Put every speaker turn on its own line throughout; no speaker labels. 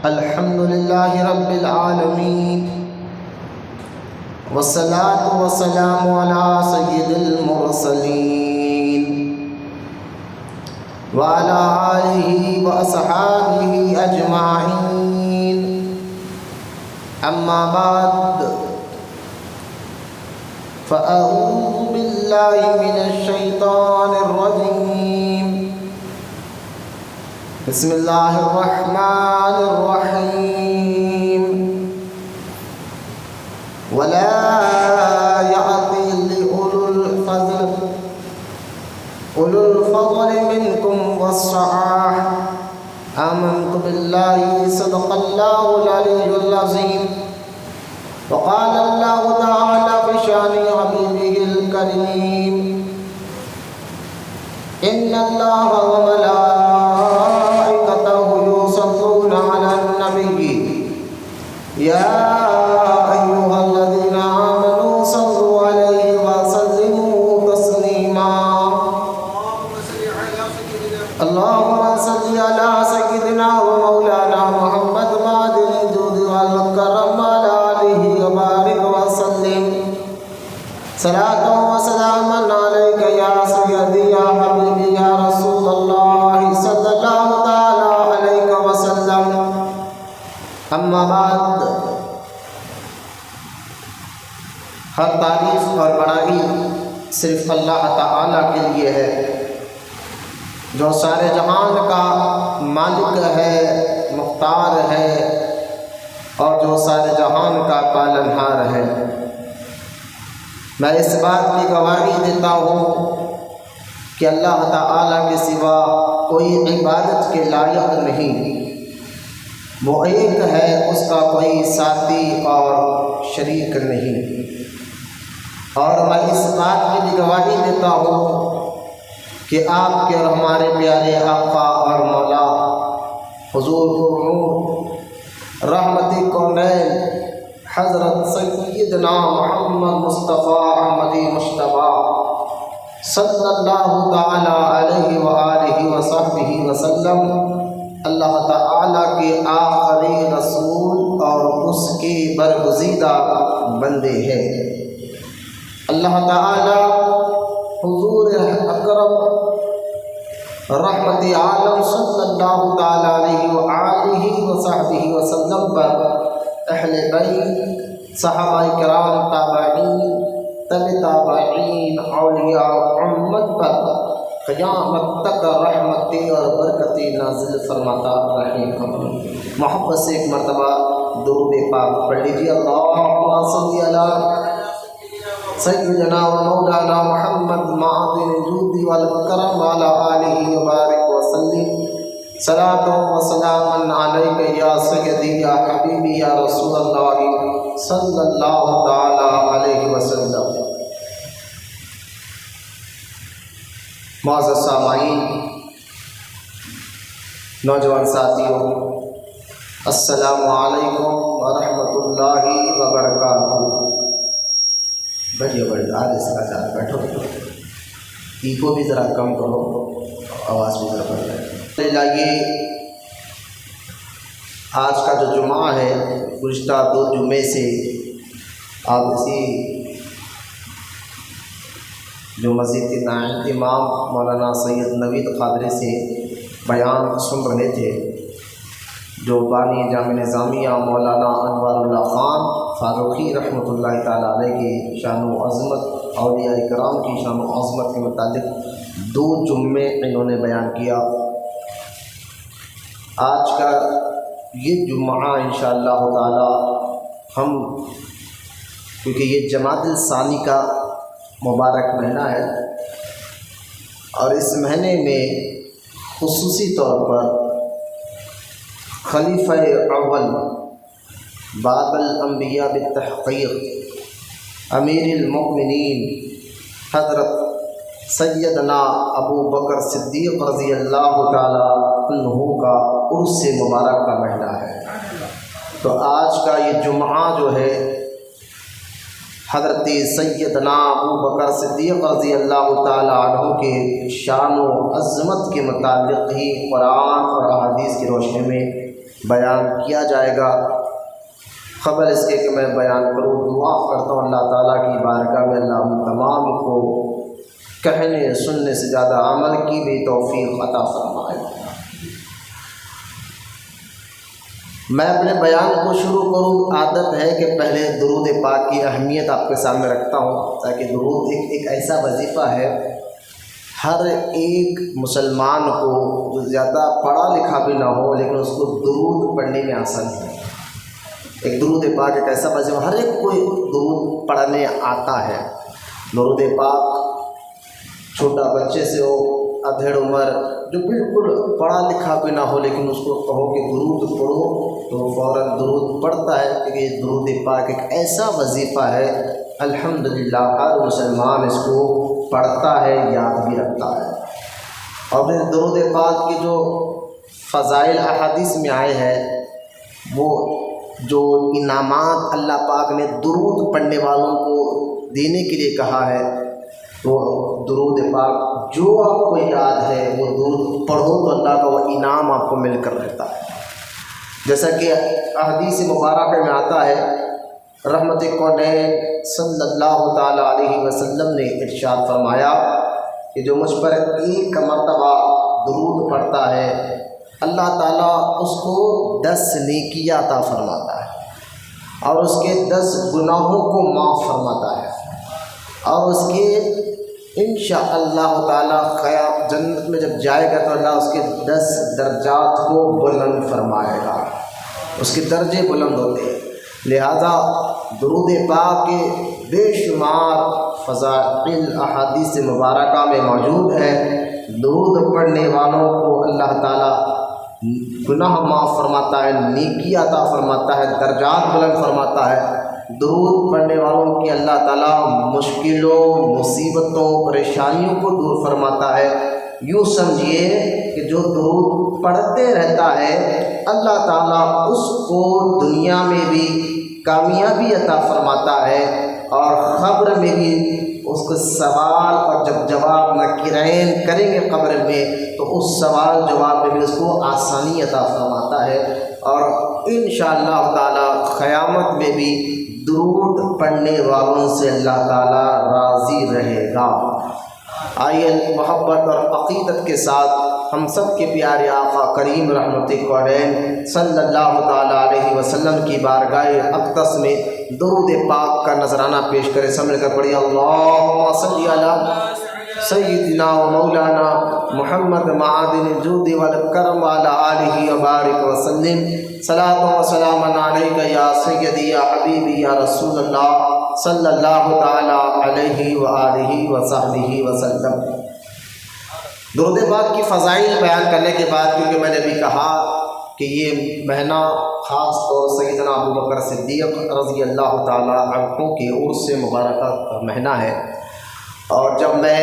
الحمد لله رب العالمين والصلاة والسلام على سيد المرسلين وعلى آله وأصحابه أجمعين. أما بعد فأعوذ بالله من الشيطان الرجيم. بسم الله الرحمن الرحيم. ولا يأتل أولو الفضل منكم والسعة. آمنت بالله صدق الله العلي العظيم. وقال الله تعالى بشأن حبيبه الكريم: إن الله وملائكته يصلون على النبي يا أيها الذين آمنوا صلوا عليه وسلموا تسليما. اللهم صل على سيدنا ومولانا محمد معدن الجود والكرم وعلى آله وبارك وسلم. صلاة وسلاما عليك يا سيدي يا حبيبي يا رسول الله صلى الله تعالى عليك وسلم. اما بعد، ہر تعریف اور بڑائی صرف اللہ تعالیٰ کے لیے ہے جو سارے جہان کا مالک ہے، مختار ہے اور جو سارے جہان کا پالنہار ہے. میں اس بات کی گواہی دیتا ہوں کہ اللہ تعالیٰ کے سوا کوئی عبادت کے لائق نہیں. وہ ایک ہے، اس کا کوئی ساتھی اور شریک نہیں. اور میں اس بات کی بھی گواہی دیتا ہوں کہ آپ کے اور ہمارے پیارے آقا اور مولا حضور رحمت کونین حضرت سیدنا محمد مصطفیٰ احمدی مجتبیٰ صلی اللہ تعالی علیہ وآلہ وصحبہ وسلم اللہ تعالیٰ کے آخری رسول اور اس کے برگزیدہ بندے ہیں. اللہ تعالیٰ حضور اکرم رحمت عالم صلی اللہ تعالی علیہ وآلہ وصحبہ وسلم پر، اہل بیت، صحابہ کرام، تابعین، تابعین، اولیاء امت پر قیامت تک رحمتیں اور برکتیں نازل فرماتا رہے. محبت سے ایک مرتبہ درود پاک پڑھ لیجیے. اللہم صلی علی سیدنا و مولانا محمد معدن الجود والکرم وعلی آلہ وبارک وسلم. صلاۃ و سلام علیک یا سیدی یا حبیبی یا رسول اللہ صلی اللہ تعالی علیہ وسلم. معزز سامعین، نوجوان ساتھیوں، السلام علیکم ورحمۃ اللہ وبرکاتہ. بڑھیا آگے سے بیٹھو، ایکو بھی ذرا کم کرو، آواز بھی ذرا بڑھ جائے. لائیے، آج کا جو جمعہ ہے، گزشتہ 2 جمعے سے آپ اسی جو مسجد کے نائب امام مولانا سید نوید قادری سے بیان سن رہے تھے، جو بانی جامع نظامیہ مولانا انوار اللہ خان فاروقی رحمۃ اللہ تعالیٰ علیہ کی شان و عظمت، اولیاء کرام کی شان و عظمت کے متعلق 2 جمعے انہوں نے بیان کیا. آج کا یہ جمعہ انشاءاللہ تعالی ہم، کیونکہ یہ جمادی الثانی کا مبارک مہینہ ہے اور اس مہینے میں خصوصی طور پر خلیفہ اول بعد الانبیاء بالتحقیق امیر المؤمنین حضرت سیدنا ابو بکر صدیق رضی اللہ تعالی عنہ کا عرس مبارک کا مہینہ ہے. تو آج کا یہ جمعہ جو ہے حضرت سیدنا ابو بکر صدیق رضی اللہ تعالی عنہ کے شان و عظمت کے متعلق ہی قرآن اور احادیث کی روشنی میں بیان کیا جائے گا۔ قبل اس کے کہ میں بیان کروں، دعا کرتا ہوں اللہ تعالیٰ کی بارگاہ میں اللہ ہم تمام کو کہنے سننے سے زیادہ عمل کی بھی توفیق عطا فرمائے۔ میں اپنے بیان کو شروع کروں، عادت ہے کہ پہلے درود پاک کی اہمیت آپ کے سامنے رکھتا ہوں، تاکہ درود ایک ایسا وظیفہ ہے ہر ایک مسلمان کو جو زیادہ پڑھا لکھا بھی نہ ہو لیکن اس کو درود پڑھنے میں آسانی ہے۔ ایک درود پاک ایک ایسا وظیفہ ہر ایک کو درود پڑھنے آتا ہے۔ درود پاک چھوٹا بچے سے ہو، ادھیڑ عمر جو بالکل پڑھا لکھا بھی نہ ہو لیکن اس کو کہو کہ درود پڑھو تو فوراً درود پڑھتا ہے، کیونکہ یہ درود پاک ایک ایسا وظیفہ ہے الحمدللہ ہر مسلمان اس کو پڑھتا ہے، یاد بھی رکھتا ہے۔ اور پھر درود پاک کی جو فضائل احادیث میں آئے ہیں، وہ جو انعامات اللہ پاک نے درود پڑھنے والوں کو دینے کے لیے کہا ہے، تو درود پاک جو آپ کو یاد ہے وہ درود پڑھو تو اللہ کا وہ انعام آپ کو مل کر رہتا ہے۔ جیسا کہ احادیث مبارکہ میں آتا ہے، رحمت کونین صلی اللہ تعالیٰ علیہ وسلم نے ارشاد فرمایا کہ جو مجھ پر ایک مرتبہ درود پڑھتا ہے اللہ تعالیٰ اس کو 10 نیکیاں عطا فرماتا ہے اور اس کے 10 گناہوں کو معاف فرماتا ہے، اور اس کے انشاءاللہ تعالیٰ جنت میں جب جائے گا تو اللہ اس کے 10 درجات کو بلند فرمائے گا، اس کے درجے بلند ہوتے ہیں۔ لہذا درود پاک کے بے شمار فضائل احادیث مبارکہ میں موجود ہے۔ درود پڑھنے والوں کو اللہ تعالیٰ گناہ معاف فرماتا ہے، نیکی عطا فرماتا ہے، درجات بلند فرماتا ہے۔ درود پڑھنے والوں کی اللہ تعالیٰ مشکلوں، مصیبتوں، پریشانیوں کو دور فرماتا ہے۔ یوں سمجھیے کہ جو درود پڑھتے رہتا ہے اللہ تعالیٰ اس کو دنیا میں بھی کامیابی عطا فرماتا ہے اور قبر میں بھی اس کو سوال اور جب جواب نکرین کریں گے قبر میں تو اس سوال جواب میں بھی اس کو آسانی عطا فرماتا ہے، اور انشاءاللہ تعالیٰ قیامت میں بھی درود پڑھنے والوں سے اللہ تعالیٰ راضی رہے گا۔ آئیے محبت اور عقیدت کے ساتھ ہم سب کے پیارے آقا کریم رحمت کونین صلی اللہ تعالیٰ علیہ وسلم کی بارگاہ اقدس میں درود پاک کا نذرانہ پیش کریں۔ سب مل کر پڑھیے اللہم صلی علی سیدنا و مولانا محمد معادن الجود والکرم وعلی آلہ وبارک وسلم، صلاۃ و سلام علیک یا سیدی یا حبیبی یا رسول اللہ صلی اللہ تعالیٰ علیہ وآلہ وصحبہ وسلم۔ درود پاک کی فضائل بیان کرنے کے بعد، کیونکہ میں نے بھی کہا کہ یہ مہینہ خاص طور سیدنا ابو بکر صدیق رضی اللہ تعالیٰ عنہ کے عرس مبارکہ کا مہینہ ہے، اور جب میں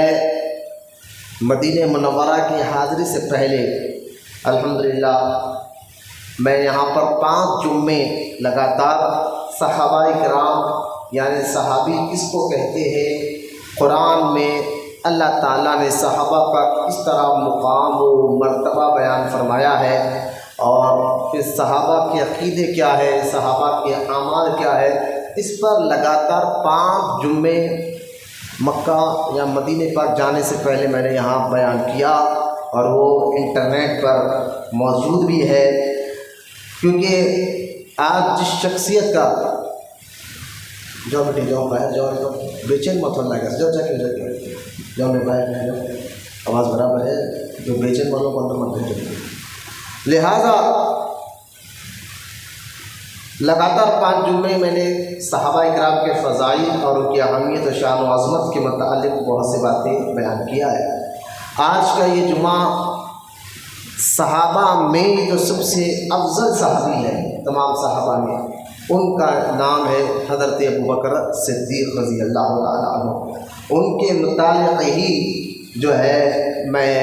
مدینہ منورہ کی حاضری سے پہلے الحمدللہ میں یہاں پر 5 جمعے لگاتار صحابہ کرام یعنی صحابی کس کو کہتے ہیں، قرآن میں اللہ تعالیٰ نے صحابہ کا کس طرح مقام و مرتبہ بیان فرمایا ہے، اور پھر صحابہ کے عقیدے کیا ہے، صحابہ کے اعمال کیا ہے، اس پر لگاتار 5 جمعے مکہ یا مدینہ پاک جانے سے پہلے میں نے یہاں بیان کیا، اور وہ انٹرنیٹ پر موجود بھی ہے۔ کیونکہ آج جس شخصیت کا جو بیٹے جو باہر جو بےچین مت ہونا ہے، جو جو میں باہر آواز برابر ہے، جو بےچین والوں کو اندر مت بھیجو۔ لہذا لگاتار 5 جمعے میں نے صحابہ اکرام کے فضائل اور ان کی اہمیت و شان و عظمت کے متعلق بہت سی باتیں بیان کیا ہے۔ آج کا یہ جمعہ صحابہ میں جو سب سے افضل صحابی ہے تمام صحابہ میں، ان کا نام ہے حضرت ابو بکر صدیق رضی اللہ تعالیٰ عنہ۔ ان کے متعلق ہی جو ہے میں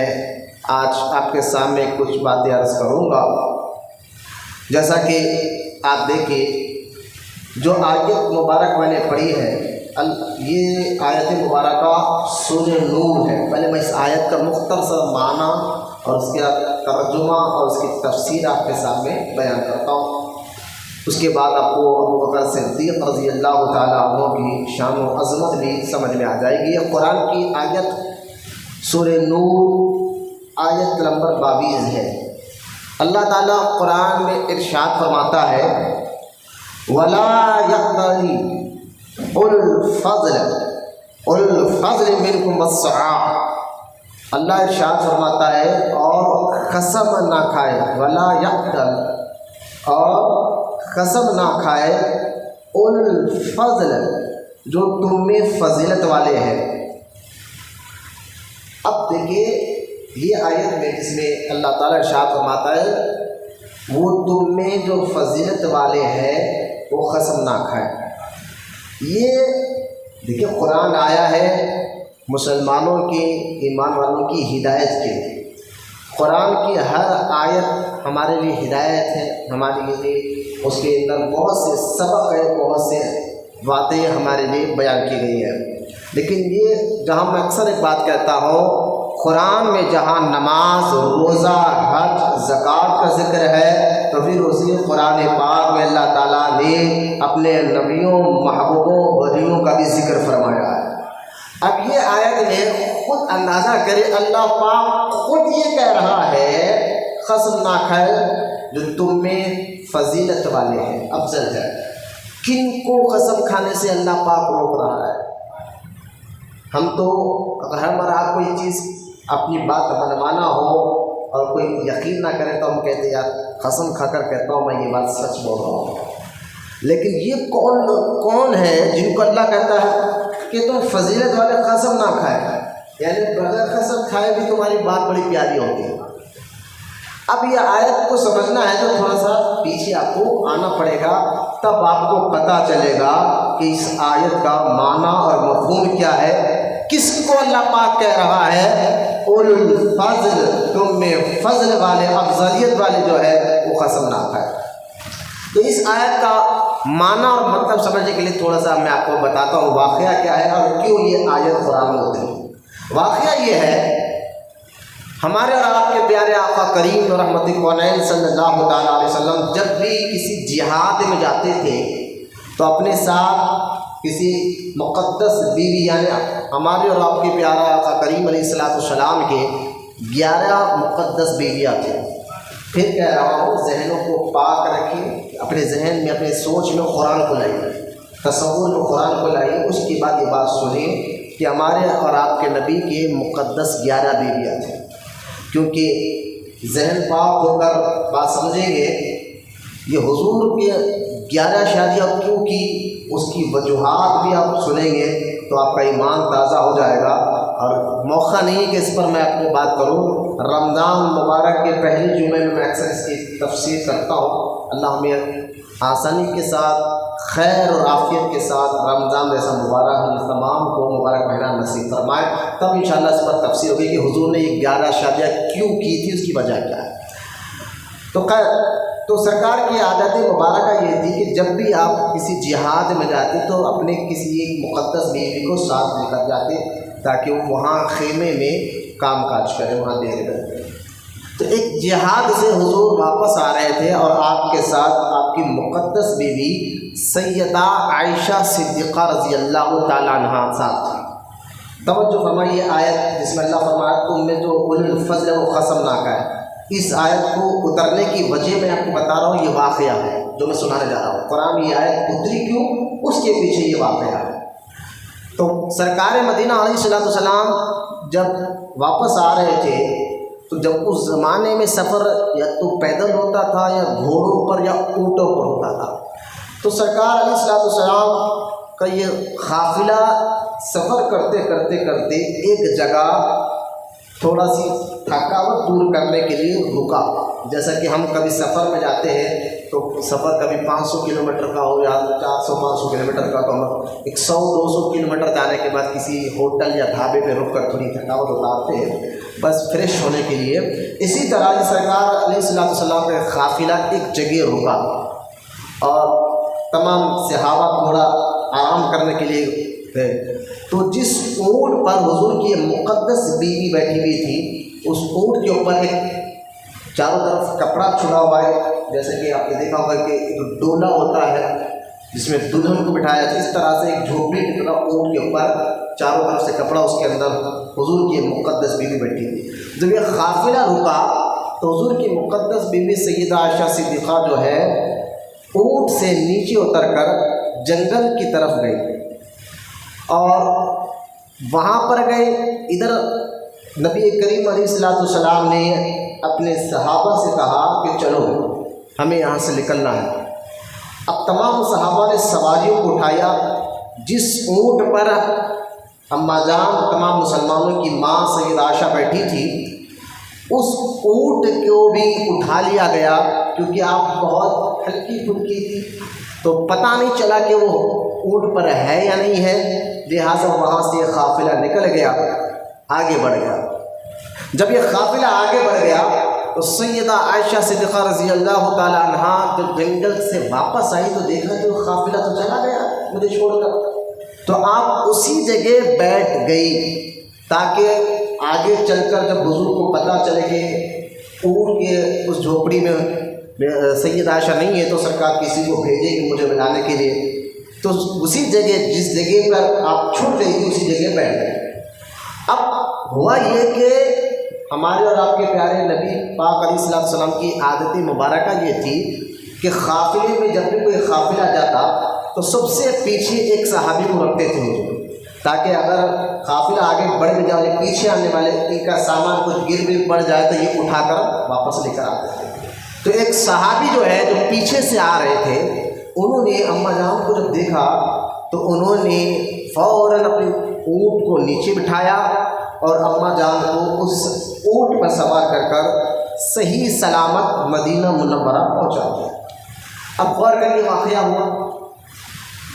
آج آپ کے سامنے کچھ باتیں عرض کروں گا۔ جیسا کہ آپ دیکھیں جو آیت مبارک میں نے پڑھی ہے، یہ آیت مبارکہ سورہ نور ہے۔ پہلے میں اس آیت کا مختصر معنی اور اس کے ترجمہ اور اس کی تفسیر آپ کے سامنے بیان کرتا ہوں۔ اس کے بعد آپ کو ابو بکر صدیق رضی اللہ تعالیٰ عنہ کی شان و عظمت بھی سمجھ میں آ جائے گی۔ یہ قرآن کی آیت سورہ نور آیت نمبر 22 ہے۔ اللہ تعالیٰ قرآن میں ارشاد فرماتا ہے وَلَا يَأْتَلِ اولو الفضل منکم والسعة۔ اللہ ارشاد فرماتا ہے اور قسم نہ کھائے، وَلَا يَأْتَلِ اور قسم نہ کھائے اولو الفضل جو تم میں فضیلت والے ہیں۔ اب دیکھیے یہ آیت میں جس میں اللہ تعالیٰ ارشاد فرماتا ہے وہ تم میں جو فضیلت والے ہیں وہ قسم نہ کھائیں۔ یہ دیکھیے قرآن آیا ہے مسلمانوں کی، ایمان والوں کی ہدایت کے لیے۔ قرآن کی ہر آیت ہمارے لیے ہدایت ہے، ہمارے لیے اس کے اندر بہت سے سبق ہے، بہت سے باتیں ہمارے لیے بیان کی گئی ہیں۔ لیکن یہ جہاں میں اکثر ایک بات کہتا ہوں، قرآن میں جہاں نماز، روزہ، حج، زکوٰۃ کا ذکر ہے تو پھر اسی قرآن پاک میں اللہ تعالیٰ نے اپنے نبیوں، محبوبوں، ولیوں کا بھی ذکر فرمایا ہے۔ اب یہ آیت میں خود اندازہ کرے اللہ پاک خود یہ کہہ رہا ہے قسم نہ کھائے جو تم میں فضیلت والے ہیں، افضل ہے۔ کن کو قسم کھانے سے اللہ پاک روک رہا ہے؟ ہم تو اگر ہمارا کوئی چیز اپنی بات منوانا ہو اور کوئی یقین نہ کرے تو ہم کہتے ہیں یار قسم کھا کر کہتا ہوں میں یہ بات سچ بول رہا ہوں۔ لیکن یہ کون ہے جن کو اللہ کہتا ہے کہ تم فضیلت والے قسم نہ کھائے، یعنی بغیر قسم کھائے بھی تمہاری بات بڑی پیاری ہوتی ہے۔ اب یہ آیت کو سمجھنا ہے تو تھوڑا سا پیچھے آپ کو آنا پڑے گا، تب آپ کو پتہ چلے گا کہ اس آیت کا معنی اور مفہوم کیا ہے، کس کو اللہ پاک کہہ رہا ہے اولو الفضل، تم میں فضل والے، افضلیت والے جو ہے وہ قسم نہ کھائے۔ تو اس آیت کا معنی اور مطلب سمجھنے کے لیے تھوڑا سا میں آپ کو بتاتا ہوں واقعہ کیا ہے اور کیوں یہ آیت قرآن میں ہوتی ہے۔ واقعہ یہ ہے ہمارے اور آپ کے پیارے آقا کریم رحمت کونین صلی اللہ تعالیٰ علیہ وسلم جب بھی کسی جہاد میں جاتے تھے تو اپنے ساتھ کسی مقدس بیوی، یعنی ہمارے اور آپ کے پیارے آقا کریم علیہ السلام کے 11 مقدس بیویاں تھیں۔ پھر کہہ رہا ہوں ذہنوں کو پاک رکھیں، اپنے ذہن میں، اپنے سوچ میں قرآن کو لائیے، تصور میں قرآن کو لائیے۔ اس کے بعد یہ بات سنیں کہ ہمارے اور آپ کے نبی کے مقدس 11 بیویاں تھیں، کیونکہ ذہن پاک ہو کر بات سمجھیں گے یہ حضور کے 11 شادیاں کیوں کی، اس کی وجوہات بھی آپ سنیں گے تو آپ کا ایمان تازہ ہو جائے گا۔ اور موقع نہیں کہ اس پر میں آپ کو بات کروں، رمضان مبارک کے پہلے جمعے میں اکثر اس کی تفسیر کرتا ہوں۔ اللہ ہمیں آسانی کے ساتھ، خیر اور عافیت کے ساتھ رمضان جیسا مبارک ہم تمام کو مبارک مہینہ نصیب فرمائے، تب انشاءاللہ اس پر تفسیر ہوگی کہ حضور نے یہ 11 شادیاں کیوں کی تھی، اس کی وجہ کیا ہے۔ تو سرکار کی عادت مبارکہ یہ تھی کہ جب بھی آپ کسی جہاد میں جاتے تو اپنے کسی ایک مقدس بیوی کو ساتھ لے کر جاتے تاکہ وہ وہاں خیمے میں کام کاج کرے، وہاں دیر کرے۔ تو ایک جہاد سے حضور واپس آ رہے تھے اور آپ کے ساتھ آپ کی مقدس بیوی سیدہ عائشہ صدیقہ رضی اللہ تعالیٰ عنہا ساتھ تھی۔ توجہ فرمائیے آیت جس میں اللہ فرمایا تم میں جو اولو الفضل ہے وہ قسم نہ کھائے۔ اس آیت کو اترنے کی وجہ میں آپ کو بتا رہا ہوں، یہ واقعہ ہے جو میں سنانے جا رہا ہوں۔ قرآن یہ آیت اتری کیوں، اس کے پیچھے یہ واقعہ ہے۔ تو سرکار مدینہ علیہ السلام جب واپس آ رہے تھے تو جب اس زمانے میں سفر یا تو پیدل ہوتا تھا یا گھوڑوں پر یا اونٹوں پر ہوتا تھا، تو سرکار علیہ السلام کا یہ قافلہ سفر کرتے کرتے کرتے ایک جگہ تھوڑا سی تھکاوٹ دور کرنے کے لیے رکا۔ جیسا کہ ہم کبھی سفر میں جاتے ہیں تو سفر کبھی 500 کلومیٹر کا ہو یا 400-500 کلومیٹر کا، تو ہم 100-200 کلومیٹر جانے کے بعد کسی ہوٹل یا ڈھابے پہ رک کر تھوڑی تھکاوٹ اتارتے ہیں بس فریش ہونے کے لیے۔ اسی طرح سرکار علیہ السلام کا قافلہ ایک جگہ رکا اور تمام صحابہ تھوڑا آرام کرنے کے لیے تھے۔ تو جس اونٹ پر حضور کی مقدس بیوی بیٹھی ہوئی تھی، اس اونٹ کے اوپر ایک چاروں طرف کپڑا چھڑا ہوا ہے، جیسے کہ آپ نے دیکھا ہوگا کہ ایک ڈولا ہوتا ہے جس میں دلہن کو بٹھایا جاتا ہے، اس طرح سے ایک جھوپڑی کی طرح اونٹ کے اوپر چاروں طرف سے کپڑا، اس کے اندر حضور کی مقدس بیوی بیٹھی تھی۔ جب یہ قافلہ رکا تو حضور کی مقدس بیوی سیدہ عائشہ صدیقہ جو ہے اونٹ سے نیچے اتر کر جنگل کی طرف گئی اور وہاں پر گئے۔ ادھر نبی کریم علیہ السلام نے اپنے صحابہ سے کہا کہ چلو ہمیں یہاں سے نکلنا ہے۔ اب تمام صحابہ نے سواریوں کو اٹھایا، جس اونٹ پر اماں جان تمام مسلمانوں کی ماں سیدہ عائشہ بیٹھی تھی اس اونٹ کو بھی اٹھا لیا گیا، کیونکہ آپ بہت ہلکی پھلکی تھی تو پتہ نہیں چلا کہ وہ اونٹ پر ہے یا نہیں ہے، لہٰذا وہاں سے قافلہ نکل گیا، آگے بڑھ گیا۔ جب یہ قافلہ آگے بڑھ گیا تو سیدہ عائشہ صدیقہ رضی اللہ تعالی عنہا جب جنگل سے واپس آئی تو دیکھا کہ وہ قافلہ تو چلا گیا مجھے چھوڑ کر، تو آپ اسی جگہ بیٹھ گئی تاکہ آگے چل کر جب حضور کو پتہ چلے کہ اونٹ کے اس جھوپڑی میں سیدہ عائشہ نہیں ہے تو سرکار کسی کو بھیجے کہ مجھے بلانے کے لیے، تو اسی جگہ جس جگہ پر آپ چھوٹ گئی تھی اسی جگہ بیٹھ گئے۔ اب ہوا یہ کہ ہمارے اور آپ کے پیارے نبی پاک علیہ السلام کی عادت مبارکہ یہ تھی کہ قافلے میں جب بھی کوئی قافلہ جاتا تو سب سے پیچھے ایک صحابی کو رکھتے تھے حضور، تاکہ اگر قافلہ آگے بڑھ بھی جائے پیچھے آنے والے ان کا سامان کچھ گر بھی پڑ جائے تو یہ اٹھا کر واپس لے کر آتے تھے۔ تو ایک صحابی جو ہے جو پیچھے سے آ رہے تھے انہوں نے اماں جان کو جب دیکھا تو انہوں نے فوراً اپنے اونٹ کو نیچے بٹھایا اور اماں جان کو اس اونٹ پر سوار کر صحیح سلامت مدینہ منورہ پہنچا دیا۔ اب غور کر کے واقعہ ہوا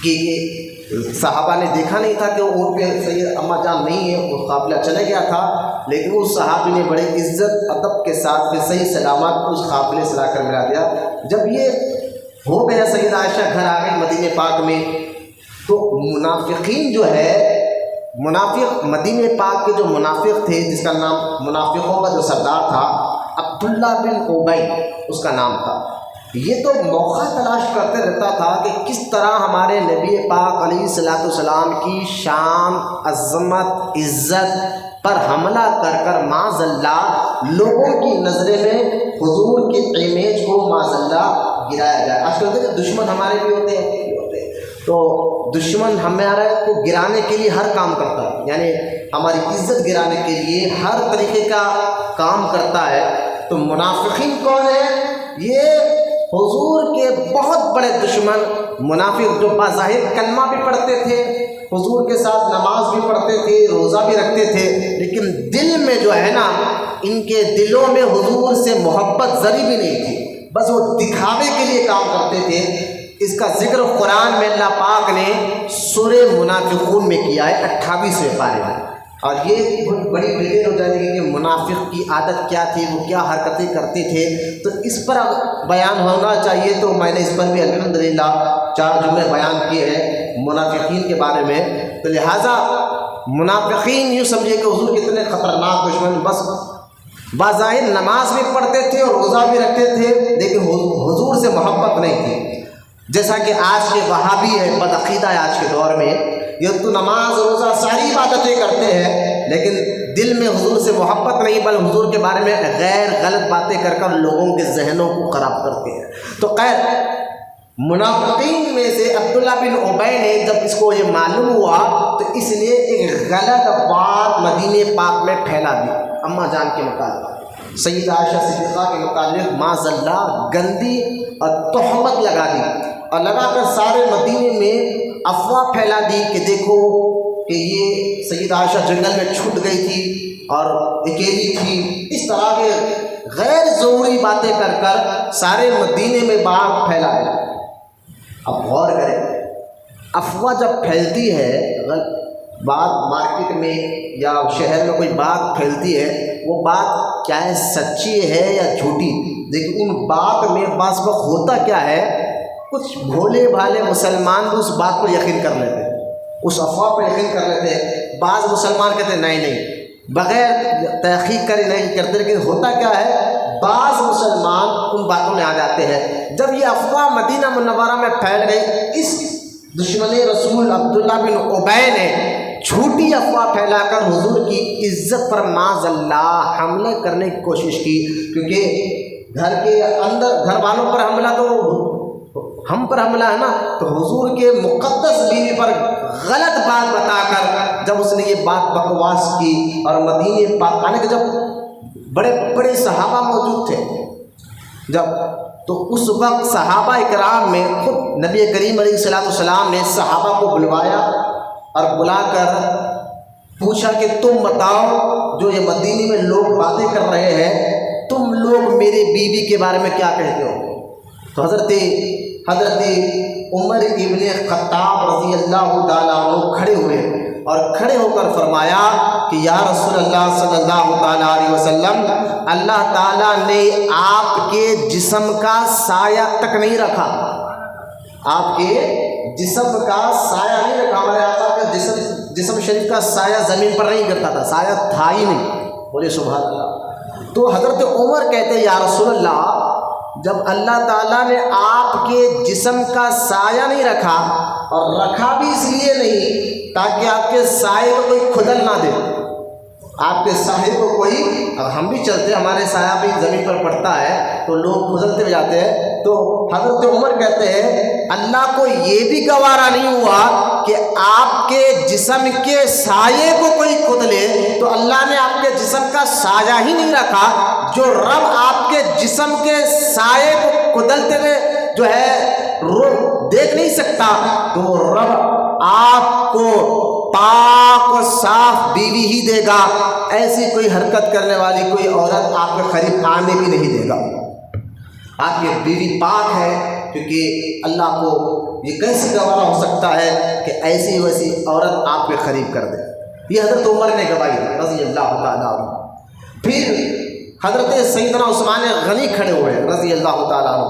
کہ یہ صحابہ نے دیکھا نہیں تھا کہ وہ اونٹ پہ سید اماں جان نہیں ہے، وہ قافلہ چلا گیا تھا، لیکن اس صحابی نے بڑے عزت ادب کے ساتھ پھر صحیح سلامت اس قافلے سے لا کر ملا دیا۔ جب یہ ہو گیا سیدہ عائشہ گھر آ گئی مدینہ پاک میں تو منافقین جو ہے منافق مدینہ پاک کے جو منافق تھے جس کا نام منافقوں کا جو سردار تھا عبداللہ بن ابی اس کا نام تھا، یہ تو موقع تلاش کرتے رہتا تھا کہ کس طرح ہمارے نبی پاک علیہ السلام کی شان عظمت عزت پر حملہ کر معاذ اللہ لوگوں کی نظریں میں حضور کی امیج کو معاذ اللہ گرایا جائے۔ آج کل دیکھیں دشمن ہمارے بھی ہوتے ہیں تو دشمن ہمارے کو گرانے کے لیے ہر کام کرتا ہے، یعنی ہماری عزت گرانے کے لیے ہر طریقے کا کام کرتا ہے۔ تو منافقین کون ہیں؟ یہ حضور کے بہت بڑے دشمن منافق جو بظاہر کلمہ بھی پڑھتے تھے، حضور کے ساتھ نماز بھی پڑھتے تھے، روزہ بھی رکھتے تھے، لیکن دل میں جو ہے نا ان کے دلوں میں حضور سے محبت ذری بھی نہیں تھی، بس وہ دکھاوے کے لیے کام کرتے تھے۔ اس کا ذکر قرآن میں اللہ پاک نے سورہ منافقون میں کیا ہے 28ویں پارے میں، اور یہ بہت بڑی ڈیٹیل ہو جائے گی کہ منافق کی عادت کیا تھی، وہ کیا حرکتیں کرتے تھے، تو اس پر بیان ہونا چاہیے۔ تو میں نے اس پر بھی الحمدللہ 4 جملے بیان کیے ہیں منافقین کے بارے میں۔ تو لہٰذا منافقین یوں سمجھے کہ حضور کتنے خطرناک دشمن، بس بظاہر نماز بھی پڑھتے تھے اور روزہ بھی رکھتے تھے لیکن حضور سے محبت نہیں تھی، جیسا کہ آج کے وہابی ہے، بدعقیدہ ہے آج کے دور میں، یہ تو نماز روزہ ساری عبادتیں کرتے ہیں لیکن دل میں حضور سے محبت نہیں، بل حضور کے بارے میں غیر غلط باتیں کر لوگوں کے ذہنوں کو خراب کرتے ہیں۔ تو خیر منافقین میں سے عبداللہ بن ابی نے جب اس کو یہ معلوم ہوا تو اس نے ایک غلط بات مدینہ پاک میں پھیلا دی اماں جان کے متعلق، سیدہ عائشہ صدیقہ کے متعلق معاذ اللہ گندی اور تہمت لگا دی، اور لگا کر سارے مدینے میں افواہ پھیلا دی کہ دیکھو کہ یہ سیدہ عائشہ جنگل میں چھوٹ گئی تھی اور اکیلی تھی، اس طرح کے غیر ضروری باتیں کر سارے مدینے میں بات پھیلا دی۔ اب غور کریں، افواہ جب پھیلتی ہے، اگر بات مارکیٹ میں یا شہر میں کوئی بات پھیلتی ہے، وہ بات کیا ہے سچی ہے یا جھوٹی، لیکن ان بات میں بعض وقت ہوتا کیا ہے، کچھ بھولے بھالے مسلمان بھی اس بات پر یقین کر لیتے ہیں، اس افواہ پر یقین کر لیتے ہیں۔ بعض مسلمان کہتے ہیں نہیں بغیر تحقیق کرے نہیں کرتے، لیکن ہوتا کیا ہے بعض مسلمان ان باتوں میں آ جاتے ہیں۔ جب یہ افواہ مدینہ منورہ میں پھیل گئی، اس دشمن رسول عبداللہ بن ابی نے جھوٹی افواہ پھیلا کر حضور کی عزت پر معاذ اللہ حملہ کرنے کی کوشش کی، کیونکہ گھر کے اندر گھر والوں پر حملہ تو ہم پر حملہ ہے نا، تو حضور کے مقدس بیوی پر غلط بات بتا کر جب اس نے یہ بات بکواس کی، اور مدینے پاک آنے کے جب بڑے بڑے صحابہ موجود تھے جب، تو اس وقت صحابہ اکرام میں خود نبی کریم علیہ الصلوۃ والسلام نے صحابہ کو بلوایا اور بلا کر پوچھا کہ تم بتاؤ، جو یہ مدینے میں لوگ باتیں کر رہے ہیں، تم لوگ میری بیوی کے بارے میں کیا کہتے ہو؟ تو حضرت عمر ابن خطاب رضی اللہ تعالیٰ عنہ کھڑے ہوئے اور کھڑے ہو کر فرمایا کہ یا رسول اللہ صلی اللہ تعالیٰ علیہ وسلم، اللہ تعالیٰ نے آپ کے جسم کا سایہ تک نہیں رکھا، آپ کے جسم کا سایہ نہیں رکھا، ہمارے آقا کا جسم شریف کا سایہ زمین پر نہیں گرتا تھا، سایہ تھا ہی نہیں، بولے سبحان اللہ۔ تو حضرت عمر کہتے ہیں یا رسول اللہ، جب اللہ تعالیٰ نے آپ کے جسم کا سایہ نہیں رکھا، اور رکھا بھی اس لیے نہیں تاکہ آپ کے سائے کو کوئی کھدل نہ دے، آپ کے سائے کو کوئی، اب ہم بھی چلتے ہمارے سایہ بھی زمین پر پڑتا ہے تو لوگ کھدلتے ہوئے جاتے ہیں، تو حضرت عمر کہتے ہیں اللہ کو یہ بھی گوارا نہیں ہوا کہ آپ کے جسم کے سائے کو کوئی کھدلے، تو اللہ نے آپ کے جسم کا سایہ ہی نہیں رکھا۔ جو رب آپ کے جسم کے سائے کو کھدلتے ہوئے جو ہے دیکھ نہیں سکتا، تو رب آپ کو پاک و صاف بیوی ہی دے گا، ایسی کوئی حرکت کرنے والی کوئی عورت آپ کے قریب آنے بھی نہیں دے گا۔ آپ کی بیوی پاک ہے، کیونکہ اللہ کو یہ کیسے گوارا ہو سکتا ہے کہ ایسی ویسی عورت آپ کے قریب کر دے۔ یہ حضرت عمر نے گواہی رضی اللہ تعالیٰ عنہ۔ پھر حضرت سیدنا عثمان غنی کھڑے ہوئے رضی اللہ تعالیٰ عنہ۔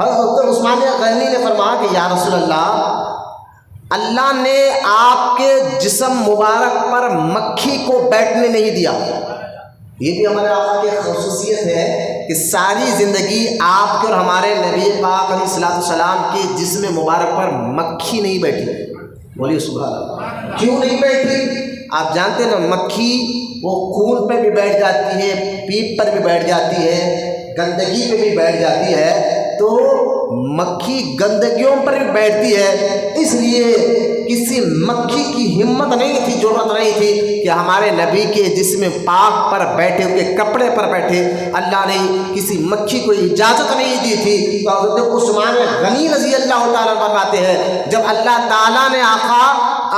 حضرت عثمان غنی نے فرمایا کہ یا رسول اللہ، اللہ نے آپ کے جسم مبارک پر مکھی کو بیٹھنے نہیں دیا۔ یہ بھی ہمارے آقا کی خصوصیت ہے کہ ساری زندگی آپ کے اور ہمارے نبی پاک علیہ الصلوۃ والسلام کے جسم مبارک پر مکھی نہیں بیٹھی۔ بولیے سبحان اللہ۔ کیوں نہیں بیٹھی؟ آپ جانتے ہیں نا، مکھی وہ خون پہ بھی بیٹھ جاتی ہے، پیپ پر بھی بیٹھ جاتی ہے، گندگی پہ بھی بیٹھ جاتی ہے، تو مکھی گندگیوں پر بھی بیٹھتی ہے، اس لیے کسی مکھی کی ہمت نہیں تھی، ضرورت نہیں تھی کہ ہمارے نبی کے جسم پاک پر بیٹھے، ان کے کپڑے پر بیٹھے، اللہ نے کسی مکھی کو اجازت نہیں دی تھی۔ تو حضرت عثمان غنی رضی اللہ تعالیٰ فرماتے ہیں جب اللہ تعالیٰ نے آقا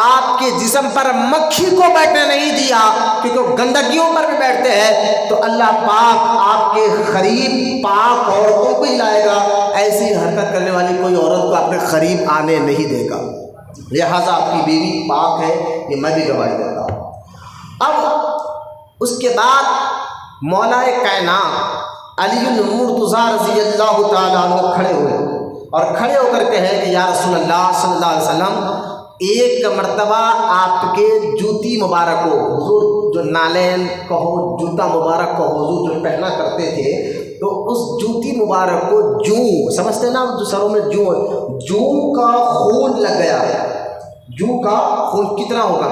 آپ کے جسم پر مکھی کو بیٹھنے نہیں دیا کیونکہ وہ گندگیوں پر بھی بیٹھتے ہیں، تو اللہ پاک آپ کے قریب پاک عورتوں کو ہی لائے گا، ایسی حرکت کرنے والی کوئی عورت کو اپنے قریب آنے نہیں دے گا۔ لہٰذا آپ کی بیوی پاک ہے، یہ میں بھی گواہی دیتا ہوں۔ اب اس کے بعد مولا کائنات علی المرتضیٰ رضی اللہ تعالیٰ عنہ کھڑے ہوئے اور کھڑے ہو کر کہے کہ یا رسول اللہ صلی اللہ علیہ وسلم، ایک مرتبہ آپ کے جوتی مبارک کو، حضور جو نالین کہو، جوتا مبارک کو حضور جو پہنا کرتے تھے، تو اس جوتی مبارک کو جوں، سمجھتے ہیں نا جو سروں میں جوں کا خون لگ گیا ہے۔ جوں کا خون کتنا ہوگا؟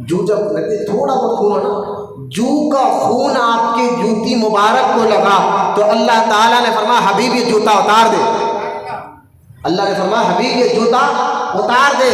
جو جب لگتے تھوڑا بہت خون ہے نا، جو کا خون آپ کی جوتی مبارک کو لگا تو اللہ تعالیٰ نے فرمایا حبیب یہ جوتا اتار دے۔ اللہ نے فرمایا حبیب یہ جوتا اتار دے۔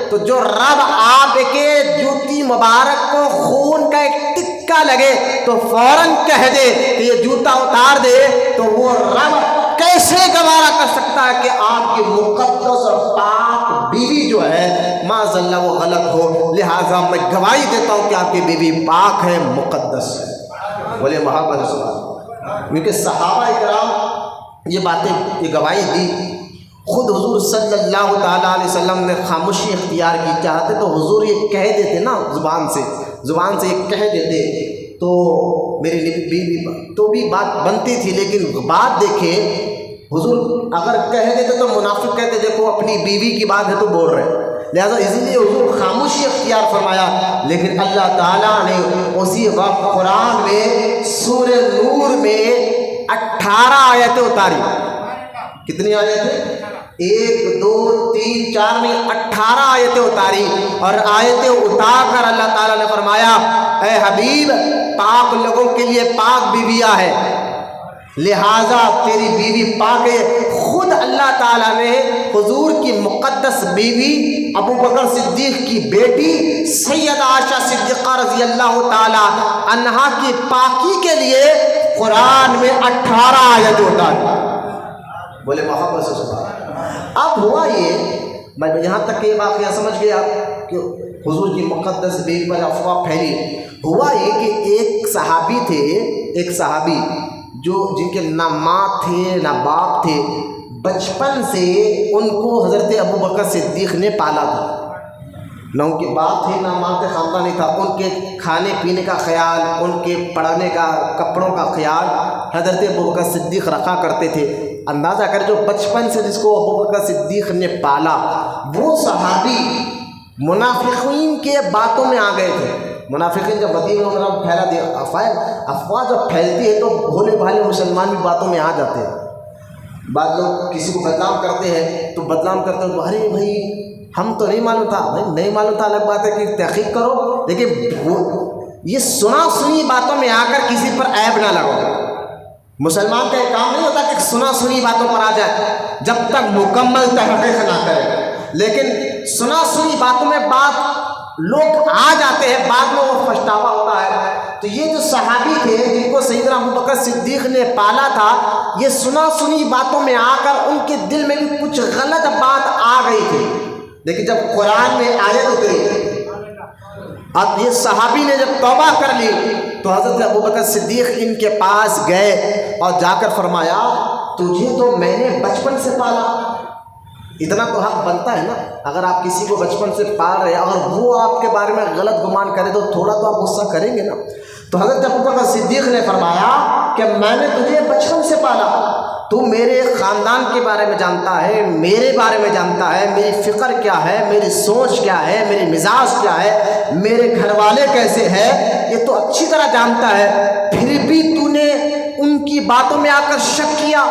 تو جو رب آپ کے جوتی مبارک کو خون کا ایک ٹکا لگے تو فوراً کہہ دے کہ یہ جوتا اتار دے، تو وہ رب کیسے گوارا کر سکتا ہے کہ آپ کی مقدس اور پاک بیوی جو ہے معاذ اللہ وہ غلط ہو؟ لہٰذا میں گواہی دیتا ہوں کہ آپ کی بیوی پاک ہے، مقدس ہے۔ بولے محبت سبحان، کیونکہ صحابہ اکرام یہ باتیں، یہ گواہی دی۔ خود حضور صلی اللہ تعالیٰ علیہ وسلم نے خاموشی اختیار کی، چاہتے تو حضور یہ کہہ دیتے نا، زبان سے یہ کہہ دیتے تو میری بیوی تو بھی بات بنتی تھی، لیکن بات دیکھے حضور اگر کہہ دیتے تو منافق کہتے دیکھو اپنی بیوی کی بات ہے تو بول رہے، لہذا اسی لیے حضور خاموشی اختیار فرمایا۔ لیکن اللہ تعالیٰ نے اسی وقت قرآن میں سورہ نور میں 18 آیتیں اتاری. کتنی آیتیں؟ 1 2 3 4 نہیں 18 آیتیں اتاری. اور آیتیں اتار کر اللہ تعالیٰ نے فرمایا اے حبیب پاک لوگوں کے لیے پاک بیویاں ہے، لہٰذا تیری بیوی پاک ہے. خود اللہ تعالیٰ نے حضور کی مقدس بیوی ابو بکر صدیق کی بیٹی سیدہ عائشہ صدیقہ رضی اللہ تعالیٰ عنہا کی پاکی کے لیے قرآن میں 18 آیت اتاری. بولے محبت سے سبحان اللہ. اب ہوا یہ، میں یہاں تک کہ یہ واقعہ سمجھ گیا کہ حضور کی مقدس بیوی پر افواہ پھیلی. ہوا یہ کہ ایک صحابی تھے، ایک صحابی جو جن کے نہ ماں تھے نہ باپ تھے، بچپن سے ان کو حضرت ابو بکر صدیق نے پالا تھا. نہ ان کے باپ تھے نہ ماں کے خاندان نہیں تھا. ان کے کھانے پینے کا خیال، ان کے پڑھنے کا، کپڑوں کا خیال حضرت ابو بکر صدیق رکھا کرتے تھے. اندازہ کر جو بچپن سے جس کو ابو بکر صدیق نے پالا، وہ صحابی منافقین کے باتوں میں آ گئے تھے. منافقین جب مدینہ میں پھیلا دیا، افواہ جب پھیلتی ہے تو بھولے بھالے مسلمان بھی باتوں میں آ جاتے ہیں. بعض لوگ کسی کو بدنام کرتے ہیں تو بدنام کرتے ہیں تو ارے بھائی ہم تو نہیں معلوم تھا. بھائی نہیں معلوم تھا الگ بات ہے کہ تحقیق کرو، لیکن یہ سنا سنی باتوں میں آ کر کسی پر عیب نہ لگاؤ. مسلمان کا یہ کام نہیں ہوتا کہ سنا سنی باتوں پر آ جائے جب تک مکمل تحقیق نہ کرے. لیکن سنا سنی باتوں میں بات لوگ آ جاتے ہیں، بعد میں وہ پچھتاوا ہوتا ہے. تو یہ جو صحابی تھے جن کو سیدنا ابو بکر صدیق نے پالا تھا، یہ سنا سنی باتوں میں آ کر ان کے دل میں بھی کچھ غلط بات آ گئی تھی. لیکن جب قرآن میں آیت اتری، اب یہ صحابی نے جب توبہ کر لی تو حضرت ابو بکر صدیق ان کے پاس گئے اور جا کر فرمایا تجھے تو میں نے بچپن سے پالا. اتنا تو حق بنتا ہے نا، اگر آپ کسی کو بچپن سے پال رہے اگر وہ آپ کے بارے میں غلط گمان کرے تو تھوڑا تو آپ غصہ کریں گے نا. تو حضرت ابو بکر صدیق نے فرمایا کہ میں نے تجھے بچپن سے پالا، تو میرے خاندان کے بارے میں جانتا ہے، میرے بارے میں جانتا ہے، میری فکر کیا ہے، میری سوچ کیا ہے، میری مزاج کیا ہے، میرے گھر والے کیسے ہیں، یہ تو اچھی طرح جانتا ہے. پھر بھی تو نے ان کی باتوں میں آ کر شک کیا،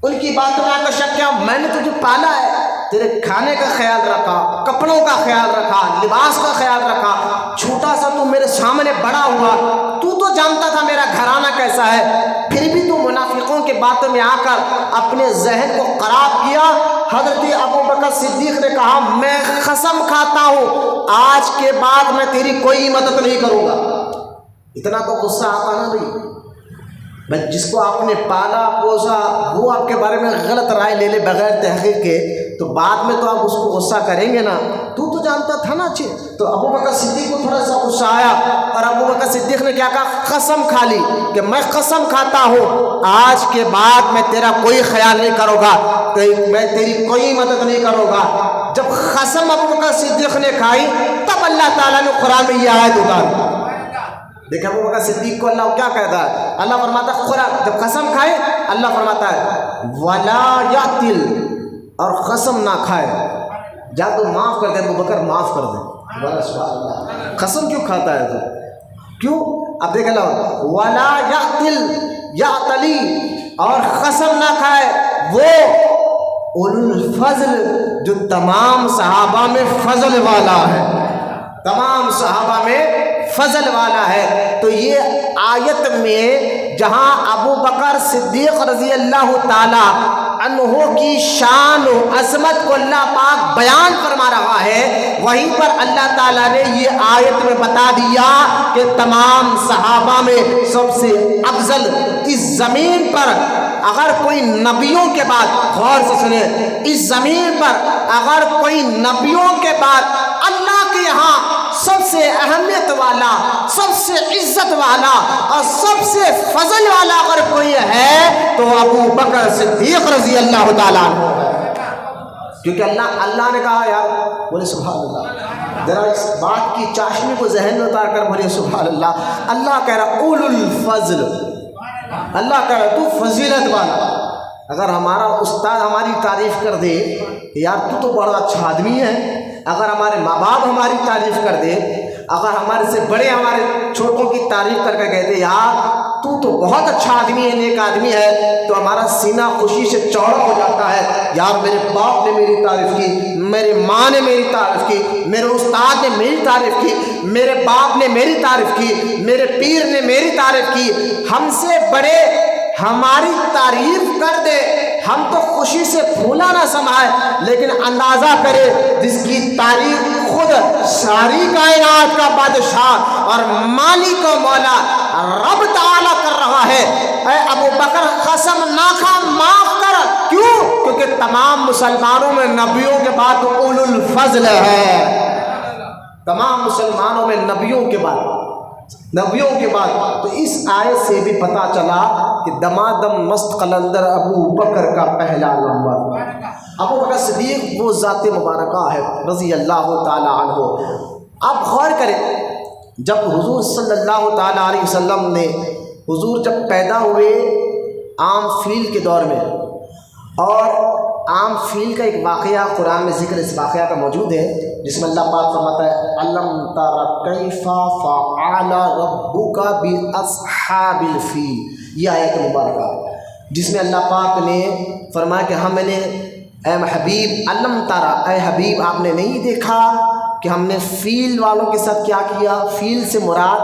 ان کی باتوں میں آ کر شک کیا. میں نے تجھے پالا ہے، تیرے کھانے کا خیال رکھا، کپڑوں کا خیال رکھا، لباس کا خیال رکھا. چھوٹا سا تو میرے سامنے بڑا ہوا، تو جانتا تھا میرا گھرانہ کیسا ہے. پھر بھی تو منافقوں کے باتوں میں آ کر اپنے ذہن کو خراب کیا. حضرت ابو بکر صدیق نے کہا میں قسم کھاتا ہوں آج کے بعد میں تیری کوئی مدد نہیں کروں گا. اتنا تو غصہ آتا نا بھائی. بھائی جس کو آپ نے پالا پوسا وہ آپ کے بارے میں غلط رائے لے لے بغیر تحقیق کے، تو بعد میں تو آپ اس کو غصہ کریں گے نا. تو جانتا تھا نا اچھے. تو ابو بکر صدیق کو تھوڑا سا غصہ آیا اور ابو بکر صدیق نے کیا کہا، قسم کھا لی کہ میں قسم کھاتا ہوں آج کے بعد میں تیرا کوئی خیال نہیں کروں گا، میں تیری کوئی مدد نہیں کروں گا. جب قسم ابو بکر صدیق نے کھائی تب اللہ تعالیٰ نے قرآن میں یہ آیت اتاری. دیکھیں ابو بکر صدیق کو اللہ کیا کہتا ہے، اللہ فرماتا ہے قرآن جب قسم کھائے اللہ فرماتا ہے ولا یاتل، اور قسم نہ کھائے. جا تو معاف کر دے ابو بکر، معاف کر دے. سبحان اللہ. قسم کیوں کھاتا ہے تو کیوں؟ اب دیکھ لو ولا یاتل یاتلی، اور قسم نہ کھائے وہ اولو الفضل جو تمام صحابہ میں فضل والا ہے، تمام صحابہ میں فضل والا ہے. تو یہ آیت میں جہاں ابو بکر صدیق رضی اللہ تعالی عنہ کی شان و عظمت کو اللہ پاک بیان فرما رہا ہے، وہیں پر اللہ تعالیٰ نے یہ آیت میں بتا دیا کہ تمام صحابہ میں سب سے افضل اس زمین پر اگر کوئی نبیوں کے بعد، غور سے سنیں، اس زمین پر اگر کوئی نبیوں کے بعد اللہ کے یہاں سب سے اہمیت والا، سب سے عزت والا اور سب سے فضل والا اگر کوئی ہے تو ابو بکر صدیق رضی اللہ تعالیٰ عنہ ہے. کیونکہ اللہ نے کہا یار، بولے سبحان اللہ. ذرا اس بات کی چاشنی کو ذہن میں اتار کر بولے سبحان اللہ. اللہ کہہ رہا اولو الفضل، اللہ کہہ رہا تو فضیلت والا. اگر ہمارا استاد ہماری تعریف کر دے یار تو بڑا اچھا آدمی ہے، اگر ہمارے ماں باپ ہماری تعریف کر دے، اگر ہمارے سے بڑے ہمارے چھوٹوں کی تعریف کر کے کہتے یار تو بہت اچھا آدمی ہے، نیک آدمی ہے، تو ہمارا سینہ خوشی سے چوڑا ہو جاتا ہے. یار میرے باپ نے میری تعریف کی، میرے ماں نے میری تعریف کی، میرے استاد نے میری تعریف کی، میرے باپ نے میری تعریف کی، میرے پیر نے میری تعریف کی. ہم سے بڑے ہماری تعریف کر دے، ہم تو خوشی سے پھولا نہ سمائے. لیکن اندازہ کرے جس کی تعریف خود ساری کائنات کا بادشاہ اور مالک و مولا رب تعالیٰ کر رہا ہے، اے ابو بکر قسم نہ کھا، معاف کر. کیوں؟ کیونکہ تمام مسلمانوں میں نبیوں کے بعد اولو الفضل ہے. تمام مسلمانوں میں نبیوں کے بعد تو اس آیت سے بھی پتہ چلا کہ دمادم مست قلندر ابو بکر کا پہلا نمبر. ابو بکر صدیق وہ ذات مبارکہ ہے رضی اللہ تعالی عنہ. آپ غور کریں، جب حضور صلی اللہ تعالی علیہ وسلم نے، حضور جب پیدا ہوئے عام فیل کے دور میں، اور عام فیل کا ایک واقعہ قرآن میں ذکر اس واقعہ کا موجود ہے، جس میں اللہ پاک فرماتا ہے علم تر کیف فعل ربک باصحاب الفیل. یہ آیت مبارکہ جس میں اللہ پاک نے فرمایا کہ ہم نے اے حبیب، علم ترا، اے حبیب آپ نے نہیں دیکھا کہ ہم نے فیل والوں کے ساتھ کیا کیا. فیل سے مراد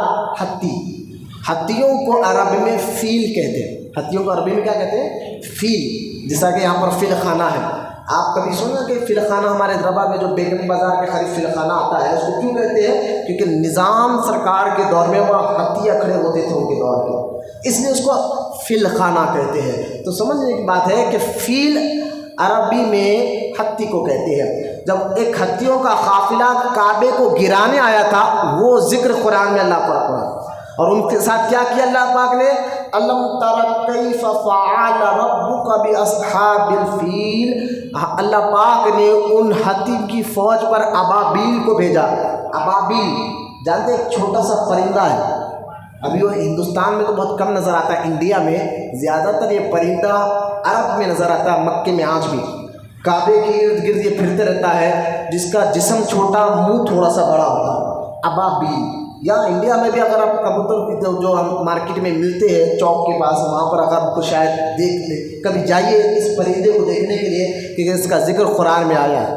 ہتھیوں کو عربی میں فیل کہتے ہیں. ہتھیوں کو عربی میں کیا کہتے ہیں؟ فیل. جیسا کہ یہاں پر فیل خانہ ہے. آپ کبھی سنا کہ فیل خانہ ہمارے حیدرآباد میں جو بیگم بازار کے قریب فیل خانہ آتا ہے، اس کو کیوں کہتے ہیں؟ کیونکہ نظام سرکار کے دور میں وہاں ہتھیاں کھڑے ہوتے تھے ان کے دور میں، اس لیے اس کو فیل خانہ کہتے ہیں. تو سمجھنے کی بات ہے کہ فیل عربی میں ہتھی کو کہتے ہیں. جب ایک ہتھیوں کا قافلہ کعبے کو گرانے آیا تھا، وہ ذکر قرآن میں اللہ پاک نے، اور ان کے ساتھ کیا کیا اللہ پاک نے؟ علم تر کیف فعل ربک باصحاب الفیل. اللہ پاک نے ان ہاتھی کی فوج پر ابابیل کو بھیجا. ابابیل جانتے ایک چھوٹا سا پرندہ ہے، ابھی وہ ہندوستان میں تو بہت کم نظر آتا ہے، انڈیا میں زیادہ تر یہ پرندہ عرب میں نظر آتا ہے، مکے میں آج بھی. کعبے کے ارد گرد یہ پھرتے رہتا ہے، جس کا جسم چھوٹا، منہ تھوڑا سا بڑا ہوتا ہے. ابابیل. یا انڈیا میں بھی اگر آپ کبوتر جو ہم مارکیٹ میں ملتے ہیں چوک کے پاس، وہاں پر اگر آپ کو شاید دیکھ لیں، کبھی جائیے اس پرندے کو دیکھنے کے لیے، کیونکہ اس کا ذکر قرآن میں آیا ہے،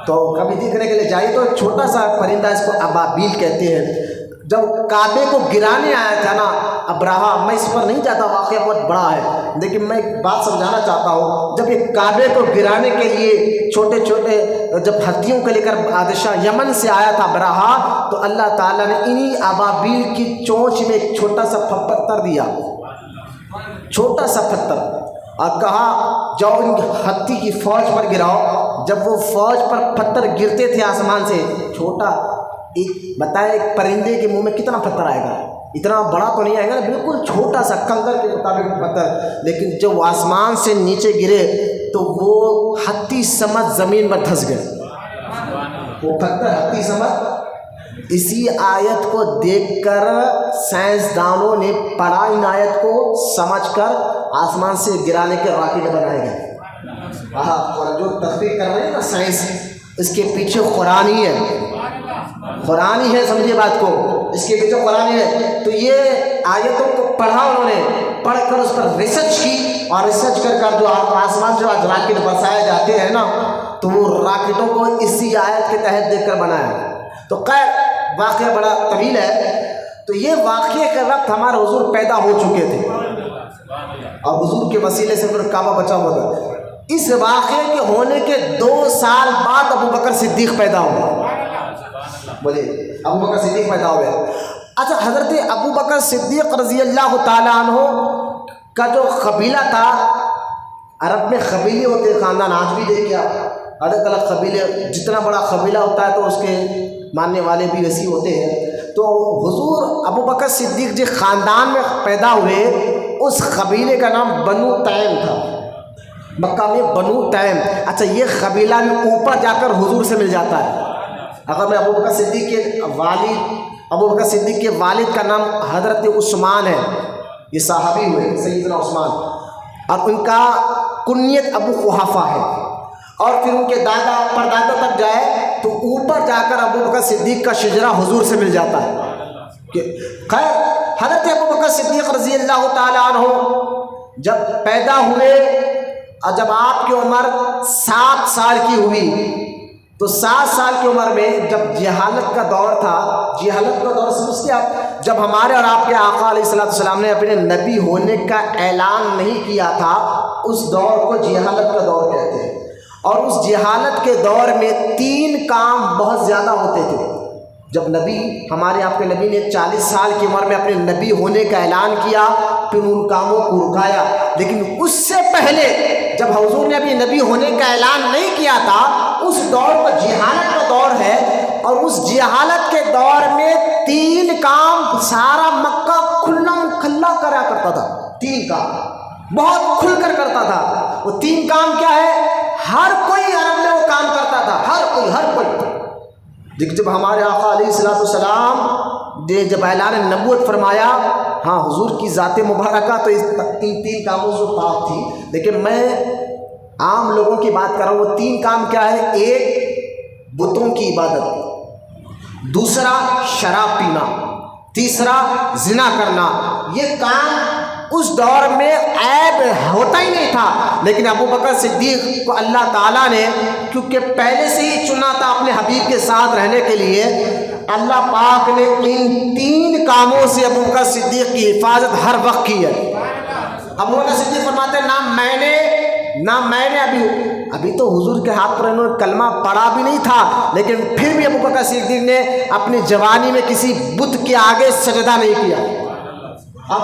تو کبھی دیکھنے کے لیے جائیے. تو چھوٹا سا پرندہ، اس کو ابابیل کہتے ہیں. جب کعبے کو گرانے آیا تھا نا ابراہا، میں اس پر نہیں جاتا، واقعہ بہت بڑا ہے، لیکن میں ایک بات سمجھانا چاہتا ہوں. جب یہ کعبے کو گرانے کے لیے چھوٹے چھوٹے جب ہتھیوں کو لے کر بادشاہ یمن سے آیا تھا ابراہا، تو اللہ تعالیٰ نے انہی ابابیل کی چونچ میں ایک چھوٹا سا پتھر دیا، چھوٹا سا پتھر، اور کہا جاؤ ان ہتھی کی فوج پر گراؤ. جب وہ فوج پر پتھر گرتے تھے آسمان سے، چھوٹا بتائے ایک پرندے کے منہ میں کتنا پتھر آئے گا؟ اتنا بڑا تو نہیں آئے گا، بالکل چھوٹا سا کنکر کے مطابق پتھر. لیکن جب وہ آسمان سے نیچے گرے تو وہ ہتھی سمجھ زمین پر دھس گئے، وہ پتھر ہتھی سمجھ. اسی آیت کو دیکھ کر سائنسدانوں نے پڑھا، ان آیت کو سمجھ کر آسمان سے گرانے کے راکٹ بنائے گئے. اور جو تحقیق کر رہے ہیں نا سائنس، اس کے پیچھے قرآن ہی ہے، قرآن ہی ہے، سمجھیے بات کو، اس کے پیچھے قرآن ہی ہے. تو یہ آیتوں کو پڑھا انہوں نے، پڑھ کر اس پر ریسرچ کی، اور ریسرچ کر جو آسمان سے آج راکٹ برسائے جاتے ہیں نا، تو وہ راکٹوں کو اسی آیت کے تحت دیکھ کر بنایا. تو خیر واقعہ بڑا طویل ہے. تو یہ واقعے کے وقت ہمارے حضور پیدا ہو چکے تھے، اور حضور کے وسیلے سے پھر کعبہ بچا ہوا تھا. اس واقعے کے ہونے کے 2 سال بعد ابو بکر صدیق پیدا ہوا. بولے ابو بکر صدیق پیدا ہوئے. اچھا، حضرت ابو بکر صدیق رضی اللہ تعالیٰ عنہ کا جو قبیلہ تھا، عرب میں قبیلے ہوتے ہیں، خاندان، آج بھی دیکھیے آپ الگ الگ قبیلے، جتنا بڑا قبیلہ ہوتا ہے تو اس کے ماننے والے بھی ویسے ہوتے ہیں. تو حضور ابو بکر صدیق جس خاندان میں پیدا ہوئے، اس قبیلے کا نام بنو تیم تھا، مکہ میں بنو تیم. اچھا، یہ قبیلہ بھی اوپر جا کر حضور سے مل جاتا ہے. اگر میں ابو بکر صدیق کے والد کا نام حضرت عثمان ہے، یہ صحابی ہوئے سیدنا عثمان، اور ان کا کنیت ابو قحافہ ہے. اور پھر ان کے دادا پردادا تک جائے تو اوپر جا کر ابو بکر صدیق کا شجرہ حضور سے مل جاتا ہے. خیر، حضرت ابوبکر صدیق رضی اللہ تعالیٰ عنہ جب پیدا ہوئے اور جب آپ کی عمر 7 سال کی ہوئی تو 7 سال کی عمر میں جب جہالت کا دور تھا، جہالت کا دور سمجھتے آپ، جب ہمارے اور آپ کے آقا علیہ الصلوۃ والسلام نے اپنے نبی ہونے کا اعلان نہیں کیا تھا، اس دور کو جہالت کا دور کہتے ہیں۔ اور اس جہالت کے دور میں 3 کام بہت زیادہ ہوتے تھے۔ جب نبی ہمارے آپ کے نبی نے 40 سال کی عمر میں اپنے نبی ہونے کا اعلان کیا، پھر ان کاموں کو رکایا، لیکن اس سے پہلے جب حضور نے ابھی نبی ہونے کا اعلان نہیں کیا تھا، اس دور کو جہالت کا دور ہے، اور اس جہالت کے دور میں 3 کام سارا مکہ کھلم کھلا کرا کرتا تھا۔ 3 کام بہت کھل کر کرتا تھا۔ وہ 3 کام کیا ہے؟ ہر کوئی عرب میں وہ کام کرتا تھا، ہر کوئی۔ جب ہمارے آقا علیہ الصلوۃ والسلام نے جب اعلان نبوت فرمایا، ہاں حضور کی ذات مبارکہ تو ان 3 کاموں سے پاک تھی، لیکن میں عام لوگوں کی بات کر رہا ہوں۔ وہ 3 کام کیا ہے؟ ایک بتوں کی عبادت، دوسرا شراب پینا، تیسرا زنا کرنا۔ یہ کام اس دور میں عیب ہوتا ہی نہیں تھا، لیکن ابوبکر صدیق کو اللہ تعالیٰ نے کیونکہ پہلے سے ہی چنا تھا اپنے حبیب کے ساتھ رہنے کے لیے، اللہ پاک نے ان 3 کاموں سے ابوبکر صدیق کی حفاظت ہر وقت کی ہے۔ ابوبکر صدیق فرماتے ہیں نہ میں نے ابھی تو حضور کے ہاتھ پر انہوں نے کلمہ پڑھا بھی نہیں تھا، لیکن پھر بھی ابوبکر صدیق نے اپنی جوانی میں کسی بت کے آگے سجدہ نہیں کیا۔ اب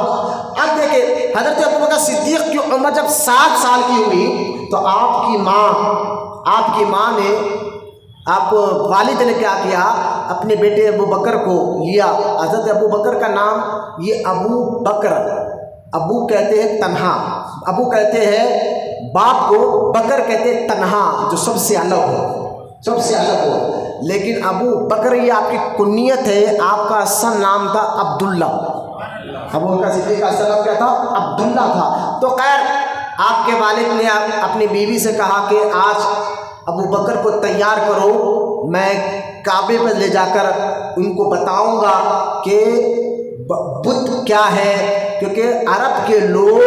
دیکھیں حضرت ابوبکر صدیق کی عمر جب 7 سال کی ہوئی تو آپ کی ماں نے، آپ کو والد نے کیا کیا؟ اپنے بیٹے ابوبکر کو لیا۔ حضرت ابوبکر کا نام یہ ابو بکر، ابو کہتے ہیں تنہا، ابو کہتے ہیں باپ کو، بکر کہتے ہیں تنہا جو سب سے الگ ہو، لیکن ابو بکر یہ آپ کی کنیت ہے، آپ کا اصل نام تھا عبداللہ۔ ابوبکر صدیق کا اصل نام کیا تھا؟ عبداللہ تھا۔ تو خیر آپ کے والد نے اپنی بیوی سے کہا کہ آج ابو بکر کو تیار کرو، میں کعبے پر لے جا کر ان کو بتاؤں گا کہ بت کیا ہے، کیونکہ عرب کے لوگ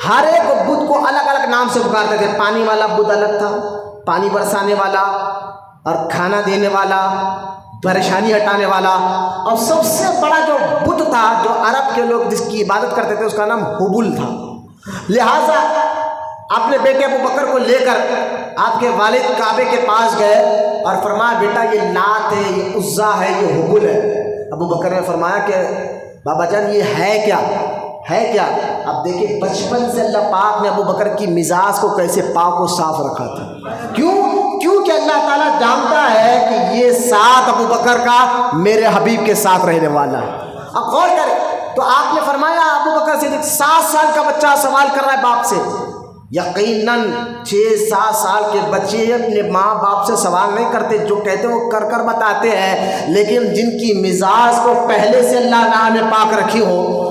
ہر ایک بت کو الگ الگ نام سے پکارتے تھے۔ پانی والا بت الگ تھا، پانی برسانے والا، اور کھانا دینے والا، پریشانی ہٹانے والا، اور سب سے بڑا جو بت تھا جو عرب کے لوگ جس کی عبادت کرتے تھے اس کا نام حبل تھا۔ لہٰذا اپنے بیٹے ابوبکر کو لے کر آپ کے والد کعبے کے پاس گئے اور فرمایا بیٹا یہ لات ہے، یہ عزا ہے، یہ حبل ہے۔ ابوبکر نے فرمایا کہ بابا جان یہ ہے کیا؟ اب دیکھیں بچپن سے اللہ پاک نے ابوبکر کی مزاج کو کیسے پاک و صاف رکھا تھا۔ کیوں کہ اللہ تعالیٰ جانتا ہے کہ یہ ساتھ ابوبکر کا میرے حبیب کے ساتھ رہنے والا ہے۔ اب غور کریں تو آپ نے فرمایا ابوبکر سے 7 سال کا بچہ سوال کر رہا ہے باپ سے، یقیناً 6-7 سال کے بچے اپنے ماں باپ سے سوال نہیں کرتے، جو کہتے ہیں وہ کر بتاتے ہیں، لیکن جن کی مزاج کو پہلے سے اللہ تعالیٰ نے پاک رکھی ہو،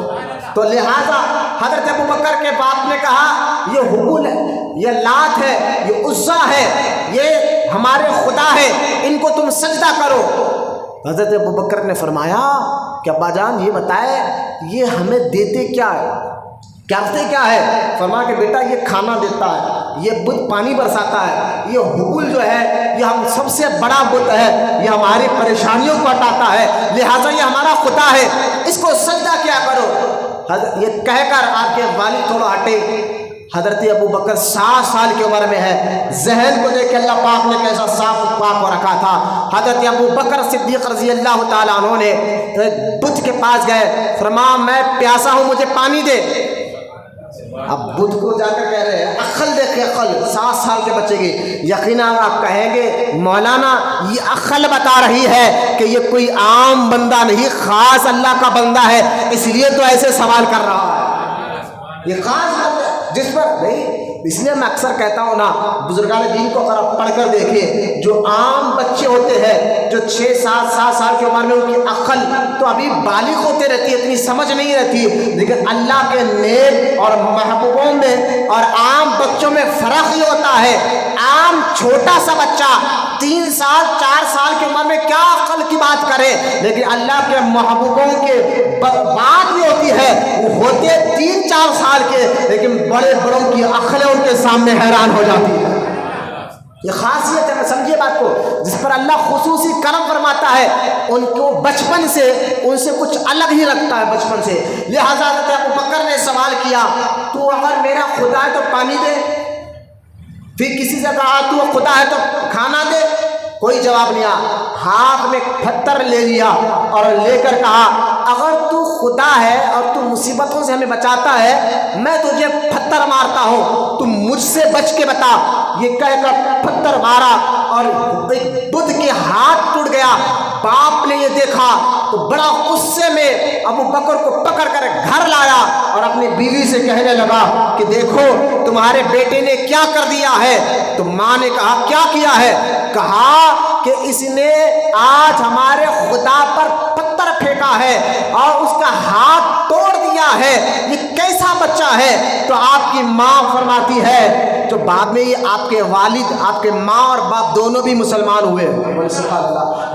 تو لہٰذا حضرت ابوبکر کے باپ نے کہا یہ حبل ہے، یہ لات ہے، یہ عزا ہے، یہ ہمارے خدا ہے، ان کو تم سجدہ کرو۔ حضرت ابوبکر نے فرمایا کہ ابا جان یہ بتائے یہ ہمیں دیتے کیا ہے، کرتے کیا ہے؟ فرمایا کہ بیٹا یہ کھانا دیتا ہے، یہ بت پانی برساتا ہے، یہ حبل جو ہے یہ ہم سب سے بڑا بت ہے، یہ ہماری پریشانیوں کو ہٹاتا ہے، لہٰذا یہ ہمارا خدا ہے، اس کو سجدہ کیا کرو۔ یہ کہہ کر آپ کے والد تھوڑا ہٹے۔ حضرت ابوبکر 7 سال کی عمر میں ہے، ذہن کو دیکھ کے اللہ پاک نے کیسا صاف پاک رکھا تھا۔ حضرت ابوبکر صدیق رضی اللہ تعالیٰ عنہ نے بت کے پاس گئے، فرمایا میں پیاسا ہوں مجھے پانی دے۔ اب بدھ کو جا کر کہہ رہے ہیں عقل دیکھیں، عقل 7 سال کے بچے کی، یقیناً آپ کہیں گے مولانا یہ عقل بتا رہی ہے کہ یہ کوئی عام بندہ نہیں، خاص اللہ کا بندہ ہے، اس لیے تو ایسے سوال کر رہا ہے، یہ خاص بندہ جس پر نہیں۔ اس لیے میں اکثر کہتا ہوں نا، بزرگان دین کو اگر آپ پڑھ کر دیکھیں، جو عام بچے ہوتے ہیں جو 6-7 سال کی عمر میں ان کی عقل تو ابھی بالغ ہوتے رہتی ہے، اتنی سمجھ نہیں رہتی، لیکن اللہ کے نیک اور محبوبوں میں اور عام بچوں بچوں میں فرق یہ ہوتا ہے، عام چھوٹا سا بچہ 3 سال 4 سال کی عمر میں کیا عقل کی بات کرے، لیکن اللہ کے محبوبوں کے بات یہ ہوتی ہے وہ ہوتے 3-4 سال کے، لیکن بڑے بڑوں کی عقلیں ان کے سامنے حیران ہو جاتی ہے۔ یہ خاصیت ہے، سمجھیے بات کو، جس پر اللہ خصوصی کرم فرماتا ہے، ان کو بچپن سے ان سے کچھ الگ ہی رکھتا ہے بچپن سے۔ لہذا حضرت ابوبکر نے سوال کیا، تو اگر میرا خدا ہے تو پانی دے، پھر کسی سے کہا تو خدا ہے تو کھانا دے، کوئی جواب نہیں آیا۔ ہاتھ میں پتھر لے لیا اور لے کر کہا اگر تو خدا ہے اور تو مصیبتوں سے ہمیں بچاتا ہے، میں تجھے پتھر مارتا ہوں، تم مجھ سے بچ کے بتا۔ یہ کہہ کر پتھر مارا اور ایک بدھ کے ہاتھ ٹوٹ گیا۔ باپ نے یہ دیکھا تو بڑا غصے میں ابو بکر کو پکڑ کر گھر لایا اور اپنی بیوی سے کہنے لگا کہ دیکھو تمہارے بیٹے نے کیا کر دیا ہے۔ تو ماں نے کہا کیا کیا ہے؟ کہا کہ اس نے آج ہمارے خدا پر پتھر پھینکا ہے اور اس کا ہاتھ توڑ دیا ہے، یہ کیسا بچہ ہے؟ تو آپ کی ماں فرماتی ہے، تو بعد میں یہ آپ کے والد، آپ کے ماں اور باپ دونوں بھی مسلمان ہوئے،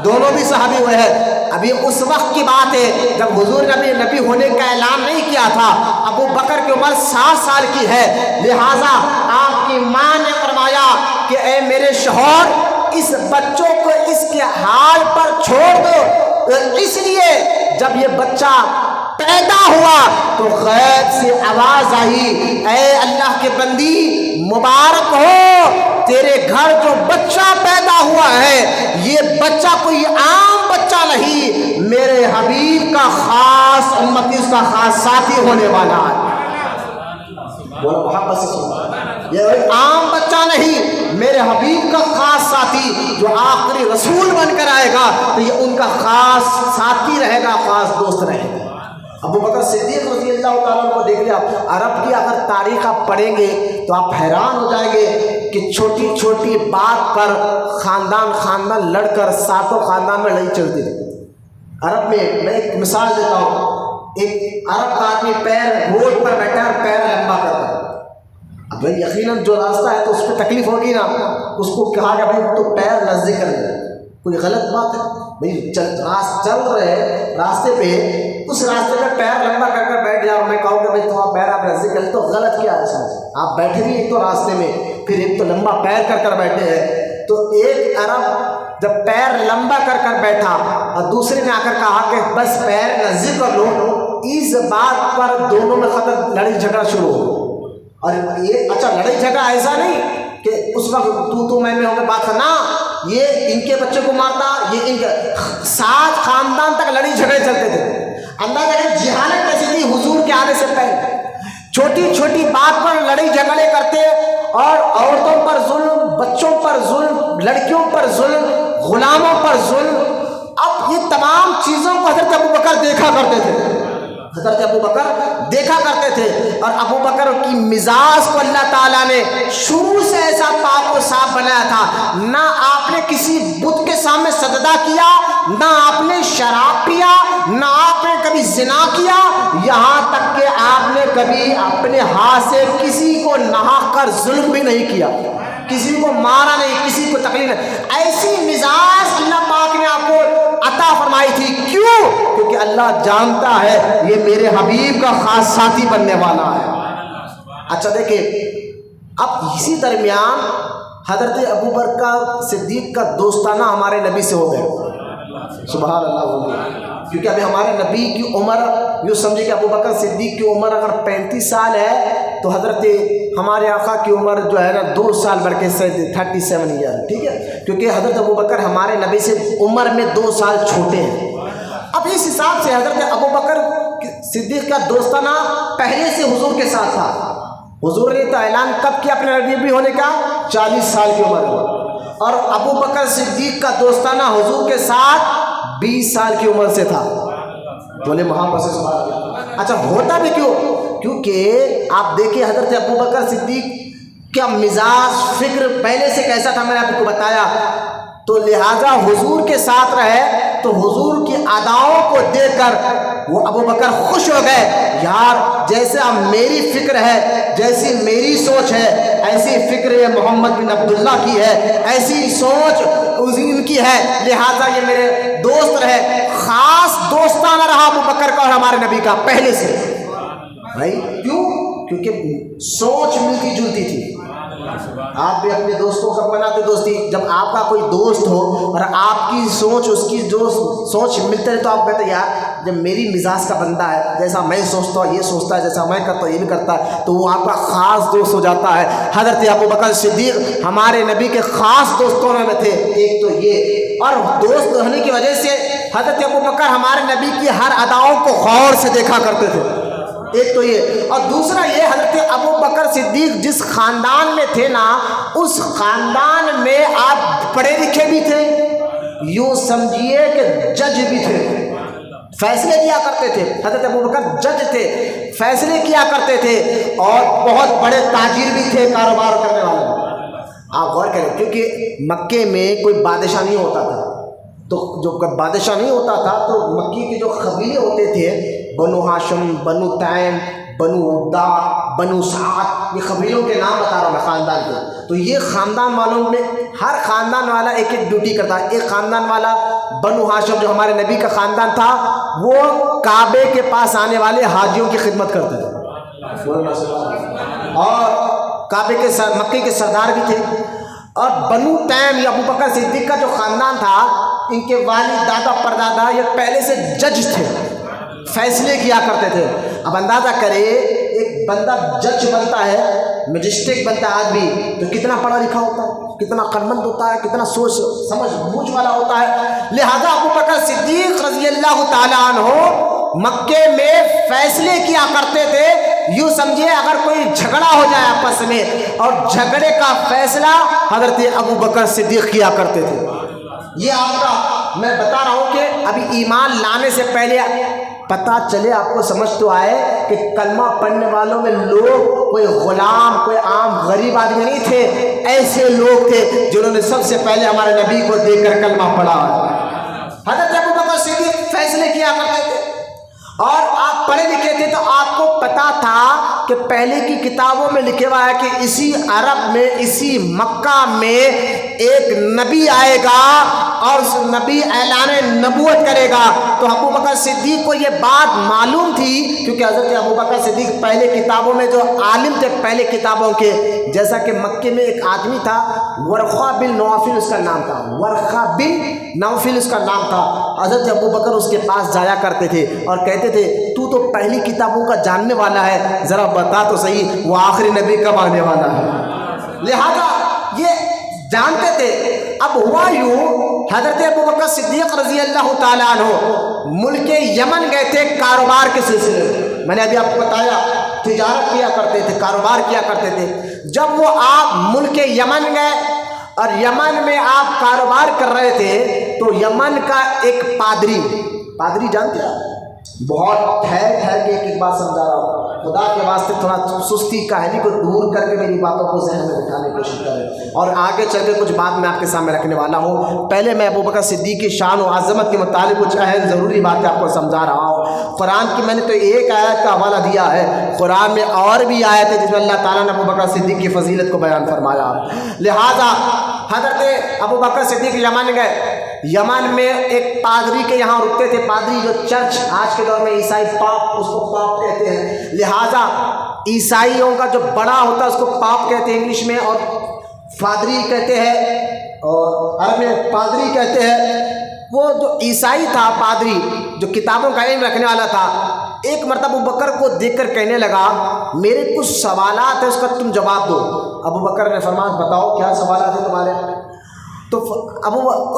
دونوں بھی صحابی ہوئے ہیں۔ ابھی اس وقت کی بات ہے جب حضور نبی ہونے کا اعلان نہیں کیا تھا، ابو بکر کی عمر 7 سال کی ہے، لہٰذا آپ کی ماں نے فرمایا کہ اے میرے شوہر، اس بچوں کو اس کے حال پر چھوڑ دو۔ اس لیے جب یہ بچہ پیدا ہوا تو غیب سے آواز آئی، اے اللہ کے بندی مبارک ہو، تیرے گھر جو بچہ پیدا ہوا ہے یہ بچہ کوئی عام بچہ نہیں، میرے حبیب کا خاص امتی، اس کا خاص ساتھی ہونے والا ہے۔ بولو محبت سے سنو، یہ عام بچہ نہیں، میرے حبیب کا خاص ساتھی جو آخری رسول بن کر آئے گا تو یہ ان کا خاص ساتھی رہے گا، خاص دوست رہے گا۔ ابو بکر صدیق رضی اللہ تعالیٰ کو دیکھ لیا۔ عرب کی اگر تاریخ آپ پڑھیں گے تو آپ حیران ہو جائیں گے کہ چھوٹی چھوٹی بات پر خاندان لڑ کر ساتوں خاندان میں لڑائی چلتی تھی۔ عرب میں ایک مثال دیتا ہوں، ایک عرب کا آدمی روڈ پر بیٹھا ہے اور پیر لمبا کرتا ہے۔ اب بھائی یقیناً جو راستہ ہے تو اس پہ تکلیف ہوگی نا، اس کو کہا کہ بھائی تو پیر نزدیک کر لے، کوئی غلط بات ہے؟ بھائی چل رہے راستے پہ اس راستے پہ پیر لمبا کر کر بیٹھ جاؤ، میں کہوں کہ بھائی تمہارا پیر آپ نزدیک کر لیں تو غلط کیا ہے اس میں؟ آپ بیٹھے بھی ایک تو راستے میں، پھر ایک تو لمبا پیر کر کر بیٹھے ہیں۔ تو ایک عرب جب پیر لمبا کر کر بیٹھا اور دوسرے نے آ کر کہا کہ بس پیر نزدیک کر لو، اس بات پر دونوں میں خطر لڑائی جھگڑا شروع ہو۔ اور یہ اچھا لڑائی جھگڑا ایسا نہیں کہ اس وقت تو میں ہو کے بات کرنا، یہ ان کے بچے کو مارتا، یہ ان کے 7 خاندان تک لڑائی جھگڑے چلتے تھے۔ اندازہ کریں جہالت کیسی تھی حضور کے آنے سے پہلے، چھوٹی چھوٹی بات پر لڑائی جھگڑے کرتے اور عورتوں پر ظلم، بچوں پر ظلم، لڑکیوں پر ظلم، غلاموں پر ظلم۔ اب یہ تمام چیزوں کو حضرت ابوبکر دیکھا کرتے تھے، حضرت ابوبکر دیکھا کرتے تھے۔ اور ابوبکر کی مزاج کو اللہ تعالیٰ نے شروع سے ایسا پاک و صاف بنایا تھا، نہ آپ نے کسی بت کے سامنے سجدہ کیا، نہ آپ نے شراب پیا، نہ آپ نے کبھی زنا کیا، یہاں تک کہ آپ نے کبھی اپنے ہاتھ سے کسی کو نہا کر ظلم بھی نہیں کیا، کسی کو مارا نہیں، کسی کو تکلیف نہیں۔ ایسی مزاج اللہ پاک نے آپ کو عطا فرمائی تھی۔ کیوں؟ کیونکہ اللہ جانتا ہے یہ میرے حبیب کا خاص ساتھی بننے والا ہے۔ اچھا دیکھیں، اب اسی درمیان حضرت ابوبکر صدیق کا دوستانہ ہمارے نبی سے ہو گیا، سبحان اللہ۔ کیونکہ ابھی ہمارے نبی کی عمر یوں سمجھے کہ ابوبکر صدیق کی عمر اگر 35 سال ہے تو حضرت ہمارے آقا کی عمر جو ہے نا 2 سال بڑھ کے 37 ایئر، ٹھیک ہے، کیونکہ حضرت ابوبکر ہمارے نبی سے عمر میں 2 سال چھوٹے ہیں۔ اب اس حساب سے حضرت ابوبکر صدیق کا دوستانہ پہلے سے حضور کے ساتھ تھا۔ حضور نے تو اعلان کب کیا اپنے نبی ہونے کا؟ 40 سال کی عمر میں، اور ابوبکر صدیق کا دوستانہ حضور کے ساتھ 20 سال کی عمر سے تھا۔ بولے محبت سے سبحان اللہ۔ اچھا ہوتا بھی کیوں؟ کیونکہ آپ دیکھیں حضرت ابوبکر صدیق کا مزاج فکر پہلے سے کیسا تھا، میں نے آپ کو بتایا، تو لہٰذا حضور کے ساتھ رہے تو حضور کی اداؤں کو دیکھ کر وہ ابوبکر خوش ہو گئے، یار جیسے اب میری فکر ہے، جیسی میری سوچ ہے، ایسی فکر محمد بن عبداللہ کی ہے، ایسی سوچ ان کی ہے، لہٰذا یہ میرے دوست رہے۔ خاص دوستانہ رہا ابو بکر کا اور ہمارے نبی کا پہلے سے بھائی۔ کیوں؟ کیونکہ سوچ ملتی جلتی تھی۔ آپ بھی اپنے دوستوں کا بناتے دوستی، جب آپ کا کوئی دوست ہو اور آپ کی سوچ اس کی جو سوچ ملتے رہے تو آپ کہتے ہیں یار جب میری مزاج کا بندہ ہے، جیسا میں سوچتا ہوں یہ سوچتا ہے، جیسا میں کرتا ہوں یہ بھی کرتا ہے، تو وہ آپ کا خاص دوست ہو جاتا ہے۔ حضرت ابو بکر صدیق ہمارے نبی کے خاص دوستوں میں تھے، ایک تو یہ، اور دوست ہونے کی وجہ سے حضرت ابو بکر ہمارے نبی کی ہر اداؤں کو غور سے دیکھا کرتے تھے، ایک تو یہ، اور دوسرا یہ حضرت ابو بکر صدیق جس خاندان میں تھے نا، اس خاندان میں آپ پڑھے لکھے بھی تھے، یوں سمجھیے کہ جج بھی تھے، فیصلے کیا کرتے تھے۔ حضرت ابو بکر جج تھے، فیصلے کیا کرتے تھے، اور بہت بڑے تاجر بھی تھے، کاروبار کرنے والے۔ آپ غور کریں، کیونکہ مکے میں کوئی بادشاہ نہیں ہوتا تھا، تو جو بادشاہ نہیں ہوتا تھا تو مکی کے جو قبیلے ہوتے تھے، بنو ہاشم، بنو تیم، بنو عدہ، بنو سعد، یہ قبیلوں کے نام بتا رہا ہوں میں خاندان کے، تو یہ خاندان والوں میں ہر خاندان والا ایک ایک ڈیوٹی کرتا ہے۔ ایک خاندان والا بنو ہاشم جو ہمارے نبی کا خاندان تھا، وہ کعبے کے پاس آنے والے حاجیوں کی خدمت کرتے تھے، اور کعبے کے مکی کے سردار بھی تھے۔ اور بنو تیم یا ابو بکر صدیق کا جو خاندان تھا، ان کے والد دادا پردادا یہ پہلے سے جج تھے، فیصلے کیا کرتے تھے۔ اب اندازہ کرے ایک بندہ جج بنتا ہے، مجسٹریٹ بنتا ہے آدمی، تو کتنا پڑھا لکھا ہوتا ہے، کتنا عقلمند ہوتا ہے، کتنا سوچ سمجھ بوجھ والا ہوتا ہے۔ لہذا ابو بکر صدیق رضی اللہ تعالیٰ عنہ مکے میں فیصلے کیا کرتے تھے، یوں سمجھے اگر کوئی جھگڑا ہو جائے آپس میں، اور جھگڑے کا فیصلہ حضرت ابو بکر صدیق کیا کرتے تھے۔ یہ آپ کا میں بتا رہا ہوں کہ ابھی ایمان لانے سے پہلے پتہ چلے، آپ کو سمجھ تو آئے کہ کلمہ پڑھنے والوں میں لوگ کوئی غلام، کوئی عام غریب آدمی نہیں تھے، ایسے لوگ تھے جنہوں نے سب سے پہلے ہمارے نبی کو دیکھ کر کلمہ پڑھا۔ حضرت ابو بکر صدیق فیصلے کیا کرتے تھے، اور آپ پڑھے لکھے تھے تو آپ کو پتا تھا کہ پہلے کی کتابوں میں لکھے ہوا ہے کہ اسی عرب میں، اسی مکہ میں ایک نبی آئے گا اور اس نبی اعلان نبوت کرے گا۔ تو ابو بکر صدیق کو یہ بات معلوم تھی، کیونکہ حضرت ابو بکر صدیق پہلے کتابوں میں جو عالم تھے پہلے کتابوں کے، جیسا کہ مکے میں ایک آدمی تھا، ورقہ بن نوفل اس کا نام تھا، ورقہ بن نوفل اس کا نام تھا۔ حضرت ابو بکر اس کے پاس جایا کرتے تھے اور کہتے تھے تو پہلی کتابوں کا جاننے والا ہے، ذرا بتا تو صحیح وہ آخری نبی کب آنے والا ہے۔ لہذا یہ جانتے تھے۔ اب ہوا یوں، حضرت ابو بکر صدیق رضی اللہ تعالیٰ عنہ ملک یمن گئے تھے کاروبار کے سلسلے میں، نے ابھی آپ کو بتایا تجارت کیا کرتے تھے، کاروبار کیا کرتے تھے۔ جب وہ آپ ملک یمن گئے اور یمن میں آپ کاروبار کر رہے تھے، تو یمن کا ایک پادری جانتے ہیں، بہت ٹھہر کے ایک بات سمجھا رہا ہوں، خدا کے واسطے تھوڑا سستی کاہلی کو دور کر کے میری باتوں کو ذہن میں بٹھانے کی کوشش کریں، اور آگے چل کے کچھ بات میں آپ کے سامنے رکھنے والا ہوں۔ پہلے میں ابو بکر صدیق کی شان و عظمت کے متعلق کچھ اہم ضروری باتیں آپ کو سمجھا رہا ہوں۔ قرآن کی میں نے تو ایک آیت کا حوالہ دیا ہے، قرآن میں اور بھی آیت ہے جس میں اللہ تعالیٰ نے ابو بکر صدیق کی فضیلت کو بیان فرمایا۔ لہٰذا حضرت ابو بکر صدیق یمن گئے، یمن میں ایک پادری کے یہاں رکتے تھے، پادری جو چرچ آج کے دور میں عیسائی پاپ، اس کو پاپ کہتے ہیں، لہٰذا عیسائیوں کا جو بڑا ہوتا ہے اس کو پاپ کہتے ہیں انگلش میں، اور پادری کہتے ہیں، اور عرب میں پادری کہتے ہیں۔ وہ جو عیسائی تھا پادری، جو کتابوں کا علم رکھنے والا تھا، ایک مرتبہ ابو بکر کو دیکھ کر کہنے لگا میرے کچھ سوالات ہیں، اس کا تم جواب دو۔ ابو بکر نے فرمایا بتاؤ کیا سوالات ہیں تمہارے؟ تو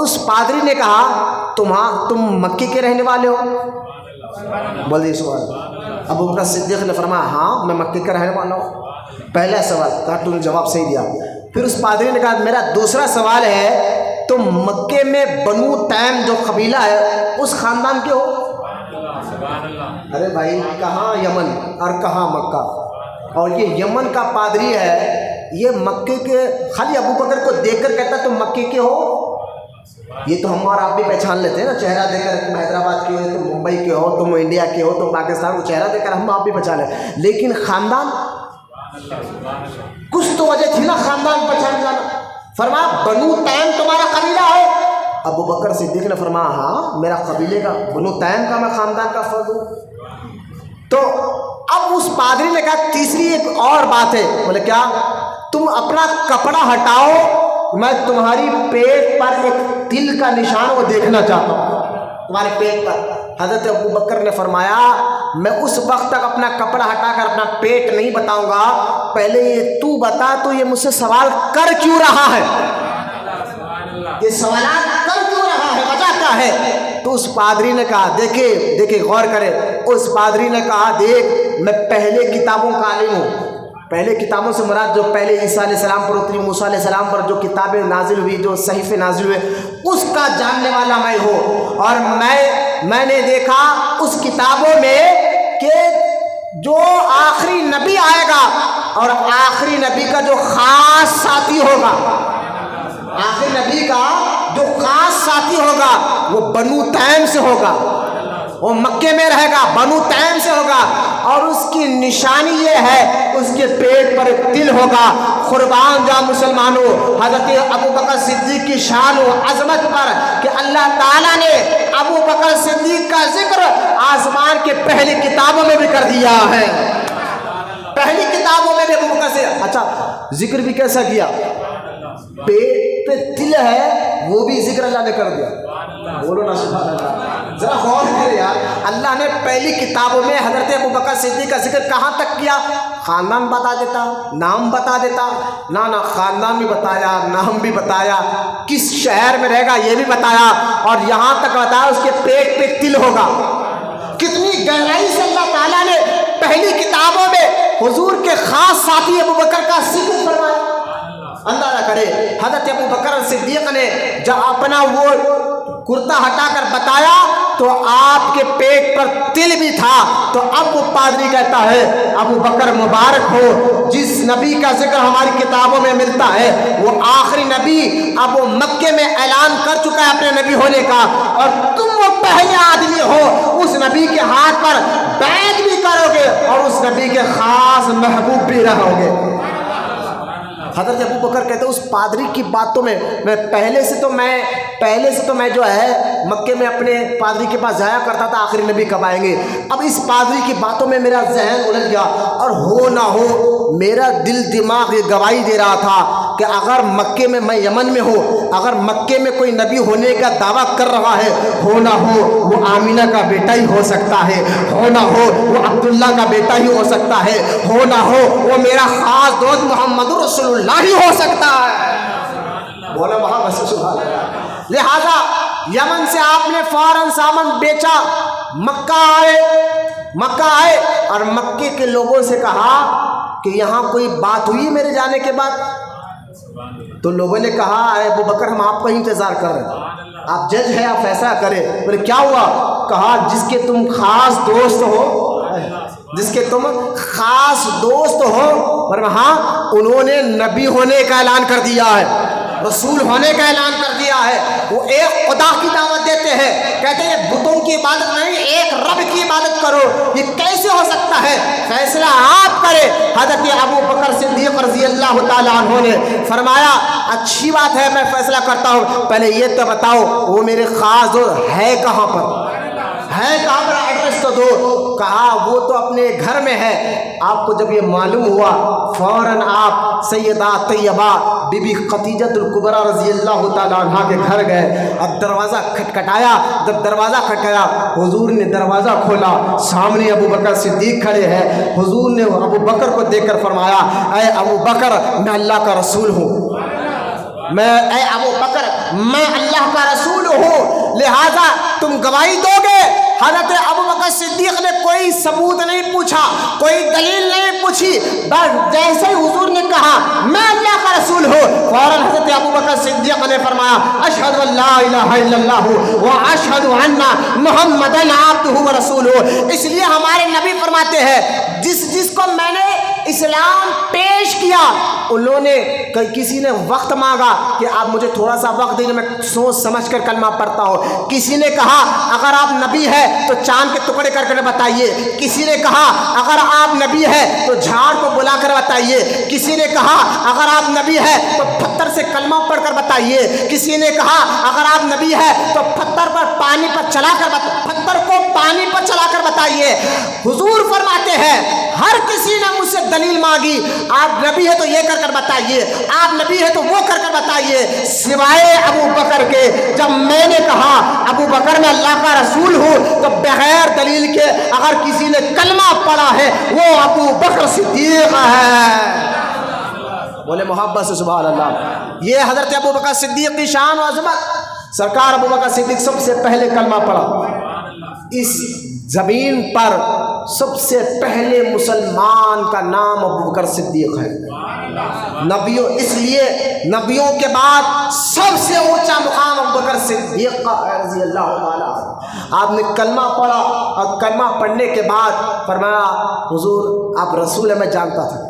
اس پادری نے کہا تم مکے کے رہنے والے ہو؟ بولیے سوال۔ ابو بکر صدیق نے فرمایا ہاں میں مکے کا رہنے والا ہوں۔ پہلا سوال کہا تم نے جواب صحیح دیا۔ پھر اس پادری نے کہا میرا دوسرا سوال ہے تم مکے میں بنو تیم جو قبیلہ ہے اس خاندان کے ہو؟ ارے بھائی کہاں یمن اور کہاں مکہ، اور یہ یمن کا پادری ہے، یہ مکے کے، خالی ابو بکر کو دیکھ کر کہتا تم مکے کے ہو؟ یہ تو ہم اور آپ بھی پہچان لیتے ہیں نا، چہرہ دیکھ کر تم حیدرآباد کے ہو، تم ممبئی کے ہو، تم انڈیا کے ہو، تم پاکستان کو چہرہ دیکھ کر ہم آپ بھی پہچان لیں، لیکن خاندان کچھ تو وجہ تھی نا خاندان پہچان جانا. فرمایا بنو تیم تمہارا قبیلہ ہے؟ ابو بکر صدیق نے فرمایا ہاں میرا قبیلے کا بنو تیم کا میں خاندان کا فرد ہوں. تو اب اس پادری نے کہا تیسری ایک اور بات ہے. بولے کیا؟ تم اپنا کپڑا ہٹاؤ، میں تمہاری پیٹ پر ایک تل کا نشان وہ دیکھنا چاہتا ہوں تمہارے پیٹ پر. حضرت ابو بکر نے فرمایا میں اس وقت تک اپنا کپڑا ہٹا کر اپنا پیٹ نہیں بتاؤں گا، پہلے یہ تو بتا تو یہ مجھ سے سوال کر کیوں رہا ہے، یہ سوالات کر کیوں رہا ہے، وجہ کیا ہے؟ تو اس پادری نے کہا دیکھے غور کرے، اس پادری نے کہا دیکھ میں پہلے کتابوں کا عالم ہوں. پہلے کتابوں سے مراد جو پہلے عیسیٰ علیہ السلام پر اتری، موسیٰ علیہ السلام پر جو کتابیں نازل ہوئی، جو صحیفے نازل ہوئے، اس کا جاننے والا میں ہوں. اور میں نے دیکھا اس کتابوں میں کہ جو آخری نبی آئے گا اور آخری نبی کا جو خاص ساتھی ہوگا، آخری نبی کا جو خاص ساتھی ہوگا وہ بنو تیم سے ہوگا، وہ مکے میں رہے گا، بنو تیم سے ہوگا. اور اس کی نشانی یہ ہے اس کے پیٹ پر ایک تل ہوگا. قربان جا مسلمانوں حضرت ابو بکر صدیق کی شان و عظمت پر کہ اللہ تعالیٰ نے ابو بکر صدیق کا ذکر آسمان کے پہلی کتابوں میں بھی کر دیا ہے. پہلی کتابوں میں بھی ابو بکر سے اچھا ذکر بھی کیسا کیا؟ پیٹ پہ تل ہے وہ بھی ذکر اللہ نے کر دیا. بولو نا سبحان اللہ. ذرا غور کرے یار، اللہ نے پہلی کتابوں میں حضرت ابو بکر صدیق کا ذکر کہاں تک کیا؟ خاندان بتا دیتا، نام بتا دیتا، نہ خاندان بھی بتایا، نام بھی بتایا، کس شہر میں رہے گا یہ بھی بتایا، اور یہاں تک بتایا اس کے پیٹ پہ تل ہوگا. کتنی گہرائی سے اللہ تعالیٰ نے پہلی کتابوں میں حضور کے خاص ساتھی ابو بکر کا ذکر فرمایا. اندازہ کرے حضرت ابو بکر صدیق نے جب اپنا وہ کرتا ہٹا کر بتایا تو آپ کے پیٹ پر تل بھی تھا. تو اب وہ پادری کہتا ہے ابو بکر مبارک ہو، جس نبی کا ذکر ہماری کتابوں میں ملتا ہے وہ آخری نبی اب وہ مکے میں اعلان کر چکا ہے اپنے نبی ہونے کا، اور تم وہ پہلے آدمی ہو اس نبی کے ہاتھ پر بیعت بھی کرو گے اور اس نبی کے خاص محبوب بھی رہو گے. حضرت ابو بکر کہتے ہیں اس پادری کی باتوں میں پہلے سے تو میں جو ہے مکے میں اپنے پادری کے پاس جایا کرتا تھا آخری نبی کب آئیں گے. اب اس پادری کی باتوں میں میرا ذہن الجھ گیا، اور ہو نہ ہو میرا دل دماغ یہ گواہی دے رہا تھا کہ اگر مکے میں یمن میں ہوں، اگر مکے میں کوئی نبی ہونے کا دعویٰ کر رہا ہے، ہو نہ ہو وہ آمینہ کا بیٹا ہی ہو سکتا ہے، ہو نہ ہو وہ عبداللہ کا بیٹا ہی ہو سکتا ہے، ہو نہ ہو وہ میرا خاص دوست محمد رسول اللہ ہی ہو سکتا ہے. بولا وہاں سبحان اللہ. لہذا یمن سے آپ نے فوراً سامان بیچا، مکہ آئے اور مکے کے لوگوں سے کہا کہ یہاں کوئی بات ہوئی میرے جانے کے بعد؟ تو لوگوں نے کہا اے ابو بکر ہم آپ کا انتظار کر رہے ہیں، آپ جج ہیں آپ فیصلہ کریں. بولے کیا ہوا؟ کہا جس کے تم خاص دوست ہو، جس کے تم خاص دوست ہو، اور ہاں انہوں نے نبی ہونے کا اعلان کر دیا ہے، رسول ہونے کا اعلان کر دیا ہے. وہ ایک خدا کی دعوت دیتے ہیں، کہتے ہیں بتوں کی عبادت نہیں ایک رب کی عبادت کرو. یہ کیسے ہو سکتا ہے؟ فیصلہ آپ کرے. حضرت ابو بکر صدیق رضی اللہ تعالیٰ عنہ نے فرمایا اچھی بات ہے میں فیصلہ کرتا ہوں، پہلے یہ تو بتاؤ وہ میرے خاص دوست ہے کہاں پر، ہے کہاں پر، ایڈریس تو دو. کہا وہ تو اپنے گھر میں ہے. آپ کو جب یہ معلوم ہوا فوراً آپ سیدہ طیبہ بی بی خدیجۃ الکبریٰ رضی اللہ تعالیٰ عنہ کے گھر گئے. اب دروازہ کھٹکھٹایا، جب دروازہ کھٹکھٹایا حضور نے دروازہ کھولا، سامنے ابو بکر صدیق کھڑے ہیں. حضور نے ابو بکر کو دیکھ کر فرمایا اے ابو بکر میں اللہ کا رسول ہوں، اے ابو بکر میں اللہ کا رسول ہوں، لہذا تم گواہی دو گے. حضرت ابو بکر صدیق نے کوئی ثبوت نہیں پوچھا، کوئی دلیل نہیں پوچھی، بس جیسے ہی حضور نے کہا میں اللہ کا رسول ہوں، فوراً حضرت ابو بکر صدیق نے فرمایا اشہد ان لا الہ الا اللہ واشہد ان محمدً عبدہ ورسولہ. اس لیے ہمارے نبی فرماتے ہیں جس کو میں نے اسلام پیش کیا، انہوں نے کسی نے وقت مانگا کہ آپ مجھے تھوڑا سا وقت دیجیے، میں سوچ سمجھ کر کلمہ پڑھتا ہوں۔ کسی نے کہا اگر آپ نبی ہے تو چاند کے ٹکڑے کر کے بتائیے، کسی نے کہا اگر آپ نبی ہے تو جھاڑ کو بلا کر بتائیے، کسی نے کہا اگر آپ نبی ہے تو پتھر سے کلمہ پڑھ کر بتائیے، کسی نے کہا اگر آپ نبی ہے تو پتھر کو پانی پر چلا کر بتائیے۔ حضور فرماتے ہیں ہر کسی نے مجھ سے دلیل مانگی، آپ نبی ہے تو یہ کر کر بتائیے، آپ نبی ہے تو وہ کر کر بتائیے، سوائے ابو بکر کے۔ جب میں نے کہا ابو بکر میں اللہ کا رسول ہوں تو بغیر دلیل کے اگر کسی نے کلمہ پڑھا ہے وہ ابو بکر صدیق ہے۔ بولے محبت سے سبحان اللہ۔ یہ حضرت ابو بکر صدیق کی شان و عظمت۔ سرکار ابو بکر صدیق سب سے پہلے کلمہ پڑھا، اس زمین پر سب سے پہلے مسلمان کا نام ابو بکر صدیق ہے۔ نبیوں، اس لیے نبیوں کے بعد سب سے اونچا مقام ابو بکر صدیق کا ہے رضی اللہ تعالیٰ۔ آپ نے کلمہ پڑھا اور کلمہ پڑھنے کے بعد فرمایا حضور آپ رسول ہیں، میں جانتا تھا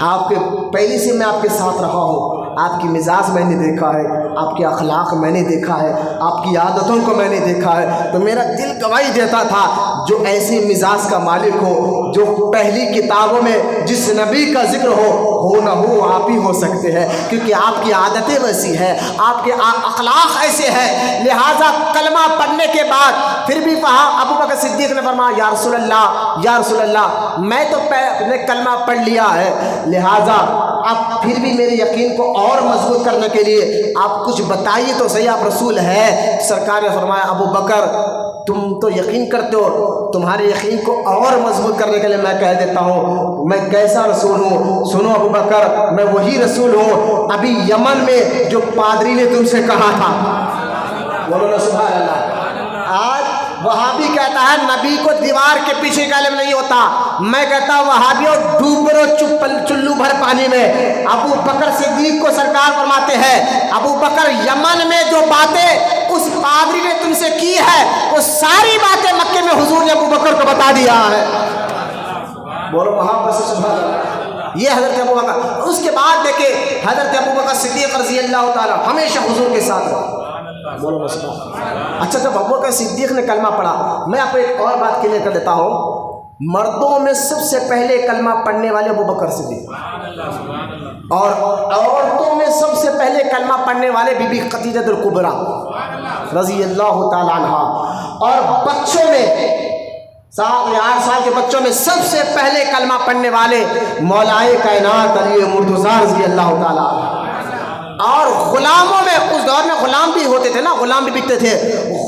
آپ کے پہلے سے میں آپ کے ساتھ رہا ہوں، آپ کی مزاج میں نے دیکھا ہے، آپ کے اخلاق میں نے دیکھا ہے، آپ کی عادتوں کو میں نے دیکھا ہے، تو میرا دل گواہی دیتا تھا جو ایسی مزاج کا مالک ہو، جو پہلی کتابوں میں جس نبی کا ذکر ہو نہ ہو آپ ہی ہو سکتے ہیں، کیونکہ آپ کی عادتیں ویسی ہیں، آپ کے اخلاق ایسے ہیں۔ لہٰذا کلمہ پڑھنے کے بعد پھر بھی کہا، ابو بکر صدیق نے فرمایا یا رسول اللہ میں تو نے کلمہ پڑھ لیا ہے، لہٰذا آپ پھر بھی میرے یقین کو اور مضبوط کرنے کے لیے آپ کچھ بتائیے تو صحیح، آپ رسول ہے۔ سرکار نے فرمایا ابو بکر تم تو یقین کرتے ہو، تمہارے یقین کو اور مضبوط کرنے کے لیے میں کہہ دیتا ہوں میں کیسا رسول ہوں۔ سنو ابو بکر، میں وہی رسول ہوں ابھی یمن میں جو پادری نے تم سے کہا تھا۔ بولو نا سبحان اللہ۔ آج وہابی کہتا ہے نبی کو دیوار کے پیچھے کا علم نہیں ہوتا، میں کہتا ہوں وہابیوں ڈوب رہو چلو بھر پانی میں۔ ابو بکر صدیق کو سرکار فرماتے ہیں ابو بکر یمن میں جو باتیں اس پادری نے تم سے کی ہے وہ ساری باتیں مکے میں حضور نے ابو بکر کو بتا دیا ہے۔ بولو محبت سے سبحان اللہ۔ یہ حضرت ابو بکر، اس کے بعد دیکھیں حضرت ابو بکر صدیق رضی اللہ تعالیٰ ہمیشہ حضور کے ساتھ رہا۔ بولو مسلمان۔ اچھا جب ابو بکر صدیق نے کلمہ پڑھا، میں آپ کو ایک اور بات کلیئر کر دیتا ہوں، مردوں میں سب سے پہلے کلمہ پڑھنے والے ابو بکر صدیق، اور عورتوں میں سب سے پہلے کلمہ پڑھنے والے بی بی خدیجہ الکبریٰ رضی اللہ تعالیٰ عنہ، اور بچوں میں 7 یا 8 سال کے بچوں میں سب سے پہلے کلمہ پڑھنے والے مولائے کائنات علی مرتضیٰ رضی اللہ تعالیٰ عنہ، اور غلاموں میں اس دور میں غلام بھی ہوتے تھے نا، غلام بھی بکتے تھے،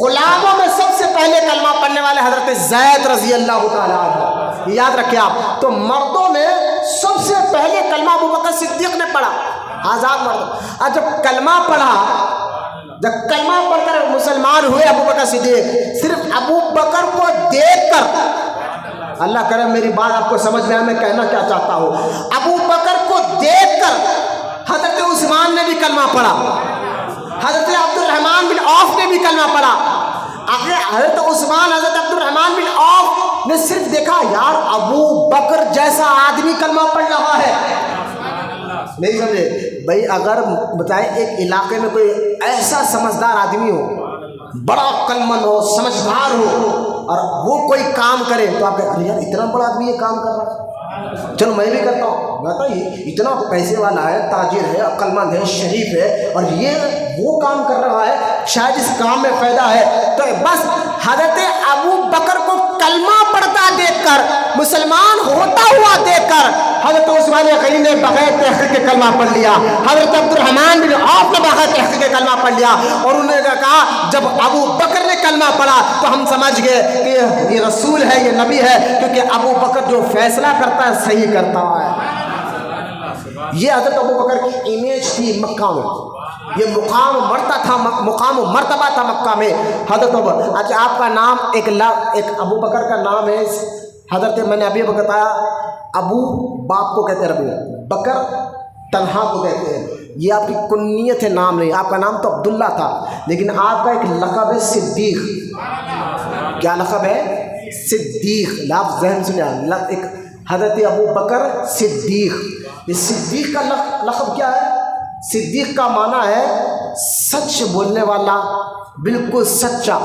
غلاموں میں سب سے پہلے کلمہ پڑھنے والے حضرت زید رضی اللہ تعالیٰ عنہ، یاد رکھیں آپ۔ تو مردوں میں سب سے پہلے کلمہ ابو بکر صدیق نے پڑھا، آزاد مرد۔ اور جب کلمہ پڑھ کر مسلمان ہوئے ابو بکر صدیق، صرف ابو بکر کو دیکھ کر، اللہ کرے میری بات آپ کو سمجھ میں آئے میں کہنا کیا چاہتا ہوں، ابو بکر کو دیکھ کر حضرت عثمان نے بھی کلمہ پڑھا، حضرت عبد الرحمن بن عوف نے بھی کلمہ پڑھا۔ حضرت عثمان، حضرت عبد الرحمن بن عوف نے صرف دیکھا یار ابو بکر جیسا آدمی کلمہ پڑھ رہا ہے، نہیں سمجھے بھائی؟ اگر بتائیں ایک علاقے میں کوئی ایسا سمجھدار آدمی ہو، بڑا عقلمند ہو، سمجھدار ہو، اور وہ کوئی کام کرے تو آپ کہتے ہیں یار اتنا بڑا آدمی یہ کام کر رہا ہے، چلو میں بھی کرتا ہوں، میں تو اتنا پیسے والا ہے، تاجر ہے، عقلمند ہے، شریف ہے، اور یہ وہ کام کر رہا ہے، شاید اس کام میں فائدہ ہے۔ تو بس حضرت ابو بکر کو کلمہ پڑھتا دیکھ کر، مسلمان ہوتا ہوا دیکھ کر حضرت عثمان غنی نے بغیر تحقیق کے کلمہ پڑھ لیا، حضرت عبد الرحمن بن عوف نے بغیر تحقیق کے کلمہ پڑھ لیا، اور انہوں نے کہا جب ابو بکر نے کلمہ پڑھا تو ہم سمجھ گئے کہ یہ رسول ہے، یہ نبی ہے، کیونکہ ابو بکر جو فیصلہ کرتا ہے صحیح کرتا ہے۔ یہ حضرت ابو بکر کی امیج تھی مکہ میں، یہ مقام و مرتبہ تھا مکہ میں حضرت ابو۔ اچھا آپ کا نام ایک ابو بکر کا نام ہے حضرت، میں نے ابھی بتایا ابو باپ کو کہتے ہیں ربی، بکر تنہا کو کہتے ہیں، یہ آپ کی کنیت ہے، نام نہیں، آپ کا نام تو عبداللہ تھا، لیکن آپ کا ایک لقب ہے صدیق۔ کیا لقب ہے؟ صدیق۔ لفظ ذہن سنیا، ایک حضرت ابو بکر صدیق. یہ صدیق کا لقب کیا ہے؟ صدیق کا معنی ہے سچ بولنے والا، بالکل سچا،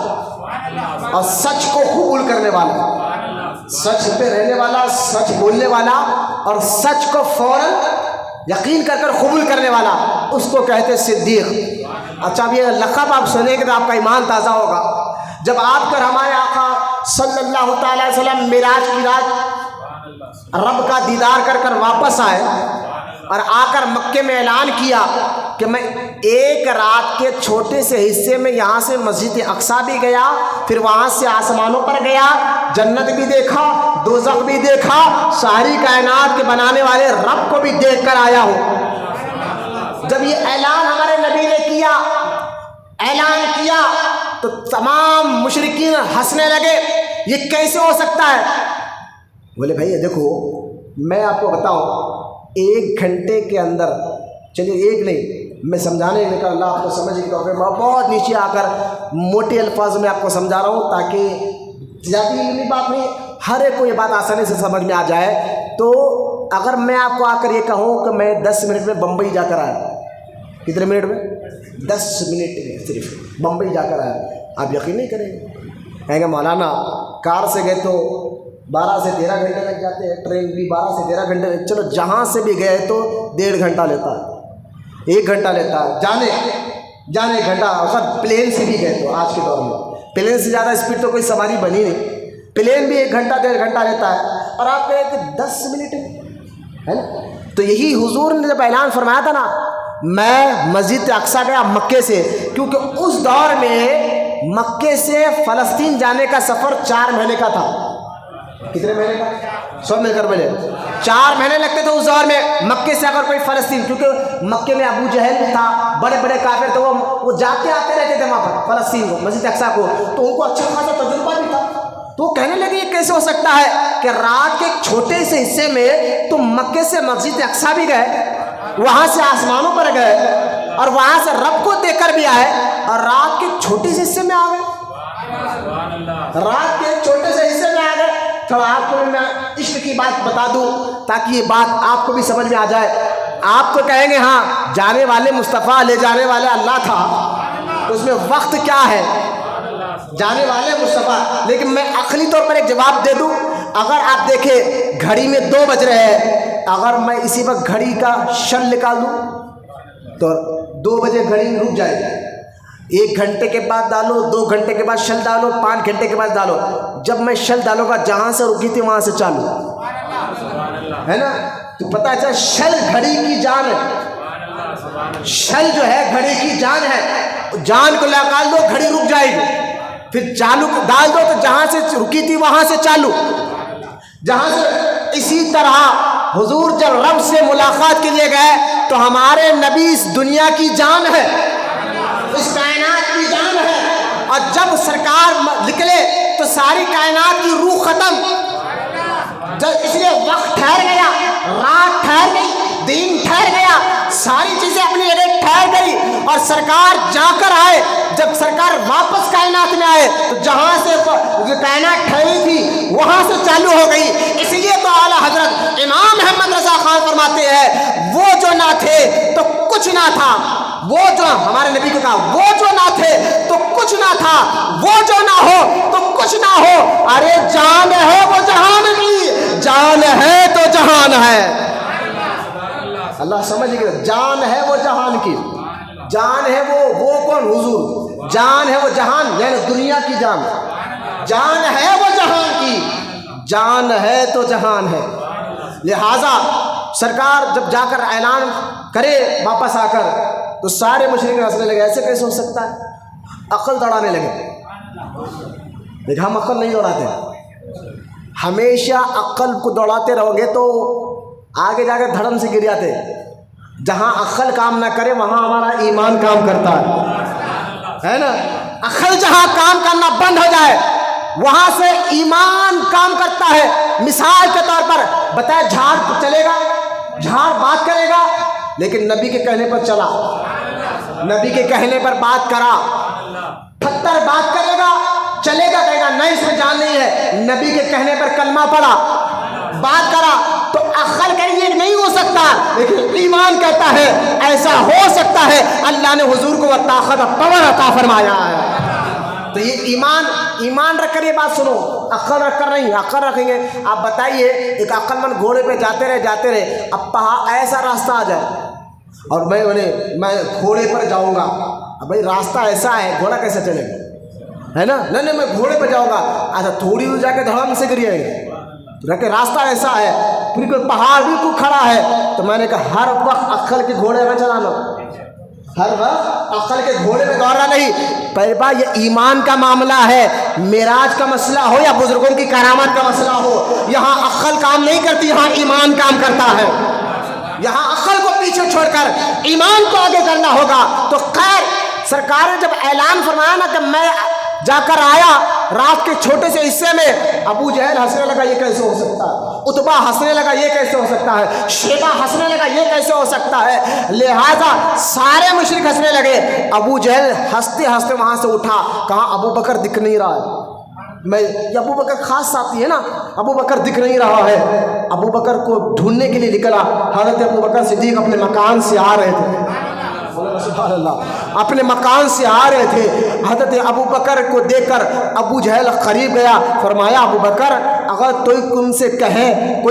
اور سچ کو قبول کرنے والا، سچ پہ رہنے والا، سچ بولنے والا، اور سچ کو فوراً یقین کر قبول کرنے والا، اس کو کہتے ہیں صدیق. اچھا اب یہ لقب آپ سنیں گے تو آپ کا ایمان تازہ ہوگا. جب آپ کر ہمارے آقا صلی اللہ تعالی علیہ وسلم معراج کی رات رب کا دیدار کر واپس آئے اور آ کر مکے میں اعلان کیا کہ میں ایک رات کے چھوٹے سے حصے میں یہاں سے مسجد اقصیٰ بھی گیا، پھر وہاں سے آسمانوں پر گیا، جنت بھی دیکھا، دوزخ بھی دیکھا، ساری کائنات کے بنانے والے رب کو بھی دیکھ کر آیا ہوں. جب یہ اعلان ہمارے نبی نے اعلان کیا تو تمام مشرکین ہنسنے لگے. یہ کیسے ہو سکتا ہے؟ بولے بھائی دیکھو میں آپ کو بتاؤں، 1 گھنٹے کے اندر، چلیے ایک نہیں، میں سمجھانے لے کر اللہ آپ کو سمجھ کی توفیق، میں بہت نیچے آ کر موٹے الفاظ میں آپ کو سمجھا رہا ہوں تاکہ زیادہ علمی بات نہیں، ہر ایک کو یہ بات آسانی سے سمجھ میں آ جائے. تو اگر میں آپ کو آ کر یہ کہوں کہ میں 10 منٹ میں بمبئی جا کر آیا، کتنے منٹ میں؟ 10 منٹ میں صرف بمبئی جا کر آیا، آپ یقین نہیں کریں گے. کہیں گے مولانا کار سے گئے تو 12 سے 13 گھنٹے لگ جاتے ہیں، ٹرین بھی 12 سے 13 گھنٹے لگ، چلو جہاں سے بھی گئے تو 1.5 گھنٹہ لیتا ہے، 1 گھنٹہ لیتا ہے جانے 1 گھنٹہ. اور پلین سے بھی گئے تو آج کے دور میں پلین سے زیادہ اسپیڈ تو کوئی سواری بنی نہیں، پلین بھی 1 گھنٹہ 1.5 گھنٹہ لیتا ہے، اور آپ کہیں کہ 10 منٹ ہے نا. تو یہی حضور نے جب اعلان فرمایا تھا نا، میں مسجد اقصیٰ گیا مکے سے، کیونکہ اس دور میں مکے سے فلسطین جانے کا سفر 4 مہینے کا تھا. کتنے مہینے کا؟ سب مل کر بولے 4 مہینے لگتے تھے اس دور میں مکے سے اگر کوئی فلسطین، کیونکہ مکے میں ابو جہل بھی تھا، بڑے بڑے کافر تھے، وہ جاتے آتے رہتے تھے وہاں پر فلسطین کو، مسجد اقصیٰ کو، تو ان کو اچھا خاصا تجربہ بھی تھا. تو وہ کہنے لگے یہ کیسے ہو سکتا ہے کہ رات کے ایک چھوٹے سے حصے میں تم مکے سے مسجد اقصیٰ بھی گئے، وہاں سے آسمانوں پر گئے، اور وہاں سے رب کو دیکھ کر بھی آئے، اور رات کے چھوٹے سے حصے میں آ گئے، رات کے چھوٹے سے حصے میں آ گئے. تو آپ کو میں عشق کی بات بتا دوں تاکہ یہ بات آپ کو بھی سمجھ میں آ جائے. آپ تو کہیں گے ہاں جانے والے مصطفیٰ، لے جانے والے اللہ تھا، تو اس میں وقت کیا ہے؟ جانے والے مصطفیٰ. لیکن میں عقلی طور پر ایک جواب دے دوں. اگر آپ دیکھیں گھڑی میں 2 بج رہے ہیں، اگر میں اسی وقت گھڑی کا شل نکال دوں تو 2 بجے گھڑی رک جائے گی. 1 گھنٹے کے بعد ڈالو، 2 گھنٹے کے بعد شل ڈالو، 5 گھنٹے کے بعد ڈالو، جب میں شل ڈالوں گا جہاں سے رکی تھی وہاں سے چالو ہے نا. تو پتہ چلا شل گھڑی کی جان ہے، شل جو ہے گھڑی کی جان ہے. جان کو لگا دو گھڑی رک جائے گی، پھر چالو کو ڈال دو تو جہاں سے رکی تھی وہاں سے چالو، جہاں سے. اسی طرح حضور جب رب سے ملاقات کے لیے گئے تو ہمارے نبی اس دنیا کی جان ہے، اس کائنات کی جان ہے، اور جب سرکار نکلے تو ساری کائنات کی روح ختم. جب اس لیے وقت ٹھہر گیا، رات ٹھہر گئی، دن ٹھہر گیا، ساری چیزیں اپنی جگہ ٹھہر گئی، اور سرکار جا کر آئے. جب سرکار واپس کائنات میں آئے تو جہاں سے کائنات ٹھہری تھی وہاں سے چالو ہو گئی. اس لیے تو اعلیٰ حضرت امام محمد رضا خان فرماتے ہیں وہ جو نہ تھے تو کچھ نہ تھا، وہ جو ہمارے نبی کو کہا وہ جو نہ تھے تو کچھ نہ تھا، وہ جو نہ ہو تو کچھ نہ ہو. ارے جان ہے وہ جہان کی، جان ہے تو جہان ہے. اللہ سمجھ گئے، جان ہے وہ جہان کی، جان ہے وہ کون؟ حضور. جان ہے وہ جہان یعنی دنیا کی جان، جان ہے وہ جہان کی، جان ہے تو جہان ہے. لہذا سرکار جب جا کر اعلان کرے واپس آ کر تو سارے مشرک ہنسنے لگے، ایسے کیسے ہو سکتا ہے؟ عقل دوڑانے لگے. لیکن ہم عقل نہیں دوڑاتے، ہمیشہ عقل کو دوڑاتے رہو گے تو آگے جا کے دھڑم سے گر جاتے. جہاں عقل کام نہ کرے وہاں ہمارا ایمان کام کرتا ہے نا. عقل جہاں کام کرنا بند ہو جائے وہاں سے ایمان کام کرتا ہے. مثال کے طور پر بتائے جھاڑ چلے گا، جھاڑ بات کرے گا، لیکن نبی کے کہنے پر چلا، نبی کے کہنے پر بات کرا. پتھر بات کرے گا، چلے گا، کہے گا نہیں اس میں جان نہیں ہے، نبی کے کہنے پر کلمہ پڑا، بات کرا تو عقل کہے یہ نہیں ہو سکتا، لیکن ایمان کہتا ہے ایسا ہو سکتا ہے۔ اللہ نے حضور کو وہ طاقت اور پاور عطا فرمایا ہے۔ تو یہ ایمان رکھ کر یہ بات سنو، عقل رکھ کر نہیں۔ عقل رکھیں گے آپ بتائیے، ایک عقل مند گھوڑے پہ جاتے رہے، اب پہاڑ ایسا راستہ آ جائے اور میں گھوڑے پر جاؤں گا، اب بھائی راستہ ایسا ہے گھوڑا کیسے چلے گا، ہے نا؟ نہیں میں گھوڑے پہ جاؤں گا، اچھا تھوڑی دور جا کے دھڑام سے گر جائیں گے، کہ راستہ ایسا ہے، بالکل پہاڑ بالکل کھڑا ہے۔ تو میں نے کہا ہر وقت عقل کے گھوڑے میں چلانا، ہر وقت عقل کے گھوڑے میں دوڑنا نہیں۔ پہلی بات یہ ایمان کا معاملہ ہے، معراج کا مسئلہ ہو یا بزرگوں کی کرامات کا مسئلہ ہو، یہاں عقل کام نہیں کرتی، یہاں ایمان کام کرتا ہے۔ یہاں عقل کو پیچھے چھوڑ کر ایمان کو آگے کرنا ہوگا۔ تو خیر سرکار نے جب اعلان فرمایا نا کہ میں جا کر آیا رات کے چھوٹے سے حصے میں، ابو جہل ہنسنے لگا یہ کیسے ہو سکتا ہے، عتبہ ہنسنے لگا یہ کیسے ہو سکتا ہے، شیبہ ہنسنے لگا یہ کیسے ہو سکتا ہے، لہذا سارے مشرک ہنسنے لگے۔ ابو جہل ہنستے ہنستے وہاں سے اٹھا، کہا ابو بکر دکھ نہیں رہا ہے، یہ ابو بکر خاص ساتھی ہے نا، ابو بکر دکھ نہیں رہا ہے۔ ابو بکر کو ڈھونڈنے کے لیے نکلا، حضرت ابو بکر صدیق اپنے مکان سے آ رہے تھے، سبحان اللہ، اپنے مکان سے آ رہے تھے۔ حضرت ابو بکر کو دیکھ کر ابو جہل قریب گیا، فرمایا ابو بکر اگر کوئی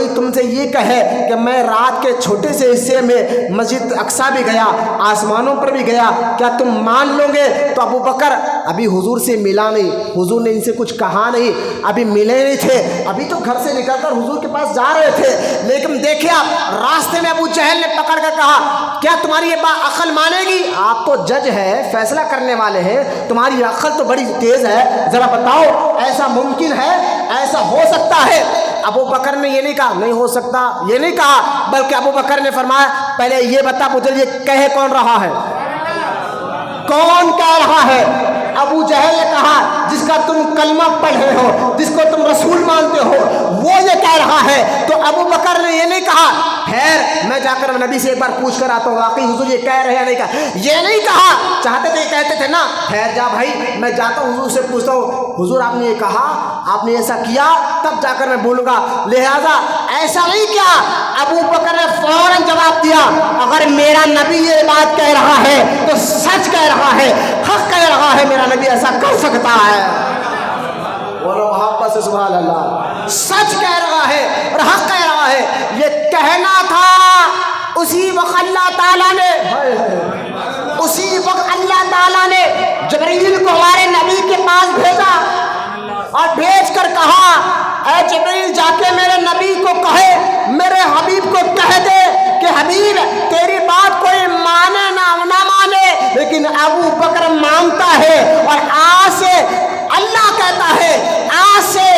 تم سے یہ کہے کہ میں رات کے چھوٹے سے حصے میں مسجد اقصیٰ بھی گیا، آسمانوں پر بھی گیا، کیا تم مان لو گے؟ تو ابو بکر ابھی حضور سے ملا نہیں، حضور نے ان سے کچھ کہا نہیں، ابھی ملے نہیں تھے، ابھی تو گھر سے نکل کر حضور کے پاس جا رہے تھے۔ لیکن دیکھیں آپ راستے میں ابو جہل نے پکڑ کر کہا کیا تمہاری یہ بات عقل مانے گی؟ آپ تو جج ہے، فیصلہ کرنے والے ہیں، تمہاری عقل تو بڑی تیز ہے، ذرا بتاؤ ایسا ممکن ہے، ایسا ہو سکتا ہے؟ ابو بکر نے یہ نہیں کہا نہیں ہو سکتا، یہ نہیں کہا، بلکہ ابو بکر نے فرمایا پہلے یہ بتا مجھے یہ کہہ کون رہا ہے، کون کہہ رہا ہے؟ ابو جہل نے کہا جس کا تم کلمہ پڑھے ہو، جس کو تم رسول مانتے ہو، وہ یہ کہہ رہا ہے۔ تو ابو بکر نے یہ نہیں کہا خیر میں جا کر نبی سے ایک بار پوچھ کر آتا ہوں واقعی حضور یہ کہہ رہے ہیں، نہیں کہا، یہ نہیں کہا، چاہتے تھے کہتے تھے نا خیر جا بھائی میں جاتا ہوں حضور سے پوچھتا ہوں، حضور آپ نے یہ کہا، آپ نے ایسا کیا، تب جا کر میں بولوں گا، لہذا ایسا نہیں کیا۔ ابو بکر نے فوراً جواب دیا اگر میرا نبی یہ بات کہہ رہا ہے تو سچ کہہ رہا ہے، حق کہہ رہا ہے، میرا نبی ایسا کر سکتا ہے۔ بولو محبت سے سبحان اللہ، سچ کہہ رہا ہے اور حق کہہ رہا ہے۔ یہ کہنا تھا اسی وقت اللہ تعالیٰ نے جبرائیل کو ہمارے نبی کے پاس بھیجا اور بھیج کر کہا اے جبرائیل جا کے میرے نبی کو کہے، میرے حبیب کو کہہ دے کہ حبیب تیری بات کوئی مانے نہ مانے لیکن ابو بکر مانتا ہے، اور آج سے اللہ کہتا ہے آج سے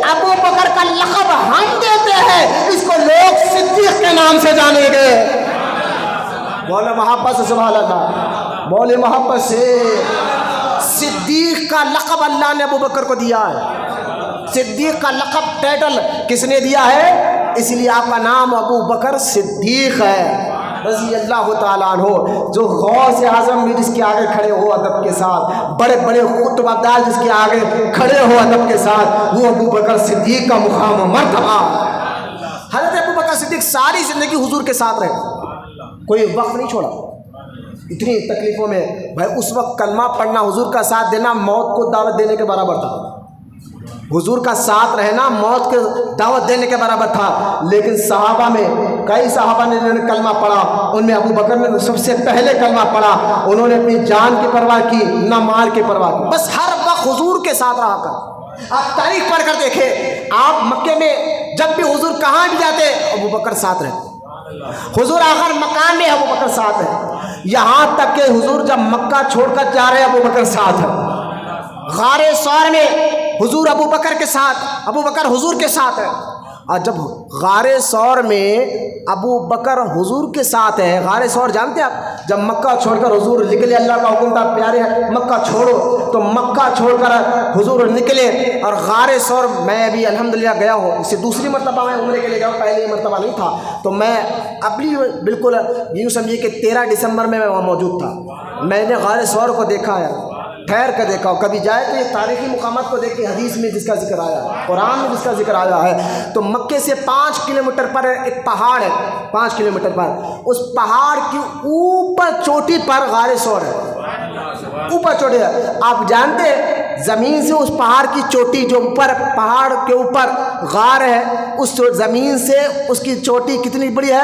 ابو بکر کا لقب ہم دیتے ہیں، اس کو لوگ صدیق کے نام سے جانیں گے۔ بولے محبت سے سبحان اللہ، بولے محبت سے۔ صدیق کا لقب اللہ نے ابو بکر کو دیا ہے، صدیق کا لقب ٹائٹل کس نے دیا ہے؟ اس لیے آپ کا نام ابو بکر صدیق ہے رضی اللہ تعالیٰ عنہ۔ جو غوث اعظم بھی جس کے آگے کھڑے ہو ادب کے ساتھ، بڑے بڑے خطبہ دار جس کے آگے کھڑے ہو ادب کے ساتھ، وہ ابو بکر صدیق کا مقام و مرتبہ۔ حضرت ابو بکر صدیق ساری زندگی حضور کے ساتھ رہے، کوئی وقت نہیں چھوڑا، اتنی تکلیفوں میں بھائی اس وقت کلمہ پڑھنا، حضور کا ساتھ دینا موت کو دعوت دینے کے برابر تھا، حضور کا ساتھ رہنا موت کے دعوت دینے کے برابر تھا۔ لیکن صحابہ میں کئی صحابہ نے جنہوں نے کلمہ پڑھا، ان میں ابو بکر نے سب سے پہلے کلمہ پڑھا، انہوں نے اپنی جان کی پرواہ کی نہ مال کی پرواہ کی، بس ہر وقت حضور کے ساتھ رہا کر۔ آپ تاریخ پڑھ کر دیکھیں، آپ مکے میں جب بھی حضور کہاں بھی جاتے ابو بکر ساتھ رہتے، حضور آخر مکان میں ابو بکر ساتھ ہے، یہاں تک کہ حضور جب مکہ چھوڑ کر جا رہے ابو بکر ساتھ ہے، غار ثور میں حضور ابو بکر کے ساتھ، ابو بکر حضور کے ساتھ ہے، اور جب غار ثور میں ابو بکر حضور کے ساتھ ہے، غار ثور جانتے ہیں آپ، جب مکہ چھوڑ کر حضور نکلے، اللہ کا حکم تھا پیارے مکہ چھوڑو، تو مکہ چھوڑ کر حضور نکلے، اور غار ثور میں ابھی الحمدللہ گیا ہوں، اس سے دوسری مرتبہ میں عمرے کے لیے گیا ہوں، پہلی مرتبہ نہیں تھا، تو میں ابھی بالکل یوں سمجھیے کہ 13 دسمبر میں وہاں موجود تھا، میں نے غار ثور کو دیکھا ہے، ٹھہر کر دیکھا ہو، کبھی جائے تو یہ تاریخی مقامات کو دیکھ کے حدیث میں جس کا ذکر آیا ہے، قرآن میں جس کا ذکر آیا ہے، تو مکے سے 5 کلومیٹر پر ایک پہاڑ ہے، 5 کلومیٹر پر، اس پہاڑ کی اوپر چوٹی پر غار ثور ہے، اوپر چوٹی ہے۔ آپ جانتے ہیں زمین سے اس پہاڑ کی چوٹی جو اوپر پہاڑ کے اوپر غار ہے، اس زمین سے اس کی چوٹی کتنی بڑی ہے؟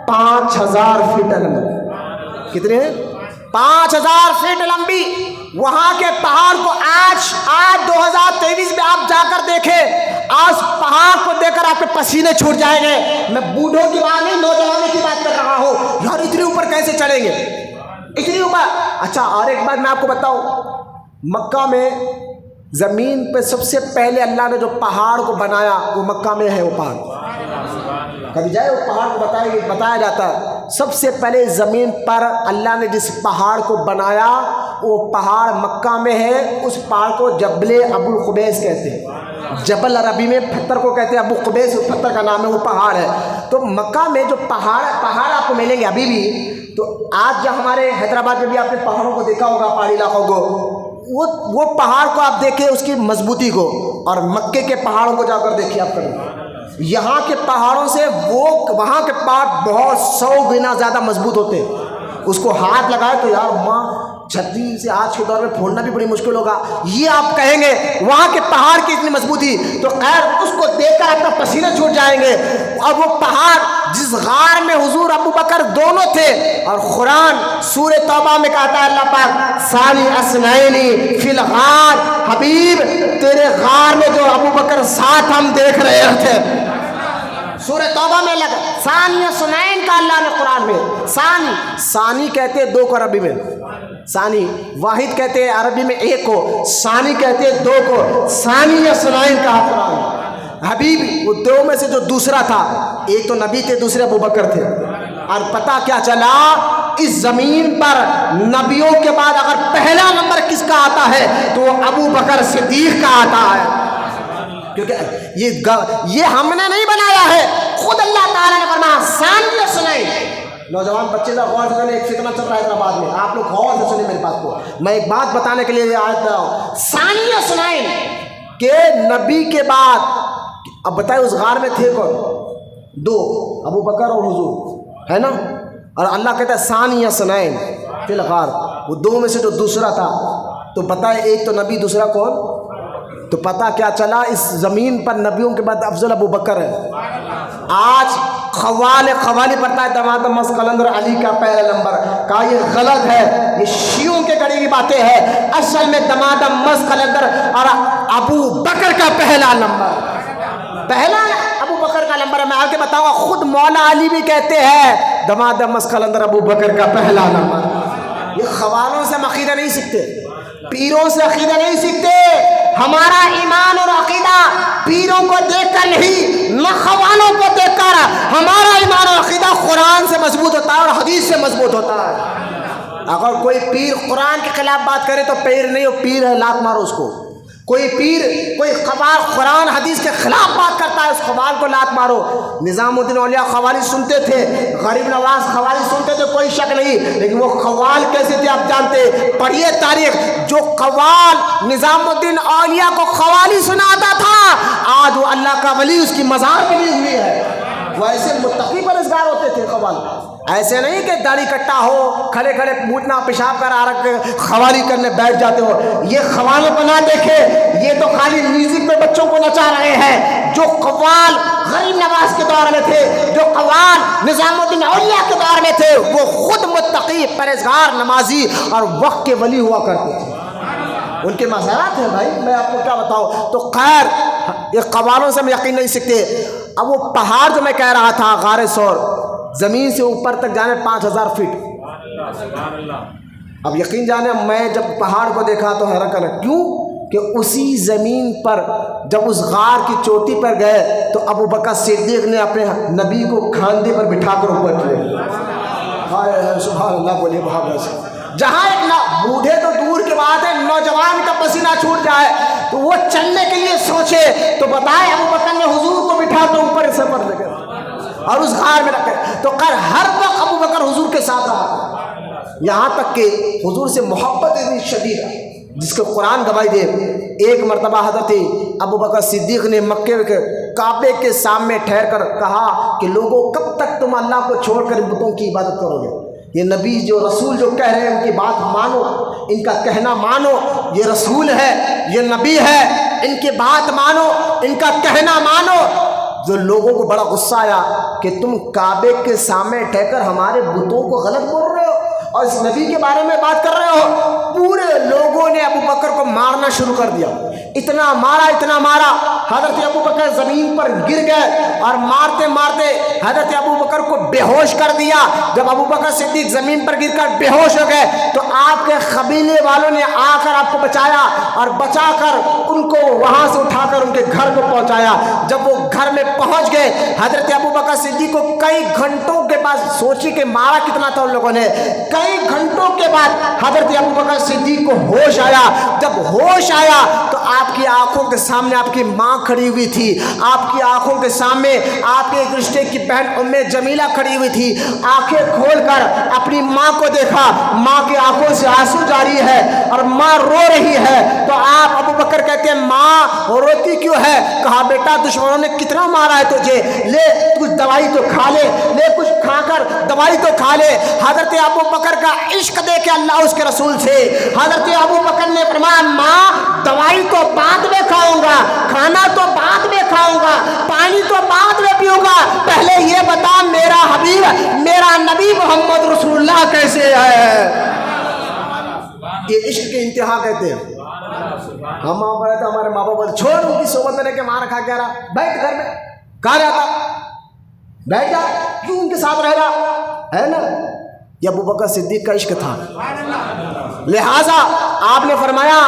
5000 فٹ لمبی۔ کتنی ہے؟ 5000 فٹ لمبی۔ وہاں کے پہاڑ کو آج 2023 میں آپ جا کر دیکھیں، آج پہاڑ کو دیکھ کر آپ کے پسینے چھوٹ جائیں گے۔ میں بوڑھوں کی بات نہیں، نوجوانوں کی بات کر رہا ہوں، یار اتنی اوپر کیسے چڑھیں گے، اتنی اوپر۔ اچھا اور ایک بات میں آپ کو بتاؤں، مکہ میں زمین پہ سب سے پہلے اللہ نے جو پہاڑ کو بنایا وہ مکہ میں ہے، وہ پہاڑ کبھی جائے وہ پہاڑ کو بتایا جاتا ہے۔ سب سے پہلے زمین پر اللہ نے جس پہاڑ کو بنایا وہ پہاڑ مکہ میں ہے، اس پہاڑ کو جبل ابو القبیس کہتے ہیں۔ جبل عربی میں پتھر کو کہتے ہیں، ابو قبیس اس پتھر کا نام ہے، وہ پہاڑ ہے۔ تو مکہ میں جو پہاڑ آپ کو ملیں گے ابھی بھی، تو آج جب ہمارے حیدرآباد میں بھی آپ نے پہاڑوں کو دیکھا ہوگا، پہاڑی علاقوں کو، وہ پہاڑ کو آپ دیکھیں اس کی مضبوطی کو، اور مکے کے پہاڑوں کو جا کر دیکھیے آپ کبھی، یہاں کے پہاڑوں سے وہاں کے پہاڑ بہت 100 گنا زیادہ مضبوط ہوتے ہیں۔ اس کو ہاتھ لگائے تو یار ماں چھتری سے آج کے دور میں پھوڑنا بھی بڑی مشکل ہوگا، یہ آپ کہیں گے وہاں کے پہاڑ کی اتنی مضبوطی۔ تو خیر اس کو دیکھ کر آپ کا پسینے چھوٹ جائیں گے۔ اور وہ پہاڑ جس غار میں حضور ابو بکر دونوں تھے، اور قرآن سورہ توبہ میں کہتا ہے اللہ پاک ثانی اثنین فی الغار، حبیب تیرے غار میں جو ابو بکر ساتھ ہم دیکھ رہے تھے۔ سورہ توبہ میں لگا ثانی اثنین کا اللہ نے قرآن میں، ثانی کہتے ہیں 2 کو عربی میں، ثانی واحد کہتے ہیں عربی میں 1 کو، ثانی کہتے ہیں 2 کو، ثانی اثنین کہا قرآن۔ حبیب وہ 2 میں سے جو دوسرا تھا، ایک تو نبی تھے، دوسرے ابو بکر تھے۔ اور پتہ کیا چلا، اس زمین پر نبیوں کے بعد اگر پہلا نمبر کس کا آتا ہے تو وہ ابو بکر صدیق کا آتا ہے، کیونکہ یہ ہم نے نہیں بنایا ہے، خود اللہ تعالیٰ نے فرمایا ثانی اثنین۔ نوجوان بچے ذرا غور سے سنیں، ایک فتنہ چل رہا ہے حیدرآباد میں، آپ لوگ غور سے سنیں میری بات کو، میں ایک بات بتانے کے لیے آیت کر رہا ہوں، ثانی اثنین کہ نبی کے بعد، اب بتائیں اس غار میں تھے کون؟ 2، ابو بکر اور حضور، ہے نا؟ اور اللہ کہتا ہے ثانی اثنین فی الغار، وہ 2 میں سے جو دوسرا تھا، تو بتائیں ایک تو نبی، دوسرا کون؟ تو پتہ کیا چلا، اس زمین پر نبیوں کے بعد افضل ابو بکر ہے۔ آج قوالی پڑھتا ہے دمادم دمشق قلندر علی کا پہلا نمبر، کہا یہ غلط ہے، یہ شیعوں کے گڑی کی باتیں ہیں، اصل میں دمادم دمشق قلندر اور ابو بکر کا پہلا نمبر، پہلا ابو بکر کا نمبر ہے۔ میں آگے بتاؤں گا، خود مولا علی بھی کہتے ہیں دمادم دمشق قلندر ابو بکر کا پہلا نمبر۔ یہ خوالوں سے ہم عقیدہ نہیں سیکھتے، پیروں سے عقیدہ نہیں سیکھتے، ہمارا ایمان اور عقیدہ پیروں کو دیکھ کر نہیں، نہ خوانوں کو دیکھ کر، ہمارا ایمان اور عقیدہ قرآن سے مضبوط ہوتا ہے اور حدیث سے مضبوط ہوتا ہے۔ اگر کوئی پیر قرآن کے خلاف بات کرے تو پیر نہیں، وہ پیر ہے، لات مارو اس کو۔ کوئی پیر، کوئی قوال قرآن حدیث کے خلاف بات کرتا ہے، اس قوال کو لات مارو۔ نظام الدین اولیاء قوالی سنتے تھے، غریب نواز قوالی سنتے تھے، کوئی شک نہیں، لیکن وہ قوال کیسے تھے آپ جانتے، پڑھیے تاریخ۔ جو قوال نظام الدین اولیاء کو قوالی سناتا تھا، آج وہ اللہ کا ولی اس کی مزار بنی ہوئی ہے۔ وہ ایسے متقی پرہیزگار ہوتے تھے قوال، ایسے نہیں کہ داڑھی کٹا ہو، کھڑے کھڑے موٹنا پیشاب کر آ رکھ قوالی کرنے بیٹھ جاتے ہو۔ یہ قوالوں کو نہ دیکھے، یہ تو خالی میوزک میں بچوں کو نچا رہے ہیں۔ جو قوال غریب نواز کے دور میں تھے، جو قوال نظام الدین اولیاء کے دور میں تھے، وہ خود متقی پرہیزگار نمازی اور وقت کے ولی ہوا کرتے تھے۔ ان کے مزارات ہیں بھائی، میں آپ کو کیا بتاؤں۔ تو خیر یہ قوالوں سے ہم یقین نہیں سکتے۔ اب وہ پہاڑ جو میں کہہ رہا تھا غار ثور، زمین سے اوپر تک جانے 5000 فٹ۔ اب یقین جانے میں جب پہاڑ کو دیکھا تو حیران کرا، کیوں کہ اسی زمین پر جب اس غار کی چوٹی پر گئے تو ابو بکر صدیق نے اپنے نبی کو کھاندے پر بٹھا کر اوپر کیا۔ سبحان اللہ بولے بہت۔ جہاں ایک بوڑھے تو دور کی بات ہے، نوجوان کا پسینہ چھوٹ جائے تو وہ چلنے کے لیے سوچے، تو بتائے ابو بکر نے حضور کو بٹھا کر اوپر سفر لے گئے اور اس غار میں رکھے۔ تو ہر وقت ابو بکر حضور کے ساتھ رہا، یہاں تک کہ حضور سے محبت اتنی شدید ہے،
جس کو قرآن گواہی دے. ایک مرتبہ حضرت ابو بکر صدیق نے مکے کے کعبے کے سامنے ٹھہر کر کہا کہ لوگوں کب تک تم اللہ کو چھوڑ کر بتوں کی عبادت کرو گے؟ یہ نبی جو رسول جو کہہ رہے ہیں ان کی بات مانو، ان کا کہنا مانو. یہ رسول ہے، یہ نبی ہے، ان کی بات مانو، ان کا کہنا مانو. جو لوگوں کو بڑا غصہ آیا کہ تم کعبے کے سامنے ٹھہر کر ہمارے بتوں کو غلط بول رہے ہو اور اس نبی کے بارے میں بات کر رہے ہو. پورے لوگوں نے ابو بکر کو مارنا شروع کر دیا. اتنا مارا حضرت ابو بکر زمین پر گر گئے اور مارتے مارتے حضرت ابو بکر کو بے ہوش کر دیا. جب ابو بکر صدیق زمین پر گر کر بے ہوش ہو گئے تو آپ کے قبیلے والوں نے آ کر آپ کو بچایا اور بچا کر ان کو وہاں سے اٹھا کر ان کے گھر کو پہنچایا. جب وہ گھر میں پہنچ گئے حضرت ابو بکر صدیق کو کئی گھنٹوں کے بعد، سوچی کہ مارا کتنا تھا ان لوگوں نے، کئی گھنٹوں کے بعد حضرت ابو بکر صدیق کو ہوش آیا. جب ہوش آیا تو آپ کی آنکھوں کے سامنے آپ کی ماں کھڑی ہوئی تھی. آپ کی آنکھوں کے سامنے آپ کے ایک رشتے کی بہن ام جمیلہ کھڑی ہوئی تھی. آنکھیں کھول کر اپنی ماں کو دیکھا، ماں کی آنکھوں سے آنسو جاری ہے اور ماں رو رہی ہے. تو آپ ابو بکر کہتے ہیں ماں روتی کیوں ہے؟ کہا بیٹا دشمنوں نے کتنا مارا ہے تجھے، لے کچھ دوائی تو کھا لے کچھ کھا کر دوائی تو کھا لے. حضرت ابو بکر کا عشق دیکھے اللہ اس کے رسول سے. حضرت ابو بکر نے فرمایا ماں دوائی تو بعد میں کھاؤں گا، کھانا تو بعد میں کھاؤں گا، پانی تو بعد میں پیوں گا، پہلے یہ بتا میرا حبیب میرا نبی محمد رسول اللہ کیسے ہے. یہ عشق کی انتہا کہتے ہیں. ہم ہمارے ماں باپ چھوڑ ان کی صحبت میں رہ کے مار کھا کے رہا، بیٹھ گھر میں، کہاں رہتا، بیٹھ جا، کیوں ان کے ساتھ رہ رہا ہے نا. یہ ابو بکر صدیق کا عشق تھا. لہٰذا آپ نے فرمایا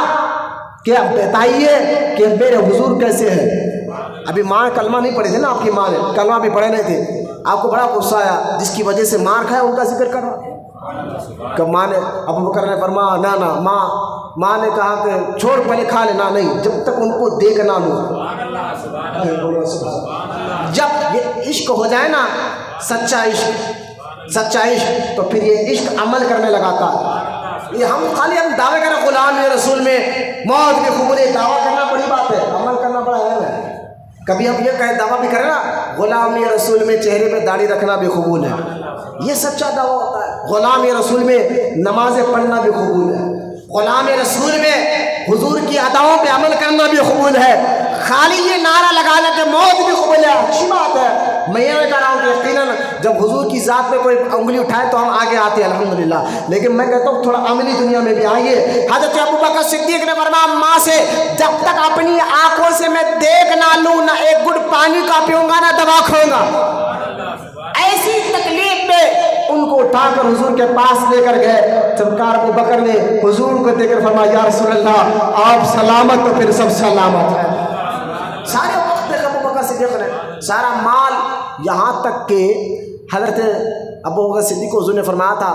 کہ اب بتائیے کہ میرے حضور کیسے ہیں. ابھی ماں کلمہ نہیں پڑھے تھے نا، آپ کی ماں نے کلمہ بھی پڑھے نہیں تھے. آپ کو بڑا غصہ آیا جس کی وجہ سے مار کھایا ان کا ذکر کر رہا. کہ ماں نے ابو بکر نے فرمایا نہ ماں نے کہا کہ چھوڑ پہلے کھا لینا، نہیں جب تک ان کو دیکھ نہ لوں. جب یہ عشق ہو جائے نا، سچا عشق تو پھر یہ عشق عمل کرنے لگاتا. یہ ہم دعوے کریں غلام رسول میں موت کی قبول، دعویٰ کرنا بڑی بات ہے، عمل کرنا بڑا اہم ہے. کبھی ہم یہ کہیں دعویٰ بھی کریں نا غلام رسول میں چہرے پہ داڑھی رکھنا بھی قبول ہے، یہ سچا دعویٰ ہوتا ہے. غلام رسول میں نمازیں پڑھنا بھی قبول ہے. غلام رسول میں حضور کی اداؤں پہ عمل کرنا بھی قبول ہے. خالی یہ نعرہ لگانا کہ موت بھی قبول ہے اچھی بات ہے. میں یہ کہہ رہا ہوں کہ یقیناً جب حضور کی ذات پہ کوئی انگلی اٹھائے تو ہم آگے آتے ہیں الحمدللہ، لیکن میں کہتا ہوں تھوڑا عملی دنیا میں بھی آئیے. حضرت ابو بکر صدیق نے فرمایا ماں سے جب تک اپنی آنکھوں سے میں دیکھ نہ لوں نہ ایک گھٹ پانی کا پیوں گا نہ دوا کھاؤں گا. ایسی تکلیف میں ان کو اٹھا کر حضور کے پاس لے کر گئے. سرکار ابو بکر نے حضور کو دیکھ کر فرمایا یا رسول اللہ آپ سلامت تو پھر سب سلامت ہے. سارے وقت ابو بکر صدیق نے سارا مال، یہاں تک کہ حضرت ابو بکر صدیق کو حضور نے فرمایا تھا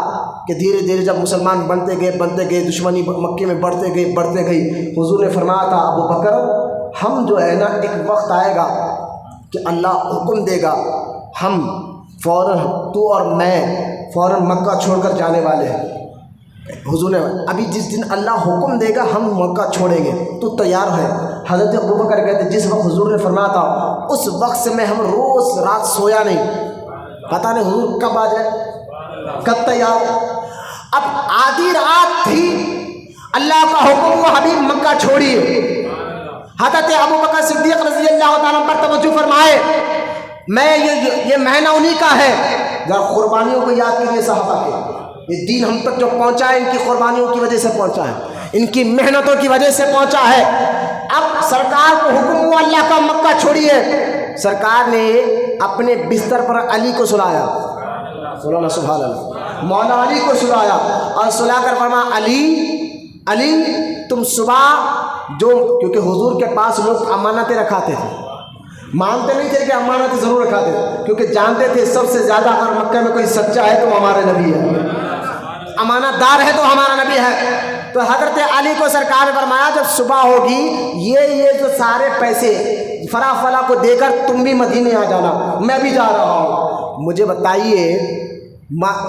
کہ دھیرے دھیرے جب مسلمان بنتے گئے دشمنی مکے میں بڑھتے گئی حضور نے فرمایا تھا ابو بکر ہم جو ہے نا ایک وقت آئے گا کہ اللہ حکم دے گا، ہم فوراً تو اور میں فوراً مکہ چھوڑ کر جانے والے ہیں. حضور نے ابھی جس دن اللہ حکم دے گا ہم مکہ چھوڑیں گے تو تیار ہے. حضرت ابو بکر کہتے جس وقت حضور نے فرمایا تھا اس وقت سے میں ہم روز رات سویا نہیں، پتہ نہیں حضور کب آ جائے کب تیار. اب آدھی رات تھی، اللہ کا حکم وہ حبیب مکہ چھوڑیے. حضرت ابو بکر صدیق رضی اللہ تعالیٰ پر توجہ فرمائے. میں یہ مہینہ انہی کا ہے. ذرا قربانیوں کو یاد کیجیے صحابہ کے، یہ دین ہم تک جو پہنچا ہے ان کی قربانیوں کی وجہ سے پہنچا ہے، ان کی محنتوں کی وجہ سے پہنچا ہے. اب سرکار کو حکم ہوا اللہ کا مکہ چھوڑیے. سرکار نے اپنے بستر پر علی کو سلایا، سبحان اللہ، مولا علی کو سلایا اور سلا کر فرمایا علی تم صبح جو، کیونکہ حضور کے پاس لوگ امانتیں رکھاتے تھے، مانتے نہیں تھے کہ امانتیں ضرور رکھاتے تھے کیونکہ جانتے تھے سب سے زیادہ اگر مکہ میں کوئی سچا ہے تو ہمارے نبی ہے، امانت دار ہے تو ہمارا نبی ہے. تو حضرت علی کو سرکار نے فرمایا جب صبح ہوگی یہ جو سارے پیسے فلا کو دے کر تم بھی مدینے آ جانا، میں بھی جا رہا ہوں. مجھے بتائیے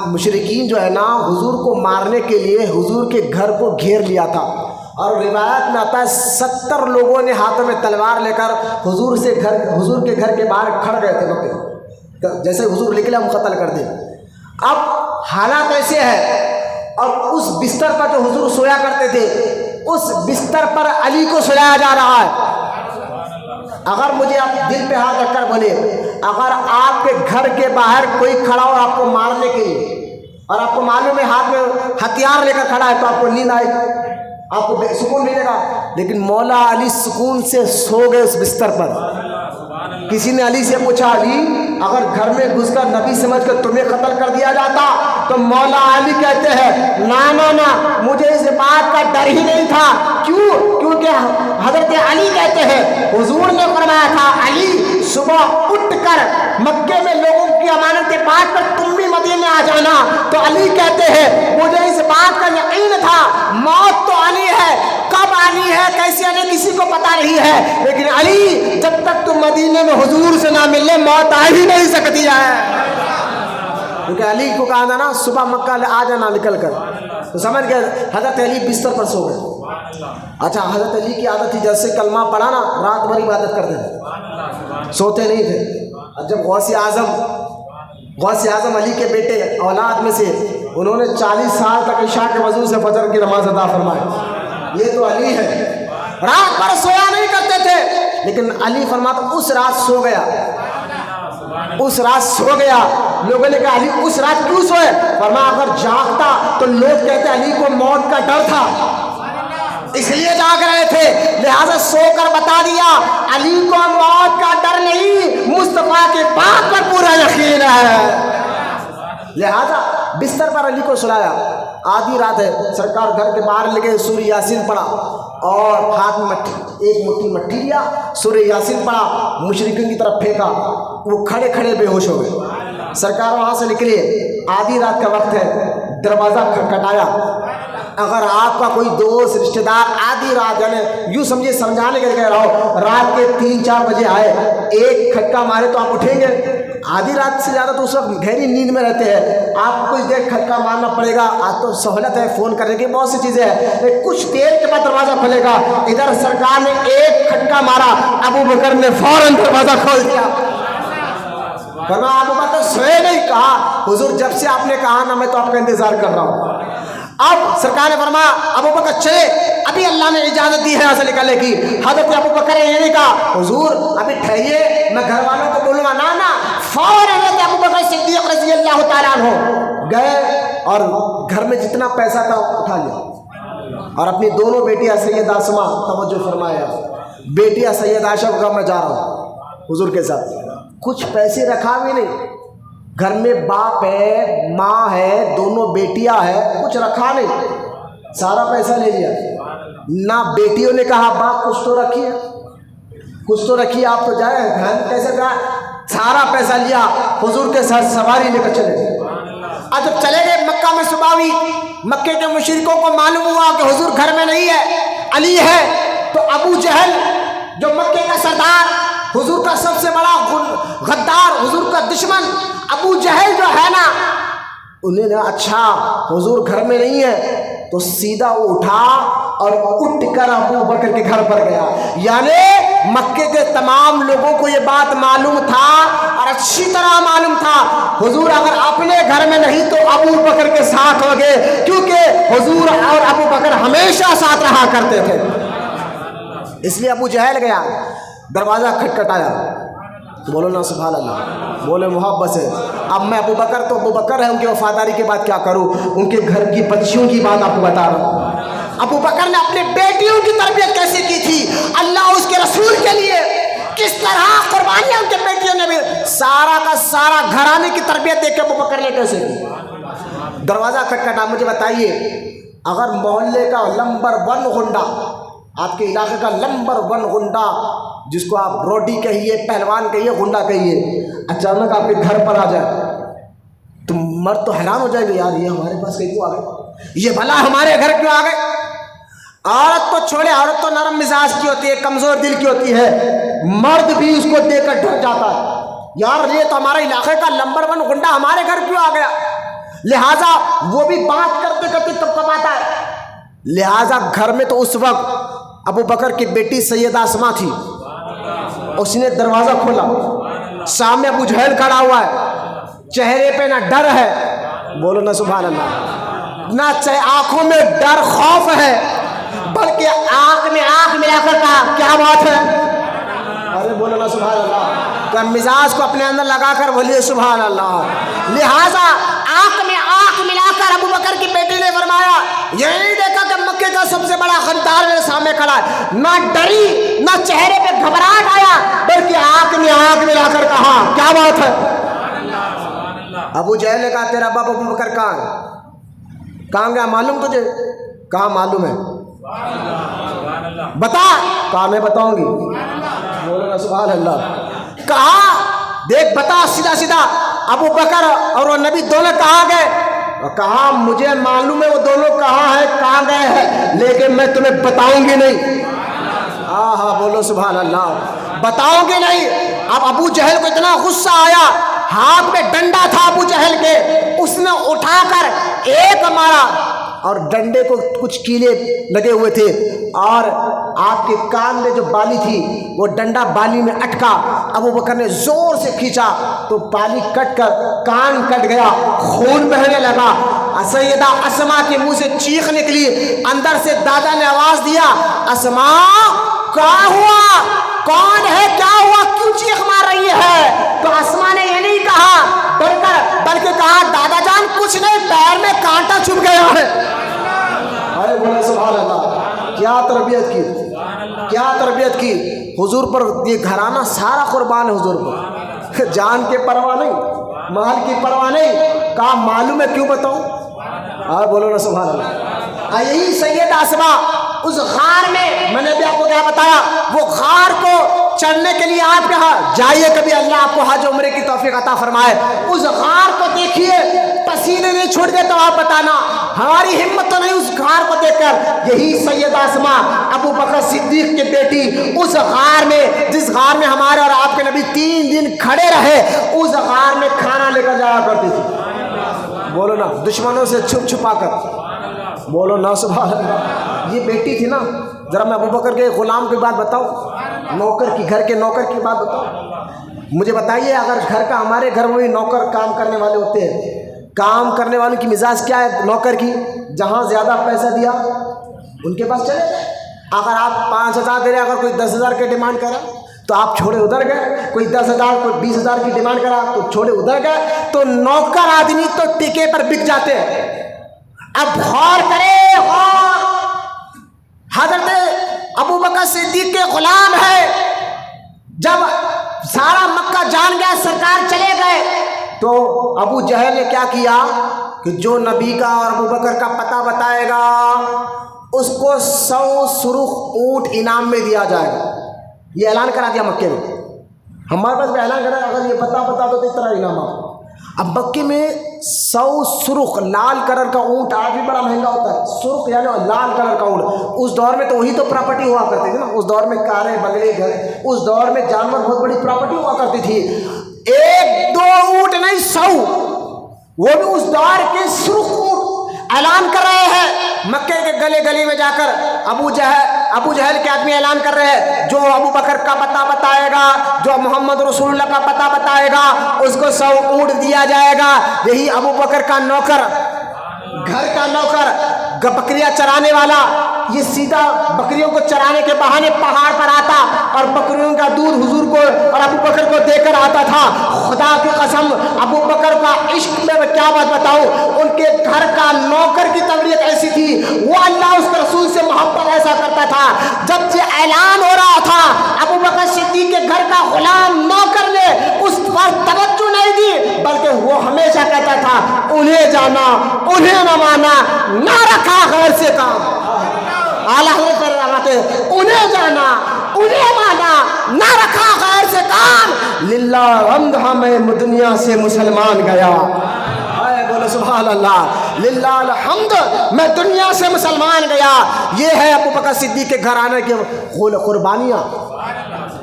مشرکین جو ہے نا حضور کو مارنے کے لیے حضور کے گھر کو گھیر لیا تھا. اور روایت میں آتا ہے 70 لوگوں نے ہاتھوں میں تلوار لے کر حضور کے گھر کے باہر کھڑ گئے تھے مکے، جیسے حضور نکلے ہم قتل کر دیں۔ اب حالات ایسے ہے، اور اس بستر پر جو حضور سویا کرتے تھے اس بستر پر علی کو سلایا جا رہا ہے۔ اگر مجھے آپ دل پہ ہاتھ رکھ کر بولے، اگر آپ کے گھر کے باہر کوئی کھڑا ہو آپ کو مارنے کے لیے، اور آپ کو معلوم ہے ہاتھ میں ہتھیار لے کر کھڑا ہے، تو آپ کو نیند آئے گی، آپ کو سکون ملے گا۔ لیکن مولا علی سکون سے سو گئے اس بستر پر۔ کسی نے علی سے پوچھا، علی اگر گھر میں گھس کر نبی سمجھ کر تمہیں قتل کر دیا جاتا، تو مولا علی کہتے ہیں نا مجھے اس بات کا ڈر ہی نہیں تھا۔ کیونکہ حضرت علی کہتے ہیں حضور نے فرمایا تھا، علی صبح اٹھ کر مکے میں لوگوں کی امانتیں بانٹ کر تم بھی مدینے آ جانا۔ تو علی کہتے ہیں مجھے اس بات کا یقین تھا، موت تو آنی ہے، کب آنی ہے کیسے آنی کسی کو پتا نہیں ہے، لیکن علی جب تک تم مدینے میں حضور سے نہ ملے موت آ ہی نہیں سکتی ہے۔ کیونکہ علی کو کہا تھا نا صبح مکہ آ جانا نکل کر، تو سمجھ گئے حضرت علی بستر پر سو گئے۔ اچھا، حضرت علی کی عادت تھی جیسے کلمہ پڑھا نا رات بھر عبادت کرتے تھے، سوتے نہیں تھے۔ جب غوث اعظم علی کے بیٹے اولاد میں سے انہوں نے 40 سال تک عشاء کے وضو سے فجر کی نماز ادا فرمائی، یہ تو علی ہے، رات بھر سویا نہیں کرتے تھے، لیکن علی فرماتا اس رات سو گیا، اس رات سو گیا۔ لوگوں نے کہا علی اس رات کیوں سوئے؟ فرمایا اگر جاگتا تو لوگ کہتے علی کو موت کا ڈر تھا اس لیے جاگ رہے تھے، لہذا سو کر بتا دیا علی کو موت کا ڈر نہیں، مصطفیٰ کے پاک پر پورا یقین ہے۔ لہذا بستر پر علی کو سلایا۔ آدھی رات ہے، سرکار گھر کے باہر لے گئے، سورہ یاسین پڑھا اور ہاتھ میں ایک مٹھی مٹی لیا، سورہ یاسین پڑھا، مشرکین کی طرف پھینکا، وہ کھڑے کھڑے بے ہوش ہو گئے۔ سرکار وہاں سے نکلے، آدھی رات کا وقت ہے، دروازہ کھٹکھٹایا۔ اگر آپ کا کوئی دوست رشتہ دار آدھی رات، یعنی یوں سمجھے سمجھانے کے لیے کہہ رہا ہو، رات کے 3-4 بجے آئے، ایک کھٹکا مارے تو آپ اٹھیں گے؟ آدھی رات سے زیادہ تو اس وقت گہری نیند میں رہتے ہیں، آپ کو کچھ دیر کھٹکا مارنا پڑے گا۔ آج تو سہولت ہے فون کرنے کی، بہت سی چیزیں ہیں، کچھ دیر کے بعد دروازہ کھلے گا۔ ادھر سرکار نے ایک کھٹکا مارا، ابو بکر نے فوراً دروازہ کھول دیا۔ فرمایا ابو بکر سوئے نہیں؟ کہا حضور جب سے آپ نے کہا نا میں تو آپ کا انتظار کر رہا ہوں۔ اب سرکار نے فرمایا ابو بکر چلے، ابھی اللہ نے اجازت دی ہے یہاں سے نکلنے کی۔ حضرت ابو بکر نے یہ نہیں کہا حضور ابھی ٹھہریے میں گھر والوں کو بولوں گا، نا فوراً حضرت ابو بکر صدیق رضی اللہ تعالیٰ عنہ گئے اور گھر میں جتنا پیسہ تھا اٹھا لیا، اور اپنی دونوں بیٹیاں سید آسمہ، توجہ فرمایا، بیٹیاں سید عائشہ کو کہا میں جا رہا ہوں حضور کے ساتھ، کچھ پیسے رکھا بھی نہیں، گھر میں باپ ہے، ماں ہے، دونوں بیٹیاں ہیں، کچھ رکھا نہیں، سارا پیسہ لے لیا۔ نہ بیٹیوں نے کہا باپ کچھ تو رکھیے، کچھ تو رکھیے، آپ تو جائیں، گھر کیسے جائیں، سارا پیسہ لیا، حضور کے ساتھ سواری لے کر چلے گئے۔ اور جب چلے گئے مکہ میں صبح ہوئی، مکے کے مشرکوں کو معلوم ہوا کہ حضور گھر میں نہیں ہے، علی ہے، تو ابو جہل جو مکے کا سردار، حضور کا سب سے بڑا غدار، حضور کا دشمن ابو جہل جو ہے نا، انہیں نے اچھا حضور گھر میں نہیں ہے، تو سیدھا وہ اٹھا اور اٹھ کر ابو بکر کے گھر پر گیا۔ یعنی مکے کے تمام لوگوں کو یہ بات معلوم تھا اور اچھی طرح معلوم تھا حضور اگر اپنے گھر میں نہیں تو ابو بکر کے ساتھ ہو گئے، کیونکہ حضور اور ابو بکر ہمیشہ ساتھ رہا کرتے تھے۔ اس لیے ابو جہل گیا، دروازہ کھٹکھٹایا، بولو نا سبحان اللہ، بولے محبت سے۔ اب میں ابو بکر تو ابو بکر ہے، ان کی وفاداری کے بعد کیا کروں، ان کے گھر کی بچیوں کی بات آپ کو بتا رہا ہوں۔ ابو بکر نے اپنے بیٹیوں کی تربیت کیسے کی تھی، اللہ اس کے رسول کے لیے کس طرح قربانیاں ان کے بیٹیوں نے بھی، سارا کا سارا گھرانے کی تربیت دیکھ کے ابو بکر نے کیسے کی۔ دروازہ کھٹکھٹا، مجھے بتائیے اگر محلے کا نمبر 1 غنڈہ، آپ کے علاقے کا نمبر 1 غنڈہ، جس کو آپ روڈی کہیے، پہلوان کہیے، غنڈہ کہیے، اچانک آپ کے گھر پر آ جائے تو مرد تو حیران ہو جائے گا، یار یہ ہمارے پاس کیوں آ گئے، یہ بھلا ہمارے گھر کیوں آ گئے۔ عورت تو چھوڑے، عورت تو نرم مزاج کی ہوتی ہے، کمزور دل کی ہوتی ہے، مرد بھی اس کو دیکھ کر ڈر جاتا ہے، یار یہ تو ہمارے علاقے کا نمبر 1 غنڈہ ہمارے گھر کیوں آ گیا۔ لہٰذا وہ بھی بات کرتے کرتے کب کب آتا ہے، لہٰذا گھر میں تو اس وقت ابو بکر کی بیٹی سیدہ اسما تھی، اس نے دروازہ کھولا، سامنے ابو جہل کھڑا ہوا ہے، چہرے پہ نہ ڈر ہے، بولو نا سبحان اللہ، نہ آنکھوں میں ڈر خوف ہے، بلکہ آنکھ میں آنکھ ملا کر کہا کیا بات ہے، ارے بولو نا سبحان اللہ، کہ مزاج کو اپنے اندر لگا کر بولیے سبحان اللہ۔ لہٰذا آنکھ میں آنکھ ملا کر ابو بکر کی بیٹی نے فرمایا، یہی دیکھا کہ مکے کا سب سے بڑا خریدار میرے سامنے کھڑا ہے، نہ ڈری نہ چہرے پہ گھبراہٹ آیا، بلکہ آنکھ میں آنکھ ملا کر کہا کیا بات ہے۔ ابو جہل نے کہا تیرا باپ ابو بکر کہاں گیا معلوم تجھے؟ کہاں معلوم ہے، بتا، کہا میں بتاؤں گی، بولو نا سبحان اللہ، کہا دیکھ بتا سیدھا سیدھا، ابو بکر اور وہ نبی دونوں کہاں گئے؟ کہا مجھے معلوم ہے وہ دونوں کہاں گئے ہیں، لیکن میں تمہیں بتاؤں گی نہیں۔ ہاں بولو سبحان اللہ، بتاؤں گی نہیں۔ اب ابو جہل کو اتنا غصہ آیا، ہاتھ میں ڈنڈا تھا ابو جہل کے، اس نے اٹھا کر ایک مارا، اور ڈنڈے کو کچھ کیلے لگے ہوئے تھے، اور آپ کے کان میں جو بالی تھی وہ ڈنڈا بالی میں اٹکا، ابو بکر نے زور سے کھینچا تو بالی کٹ کر کان کٹ گیا، خون بہنے لگا، سیدہ اسما کے منہ سے چیخ نکلی، اندر سے دادا نے آواز دیا، اسما کیا ہوا، کون ہے، کیا ہوا، کیوں چیخ مار رہی ہے؟ تو اسما نے یہ نہیں کہا ڈر کر، بلکہ کہا دادا جان کچھ نہیں، پیر میں کانٹا چھپ گیا ہے۔ ارے بولے سبحان اللہ، کیا تربیت کی، کیا تربیت کی حضور پر، یہ گھرانہ سارا قربان ہے حضور پر، جان کی پرواہ نہیں، مال کی پرواہ نہیں، کہا معلوم ہے کیوں بتاؤں، اور بولو نا سبحان اللہ۔ یہی سیدہ اسما اس غار میں نے بھی آپ کو کیا بتایا، وہ غار کو چڑھنے کے لیے آپ کہا جائیے، کبھی اللہ آپ کو حج عمرے کی توفیق عطا فرمائے، اس غار کو دیکھیے، پسینے نہیں چھوٹ گئے تو آپ بتانا، ہماری ہمت تو نہیں اس غار کو دیکھ کر۔ یہی سیدہ اسما ابو بکر صدیق کی بیٹی اس غار میں، جس غار میں ہمارے اور آپ کے نبی 3 دن کھڑے رہے، اس غار میں کھانا لے کر جایا کرتی تھی، بولو نا، دشمنوں سے چھپ چھپا کر، بولو نا سبحان اللہ۔ یہ بیٹی تھی نا، ذرا میں ابو بکر کے غلام کی بات بتاؤں، نوکر کی، گھر کے نوکر کی بات بتاؤں، مجھے بتائیے اگر گھر کا، ہمارے گھر میں نوکر کام کرنے والے ہوتے ہیں، کام کرنے والوں کی مزاج کیا ہے نوکر کی، جہاں زیادہ پیسہ دیا ان کے پاس چلے گئے، اگر آپ 5,000 دے رہے، اگر کوئی 10,000 کی ڈیمانڈ کرا تو آپ چھوڑے ادھر گئے، کوئی 10,000 کوئی 20,000 کی ڈیمانڈ کرا تو چھوڑے ادھر گئے، تو نوکر آدمی تو ٹکے پر بک جاتے ہیں۔ اب غور کرے، غور، حضرت ابو بکر صدیق کے غلام ہے، جب سارا مکہ جان گیا سرکار چلے گئے، تو ابو جہل نے کیا کیا کہ جو نبی کا اور ابو بکر کا پتہ بتائے گا اس کو 100 سرخ اونٹ انعام میں دیا جائے گا، یہ اعلان کرا دیا مکے میں، ہمارے پاس بھی اعلان کرا، اگر یہ بتا تو اس طرح انعام آپ۔ اب مکے میں 100 سرخ لال کلر کا اونٹ، آج بھی بڑا مہنگا ہوتا ہے، سرخ یعنی لال کلر کا اونٹ، اس دور میں تو وہی تو پراپرٹی ہوا کرتی تھی نا، اس دور میں کاریں، بنگلے، گھر، اس دور میں جانور بہت بڑی پراپرٹی ہوا کرتی تھی، 1-2 اونٹ نہیں 100، وہ بھی اس دور کے سرخ اونٹ اعلان کر رہے ہیں، مکے کے گلی گلی میں جا کر ابو جہل کے آدمی اعلان کر رہے ہیں، جو ابو بکر کا پتہ بتائے گا، جو محمد رسول اللہ کا پتہ بتائے گا، اس کو 100 اونٹ دیا جائے گا۔ یہی ابو بکر کا نوکر، گھر کا نوکر، بکریاں چرانے والا، یہ سیدھا بکریوں کو چرانے کے بہانے پہاڑ پر آتا اور بکریوں کا دودھ حضور کو اور ابو بکر کو دے کر آتا تھا۔ خدا کی قسم ابو بکر کا عشق میں کیا بات بتاؤں، ان کے گھر کا نوکر کی طبیعت ایسی تھی، وہ اللہ اس کے رسول سے محبت ایسا کرتا تھا، جب یہ اعلان ہو رہا تھا ابو بکر صدیق کے گھر کا غلام نوکر نے اس پر توجہ نہیں دی، بلکہ وہ ہمیشہ کہتا تھا انہیں جانا، انہیں نہ مانا، نہ رکھا غیر سے کام، اعلیٰ حضرت انہیں جانا، انہیں مانا، نہ رکھا غیر سے کام، للہ الحمد ہمیں دنیا سے مسلمان گیا، بولو سبحان اللہ، للہ الحمد میں دنیا سے مسلمان گیا۔ یہ ہے ابو بکر صدیق کے گھرانے کی قربانیاں،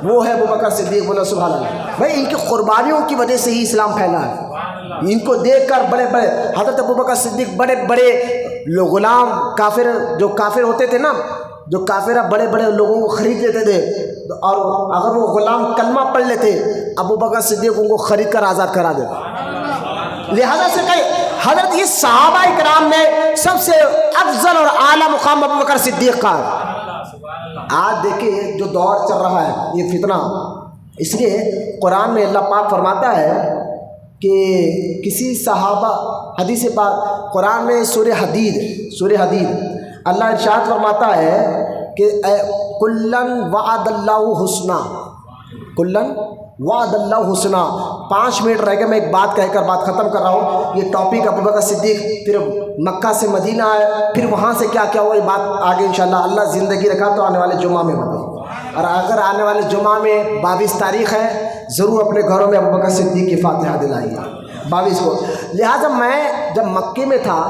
وہ ہے ابو بکر صدیق، بولو سبحان اللہ۔ بھائی ان کی قربانیوں کی وجہ سے ہی اسلام پھیلا ہے، ان کو دیکھ کر بڑے بڑے حضرت ابوبکر صدیق بڑے بڑے لوگ غلام کافر جو کافر ہوتے تھے نا، جو کافر بڑے بڑے لوگوں کو خرید لیتے تھے، اور اگر وہ غلام کلمہ پڑھ لیتے ابوبکر صدیق ان کو خرید کر آزاد کرا دیتے۔ لہذا سے کہ حضرت یہ صحابہ کرام میں سب سے افضل اور اعلیٰ مقام ابوبکر صدیق کا ہے۔ آج دیکھیے جو دور چل رہا ہے یہ فتنہ، اس لیے قرآن میں اللہ پاک فرماتا ہے کہ کسی صحابہ، حدیث پاک قرآن میں سورہ حدید اللہ ارشاد فرماتا ہے کہ کلن وعد اللہ حسنا، کلن وعد اللہ حسنا۔ 5 منٹ رہ گئے، میں ایک بات کہہ کر بات ختم کر رہا ہوں۔ یہ ٹاپک ابوبکر صدیق، پھر مکہ سے مدینہ آئے، پھر وہاں سے کیا کیا ہوا، یہ بات آگے انشاءاللہ اللہ زندگی رکھا تو آنے والے جمعہ میں بتائیں۔ اور اگر آنے والے جمعہ میں 22 تاریخ ہے، ضرور اپنے گھروں میں ابوبکر صدیق کی فاتحہ دلائیے 22 کو۔ لہٰذا میں جب مکے میں تھا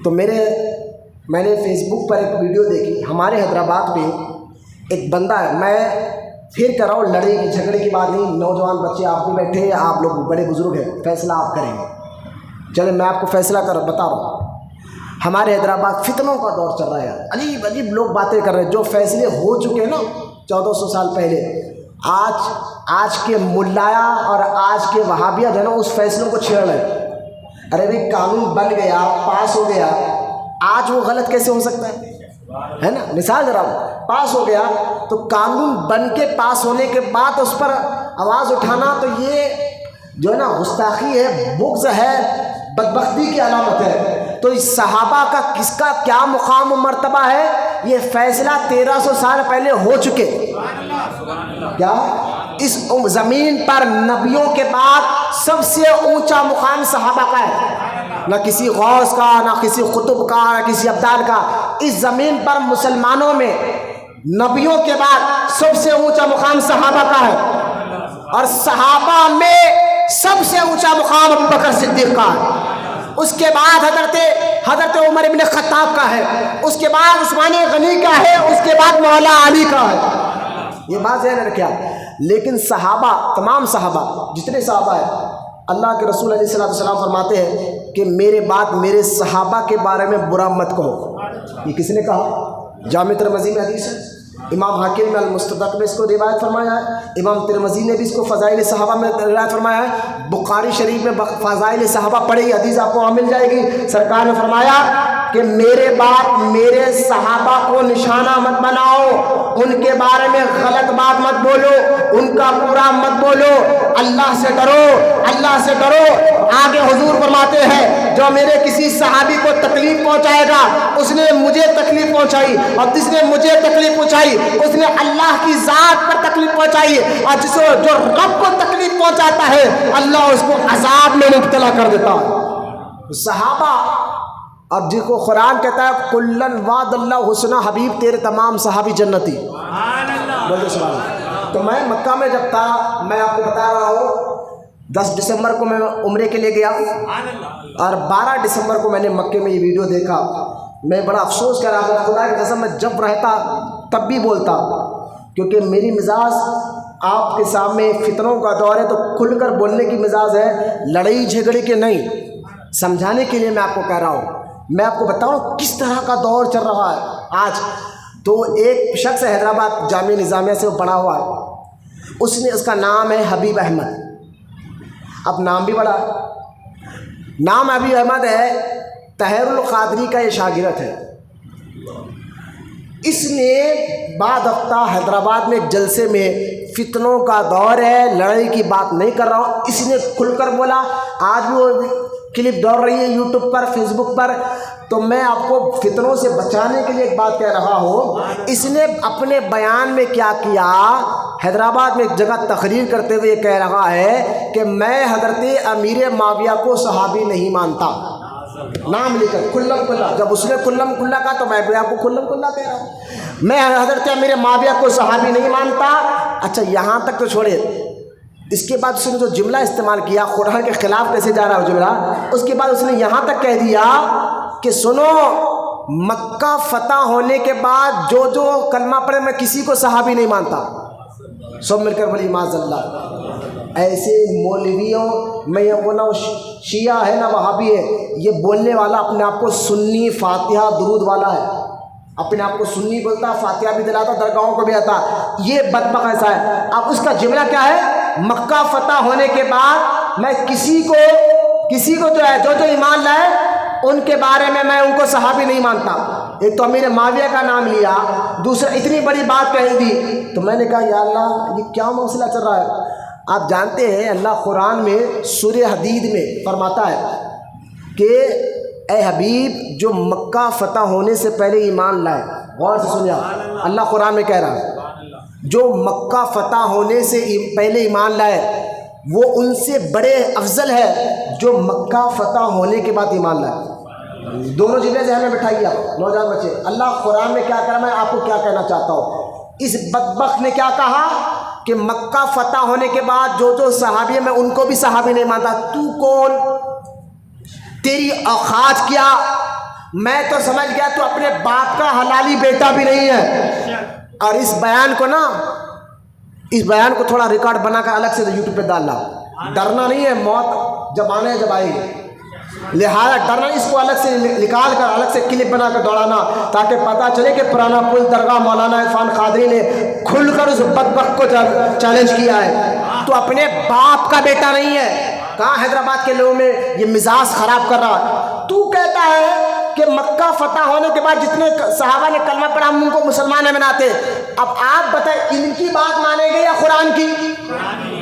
تو میں نے فیس بک پر ایک ویڈیو دیکھی، ہمارے حیدرآباد میں ایک بندہ ہے، میں پھر کر رہا ہوں، لڑائی کی جھگڑے کی بات نہیں، نوجوان بچے آپ بھی بیٹھے ہیں، آپ لوگ بڑے بزرگ ہیں، فیصلہ آپ کریں گے۔ چلے میں آپ کو فیصلہ بتا رہا ہوں۔ ہمارے حیدرآباد فتنوں کا دور چل رہا ہے، عجیب عجیب لوگ باتیں کر رہے ہیں، جو فیصلے ہو چکے ہیں نا 1400 سال پہلے، آج کے ملایا اور آج کے وہابیہ جو ہے نا اس فیصلوں کو چھیڑ رہے ہیں۔ ارے بھائی قانون بن گیا، پاس ہو گیا، آج وہ غلط کیسے ہو سکتا ہے نا؟ مثال ذرا، پاس ہو گیا تو قانون بن کے پاس ہونے کے بعد اس پر آواز اٹھانا تو یہ جو ہے نا گستاخی ہے، بغض ہے، بدبختی کی علامت ہے۔ تو اس صحابہ کا کس کا کیا مقام و مرتبہ ہے، یہ فیصلہ 1300 سال پہلے ہو چکے۔ کیا اس زمین پر نبیوں کے بعد سب سے اونچا مقام صحابہ کا ہے، نہ کسی غوث کا، نہ کسی قطب کا، نہ کسی ابدال کا۔ اس زمین پر مسلمانوں میں نبیوں کے بعد سب سے اونچا مقام صحابہ کا ہے، اور صحابہ میں سب سے اونچا مقام ابوبکر صدیق کا ہے۔ اس کے بعد حضرت عمر ابن خطاب کا ہے، اس کے بعد عثمان غنی کا ہے، اس کے بعد مولا علی کا ہے۔ یہ بات ذہن رکھیں آپ۔ لیکن صحابہ، تمام صحابہ، جتنے صحابہ ہیں، اللہ کے رسول علیہ السلام فرماتے ہیں کہ میرے بعد میرے صحابہ کے بارے میں برا مت کہو۔ یہ کس نے کہا؟ جامع ترمذی میں حدیث ہے، امام حاکم نے المستدرک میں اس کو روایت فرمایا ہے، امام ترمذی نے بھی اس کو فضائل صحابہ میں روایت فرمایا ہے، بخاری شریف میں فضائل صحابہ پڑھی حدیث آپ کو وہاں مل جائے گی۔ سرکار نے فرمایا کہ میرے بعد میرے صحابہ کو نشانہ مت بناؤ، ان کے بارے میں غلط بات مت بولو، ان کا برا مت بولو، اللہ سے ڈرو، اللہ سے ڈرو۔ آگے حضور فرماتے ہیں جو میرے کسی صحابی کو تکلیف پہنچائے گا اس نے مجھے تکلیف پہنچائی، اور جس نے مجھے تکلیف پہنچائی اس نے اللہ کی ذات پر تکلیف پہنچائی، اور جو رب کو تکلیف پہنچاتا ہے اللہ اس کو عذاب میں مبتلا کر دیتا ہے۔ صحابہ، اب جس کو قرآن کہتا ہے کلن وعد اللہ حسنا، حبیب تیرے تمام صحابی جنتی، بولے سبحان اللہ۔ تو میں مکہ میں جب تھا، میں آپ کو بتا رہا ہوں 10 دسمبر کو میں عمرے کے لیے گیا، اور 12 دسمبر کو میں نے مکے میں یہ ویڈیو دیکھا۔ میں بڑا افسوس کر رہا تھا، خدا کی قسم میں جب رہتا تب بھی بولتا، کیونکہ میری مزاج آپ کے سامنے فتنوں کا دور ہے تو کھل کر بولنے کی مزاج ہے، لڑائی جھگڑے کے نہیں، سمجھانے کے لیے میں آپ کو کہہ رہا ہوں۔ میں آپ کو بتاؤں کس طرح کا دور چل رہا ہے آج۔ تو ایک شخص حیدرآباد جامعہ نظامیہ سے وہ پڑھا ہوا ہے، اس کا نام ہے حبیب احمد۔ اب نام بھی بڑا، نام حبیب احمد ہے، طاہر القادری کا یہ شاگرد ہے۔ اس نے بعد ہفتہ حیدرآباد میں ایک جلسے میں فتنوں کا دور ہے، لڑائی کی بات نہیں کر رہا ہوں، اس نے کھل کر بولا۔ آج بھی وہ کلپ دوڑ رہی ہے یوٹیوب پر، فیس بک پر۔ تو میں آپ کو فتنوں سے بچانے کے لیے ایک بات کہہ رہا ہوں۔ اس نے اپنے بیان میں کیا کیا، حیدرآباد میں ایک جگہ تقریر کرتے ہوئے یہ کہہ رہا ہے کہ میں حضرت امیر معاویہ کو صحابی نہیں مانتا، نام لے کر کلم کلا۔ جب اس نے کلم کلا کہا تو میں بھی آپ کو کلم کلا کہہ رہا ہوں، میں حضرت امیر معاویہ کو صحابی نہیں مانتا۔ اچھا یہاں تک تو چھوڑے، اس کے بعد اس نے جو جملہ استعمال کیا، قرآن کے خلاف کیسے جا رہا ہے وہ جملہ، اس کے بعد اس نے یہاں تک کہہ دیا کہ سنو، مکہ فتح ہونے کے بعد جو کلمہ پڑھے میں کسی کو صحابی نہیں مانتا۔ سب مل کر بولی معاذ اللہ۔ ایسے مولویوں میں وہ نہ شیعہ ہے نہ وہابی ہے، یہ بولنے والا اپنے آپ کو سنی فاتحہ درود والا ہے، اپنے آپ کو سنی بولتا، فاتحہ بھی دلاتا، درگاہوں کو بھی آتا، یہ بدبخت ایسا ہے۔ اب اس کا جملہ کیا ہے؟ مکہ فتح ہونے کے بعد میں کسی کو جو ہے جو ایمان لائے ان کے بارے میں ان کو صحابی نہیں مانتا۔ ایک تو امیر معاویہ کا نام لیا، دوسرا اتنی بڑی بات کہی دی، تو میں نے کہا یا اللہ یہ کیا مسئلہ چل رہا ہے؟ آپ جانتے ہیں اللہ قرآن میں سورہ حدید میں فرماتا ہے کہ اے حبیب جو مکہ فتح ہونے سے پہلے ایمان لائے، غور سے سنیا، اللہ قرآن میں کہہ رہا ہے جو مکہ فتح ہونے سے پہلے ایمان لائے وہ ان سے بڑے افضل ہے جو مکہ فتح ہونے کے بعد ایمان لائے۔ دونوں جملے ذہن میں بٹھائیے آپ نوجوان بچے، اللہ قرآن میں کیا کہہ رہا ہے، میں آپ کو کیا کہنا چاہتا ہوں۔ اس بدبخت نے کیا کہا کہ مکہ فتح ہونے کے بعد جو صحابی ہے میں ان کو بھی صحابی نہیں مانتا۔ تو کون؟ تیری اوقات کیا؟ میں تو سمجھ گیا تو اپنے باپ کا حلالی بیٹا بھی نہیں ہے۔ اور اس بیان کو تھوڑا ریکارڈ بنا کر الگ سے یوٹیوب پہ ڈالنا، ڈرنا نہیں ہے، موت جب آنے جب آئے گی، لہٰذا ڈرنا، اس کو الگ سے نکال کر الگ سے کلپ بنا کر دوڑانا تاکہ پتہ چلے کہ پرانا پل درگاہ مولانا عرفان قادری نے کھل کر اس بدبخت کو چیلنج کیا ہے۔ تو اپنے باپ کا بیٹا نہیں ہے۔ کہاں حیدرآباد کے لوگوں میں یہ مزاج خراب کر رہا، تو کہتا ہے کہ مکہ فتح ہونے کے بعد جتنے صحابہ نے کلمہ پڑھا ہم ان کو مسلمان نہیں بناتے۔ اب آپ بتائیں ان کی بات مانیں گے یا قرآن کی؟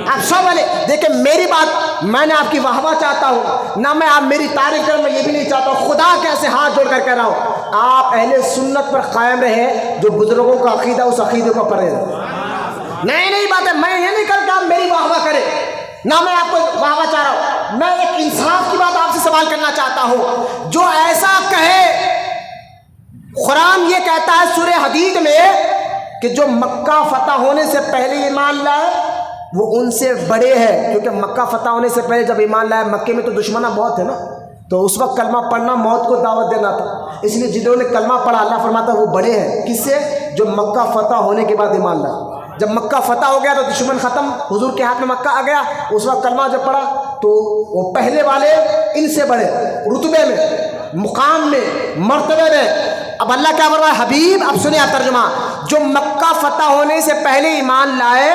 آپ سب والے دیکھیں میری بات، میں نے آپ کی واہ واہ چاہتا ہوں نہ میں آپ میری تعریف کریں، میں یہ بھی نہیں چاہتا ہوں، خدا کیسے ہاتھ جوڑ کر کہہ رہا ہوں آپ اہل سنت پر قائم رہے، جو بزرگوں کا عقیدہ اس عقیدے کو پڑھے۔ نہیں بات ہے، میں یہ نہیں کرتا آپ میری واہ واہ کریں، نہ میں آپ کو واہ واہ چاہ رہا ہوں، میں ایک انصاف کی بات آپ سے سوال کرنا چاہتا ہوں۔ جو ایسا کہے، قرآن یہ کہتا ہے سورہ حدید میں کہ جو مکہ فتح ہونے سے پہلے ایمان لائے وہ ان سے بڑے ہیں، کیونکہ مکہ فتح ہونے سے پہلے جب ایمان لائے مکے میں تو دشمنہ بہت تھے نا، تو اس وقت کلمہ پڑھنا موت کو دعوت دینا تھا، اس لیے جنہوں نے کلمہ پڑھا اللہ فرماتا ہے وہ بڑے ہیں۔ کس سے؟ جو مکہ فتح ہونے کے بعد ایمان لائے۔ جب مکہ فتح ہو گیا تو دشمن ختم، حضور کے ہاتھ میں مکہ آ گیا، اس وقت کلمہ جب پڑھا تو وہ پہلے والے ان سے بڑے رتبے میں، مقام میں، مرتبے میں۔ اب اللہ کیا فرمایا حبیب، اب سنیں آپ ترجمہ، جو مکہ فتح ہونے سے پہلے ایمان لائے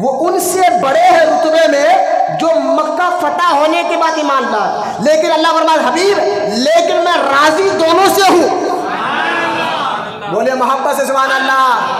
وہ ان سے بڑے ہیں رتبے میں جو مکہ فتح ہونے کے بعد ایمان لائے۔ لیکن اللہ فرمایا حبیب لیکن میں راضی دونوں سے ہوں۔ بولے محبت سے سبحان اللہ۔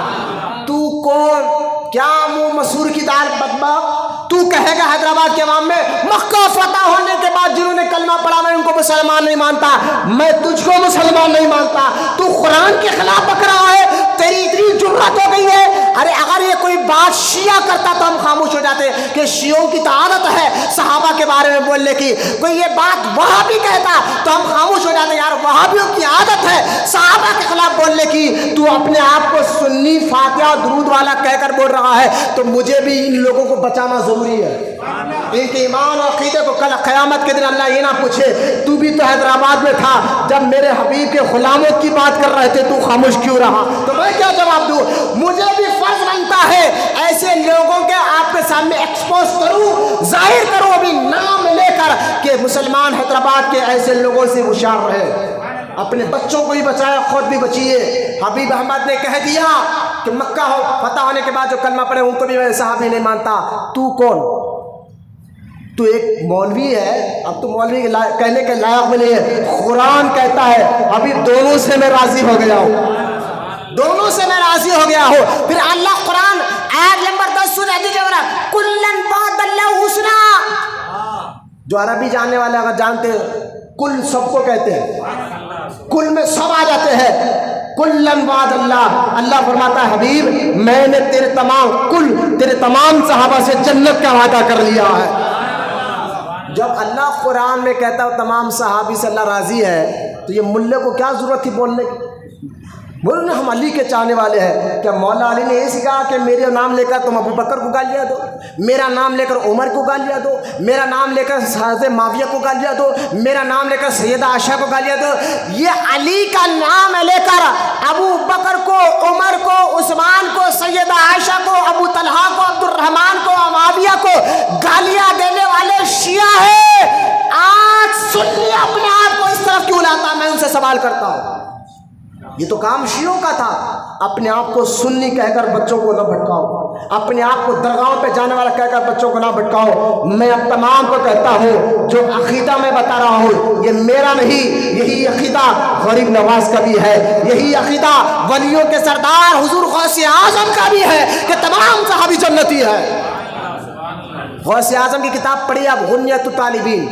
تو کون؟ کیا منہ مسور کی دال بدبخت، تو کہے گا حیدرآباد کے عوام میں مکہ فتح ہونے کے بعد جنہوں نے کلمہ پڑھا میں ان کو مسلمان نہیں مانتا، میں تجھ کو مسلمان نہیں مانتا، تو قرآن کے خلاف بک رہا ہے، تیری اتنی جرات ہو گئی ہے۔ ارے اگر یہ کوئی بات شیعہ کرتا تو ہم خاموش ہو جاتے کہ شیعوں کی تو عادت ہے صحابہ کے بارے میں بولنے کی، کوئی یہ بات وہابی کہتا تو ہم خاموش ہو جاتے، یار وہابیوں کی عادت ہے صحابہ کے خلاف بولنے کی، تو اپنے آپ کو سنی فاتحہ درود والا کہہ کر بول رہا ہے، تو مجھے بھی ان لوگوں کو بچانا ضروری ہے۔ ان کے ایمان اور عقیدے کو کل قیامت کے دن اللہ یہ نہ پوچھے تو بھی تو حیدرآباد میں تھا جب میرے حبیب کے غلاموں کی بات کر رہے تھے، تو خاموش کیوں رہا؟ تو میں کیا جواب دوں؟ مجھے بھی فرض بنتا ہے ایسے لوگوں کے آپ کے سامنے ایکسپوز کروں، ظاہر کروں ابھی نام لے کر کہ مسلمان حیدرآباد کے ایسے لوگوں سے ہوشیار رہے، اپنے بچوں کو بھی بچائے خود بھی بچیے۔ حبیب احمد نے کہہ دیا کہ مکہ فتح ہونے کے بعد جو کلمہ پڑھے ان کو بھی میں صحابی نہیں مانتا۔ تو کون؟ تو ایک مولوی ہے، اب تو مولوی کہنے کے لائق بھی نہیں ہے، قرآن کہتا ہے ابھی دونوں سے میں راضی ہو گیا ہوں، دونوں سے میں راضی ہو گیا ہوں۔ پھر اللہ قرآن آیت نمبر 10 سورہ حدید کلن وعد اللہ حسنا، جو عربی جاننے والے اگر جانتے ہیں کل سب کو کہتے ہیں، کل میں سب آ جاتے ہیں، کلن وعد اللہ، اللہ فرماتا ہے حبیب میں نے تیرے تمام صحابہ سے جنت کا وعدہ کر لیا ہے۔ جب اللہ قرآن میں کہتا ہے تمام صحابی سے اللہ راضی ہے تو یہ ملے کو کیا ضرورت تھی بولنے کی؟ بولو نا ہم علی کے چاہنے والے ہیں. کیا مولا علی نے یہ کہا کہ میرا نام لے کر تم ابو بکر کو گالیاں دو, میرا نام لے کر عمر کو گالیاں دو, میرا نام لے کر حضرت معاویہ کو گالیاں دو, میرا نام لے کر سیدہ عائشہ کو گالیاں دو؟ یہ علی کا نام لے کر ابو بکر کو, عمر کو, عثمان کو, سیدہ عائشہ کو, ابو طلحہ کو, عبد الرحمن کو, معاویہ کو گالیاں دینے والے شیعہ ہیں. آج سنی اپنے آپ کو اس طرف کیوں لاتا؟ میں ان سے سوال کرتا ہوں. یہ تو کام شیعوں کا تھا. اپنے آپ کو سنی کہہ کر بچوں کو نہ بھٹکاؤ, اپنے آپ کو درگاہوں پہ جانے والا کہہ کر بچوں کو نہ بھٹکاؤ. میں اب تمام کو کہتا ہوں, جو عقیدہ میں بتا رہا ہوں یہ میرا نہیں, یہی عقیدہ غریب نواز کا بھی ہے, یہی عقیدہ ولیوں کے سردار حضور غوث اعظم کا بھی ہے کہ تمام صحابی جنتی ہے. غوث اعظم کی کتاب پڑھی آپ, غنیۃ الطالبین,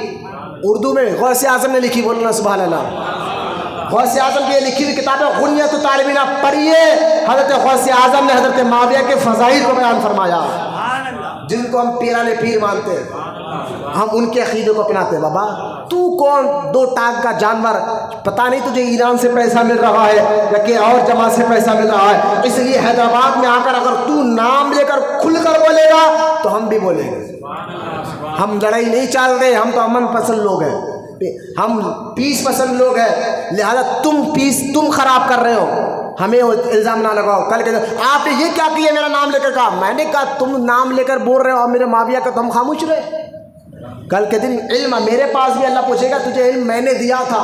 اردو میں غوث اعظم نے لکھی. بولنا سبحان اللہ. غوث اعظم کی یہ لکھی ہوئی کتاب ہے غنیۃ الطالبین, آپ پڑھیے. حضرت غوث اعظم نے حضرت معاویہ کے فضائل کو بیان فرمایا, جن کو ہم پیران پیر مانتے ہیں, ہم ان کے عقیدے کو اپناتے ہیں. بابا تو کون, دو ٹانگ کا جانور, پتہ نہیں تجھے ایران سے پیسہ مل رہا ہے یا کہ اور جماعت سے پیسہ مل رہا ہے, اس لیے حیدرآباد میں آ کر اگر تو نام لے کر کھل کر بولے گا تو ہم بھی بولیں گے. ہم لڑائی نہیں چال رہے, ہم تو امن پسند لوگ ہیں, ہم پیس پسند لوگ ہیں. لہذا تم خراب کر رہے ہو, ہمیں الزام نہ لگاؤ. کل کہ آپ نے یہ کیا کیا, میرا نام لے کر کہا. میں نے کہا تم نام لے کر بول رہے ہو اور میرے معاویہ کا تم خاموش رہے. کل کے دن علم میرے پاس بھی اللہ پوچھے گا تجھے علم میں نے دیا تھا,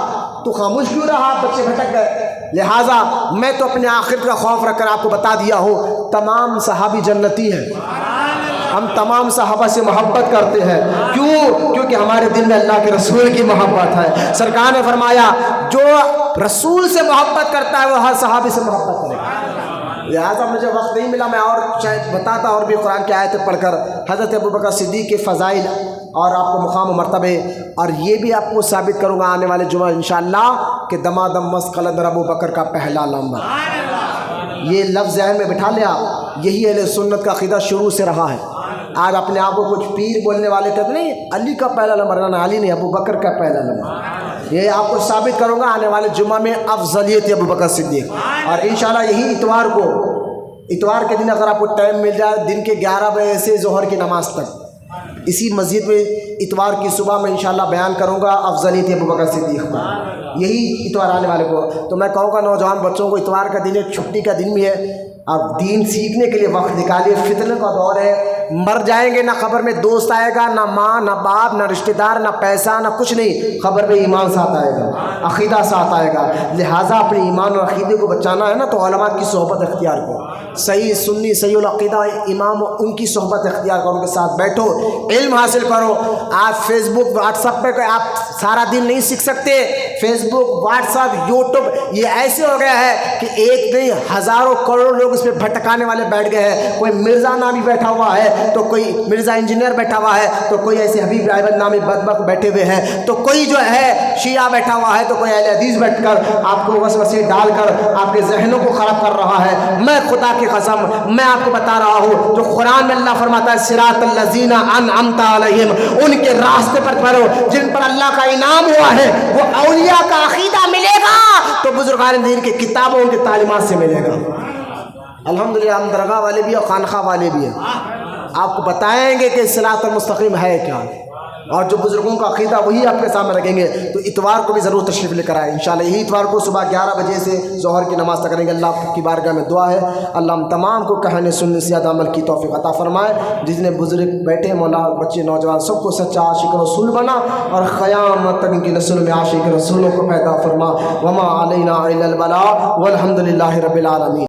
تو خاموش کیوں رہا؟ بچے بھٹک گئے. لہٰذا میں تو اپنے آخرت کا خوف رکھ کر آپ کو بتا دیا ہوں, تمام صحابی جنتی ہیں. ہم تمام صحابہ سے محبت کرتے ہیں. کیوں؟ کیونکہ ہمارے دل میں اللہ کے رسول کی محبت ہے. سرکار نے فرمایا جو رسول سے محبت کرتا ہے وہ ہر صحابی سے محبت کرے گا. لہٰذا مجھے وقت نہیں ملا, میں اور شاید بتاتا اور بھی قرآن کی آیتیں پڑھ کر حضرت ابوبکر صدیق کے فضائل اور آپ کو مقام و مرتبے, اور یہ بھی آپ کو ثابت کروں گا آنے والے جمعہ انشاءاللہ کہ دمادم مست قلندر ابوبکر کا پہلا نمبر. یہ لفظ ذہن میں بٹھا لیا, یہی اہل سنت کا عقیدہ شروع سے رہا ہے. آج اپنے آپ کو کچھ پیر بولنے والے کہتے نہیں علی کا پہلا نمبر, نہ علی نہیں, ابوبکر کا پہلا نمبر. یہ آپ کو ثابت کروں گا آنے والے جمعہ میں افضلیت ابوبکر صدیق. اور انشاءاللہ یہی اتوار کے دن اگر آپ کو ٹائم مل جائے, دن کے 11 بجے سے ظہر کی نماز تک اسی مسجد میں اتوار کی صبح میں انشاءاللہ بیان کروں گا افضلیت ابوبکر صدیق کا. یہی اتوار آنے والے کو تو میں کہوں گا نوجوان بچوں کو, اتوار کا دن ایک چھٹی کا دن بھی ہے, آپ دین سیکھنے کے لیے وقت نکالیے. فتنہ کا دور ہے, مر جائیں گے, نہ قبر میں دوست آئے گا, نہ ماں, نہ باپ, نہ رشتہ دار, نہ پیسہ, نہ کچھ نہیں. قبر میں ایمان ساتھ آئے گا, عقیدہ ساتھ آئے گا. لہٰذا اپنے ایمان اور عقیدے کو بچانا ہے نا, تو علماء کی صحبت اختیار کرو. صحیح سنی صحیح العقیدہ امام, ان کی صحبت اختیار کرو, ان کے ساتھ بیٹھو, علم حاصل کرو. آپ فیس بک واٹس ایپ پہ آپ سارا دن نہیں سیکھ سکتے. فیس بک, واٹس ایپ, یوٹیوب یہ ایسے ہو گیا ہے کہ ایک نہیں ہزاروں کروڑوں لوگ اس پہ بھٹکانے والے بیٹھ گئے ہیں. کوئی مرزا نامی بیٹھا ہوا ہے, تو کوئی مرزا انجینئر بیٹھا ہوا ہے, تو کوئی ایسے حبیب رائبل نامی بدبخت بیٹھے ہوئے ہیں, تو کوئی جو ہے شیعہ بیٹھا ہوا ہے, تو کوئی اہل حدیث بیٹھ کر آپ کو وسوسے ڈال کر آپ کے ذہنوں کو خراب کر رہا ہے. میں خدا کی قسم میں آپ کو بتا رہا ہوں, جو قرآن میں اللہ فرماتا ہے صراط الذین انعمت علیہم, ان کے راستے پر چلو جن پر اللہ کا انعام ہوا ہے. وہ اولیاء کا عقیدہ ملے گا تو بزرگان دین کی کتابوں کی تعلیمات سے ملے گا. الحمدللہ ہم درگاہ والے بھی اور خانقاہ والے بھی ہیں, آپ کو بتائیں گے کہ صراط المستقیم ہے کیا, اور جو بزرگوں کا عقیدہ وہی آپ کے سامنے رکھیں گے. تو اتوار کو بھی ضرور تشریف لے کر آئے انشاءاللہ. یہی اتوار کو صبح 11 بجے سے ظہر کی نماز تک کریں گے. اللہ کی بارگاہ میں دعا ہے اللہ ہم تمام کو کہنے سننے سے زیادہ عمل کی توفیق عطا فرمائے. جتنے بزرگ بیٹھے مولا, بچے, نوجوان, سب کو سچا عاشق رسول بنا اور قیامت تک ان کی نسل میں عاشق رسولوں کو پیدا فرما. وما علینا الا البلاغ والحمد للہ رب العالمین.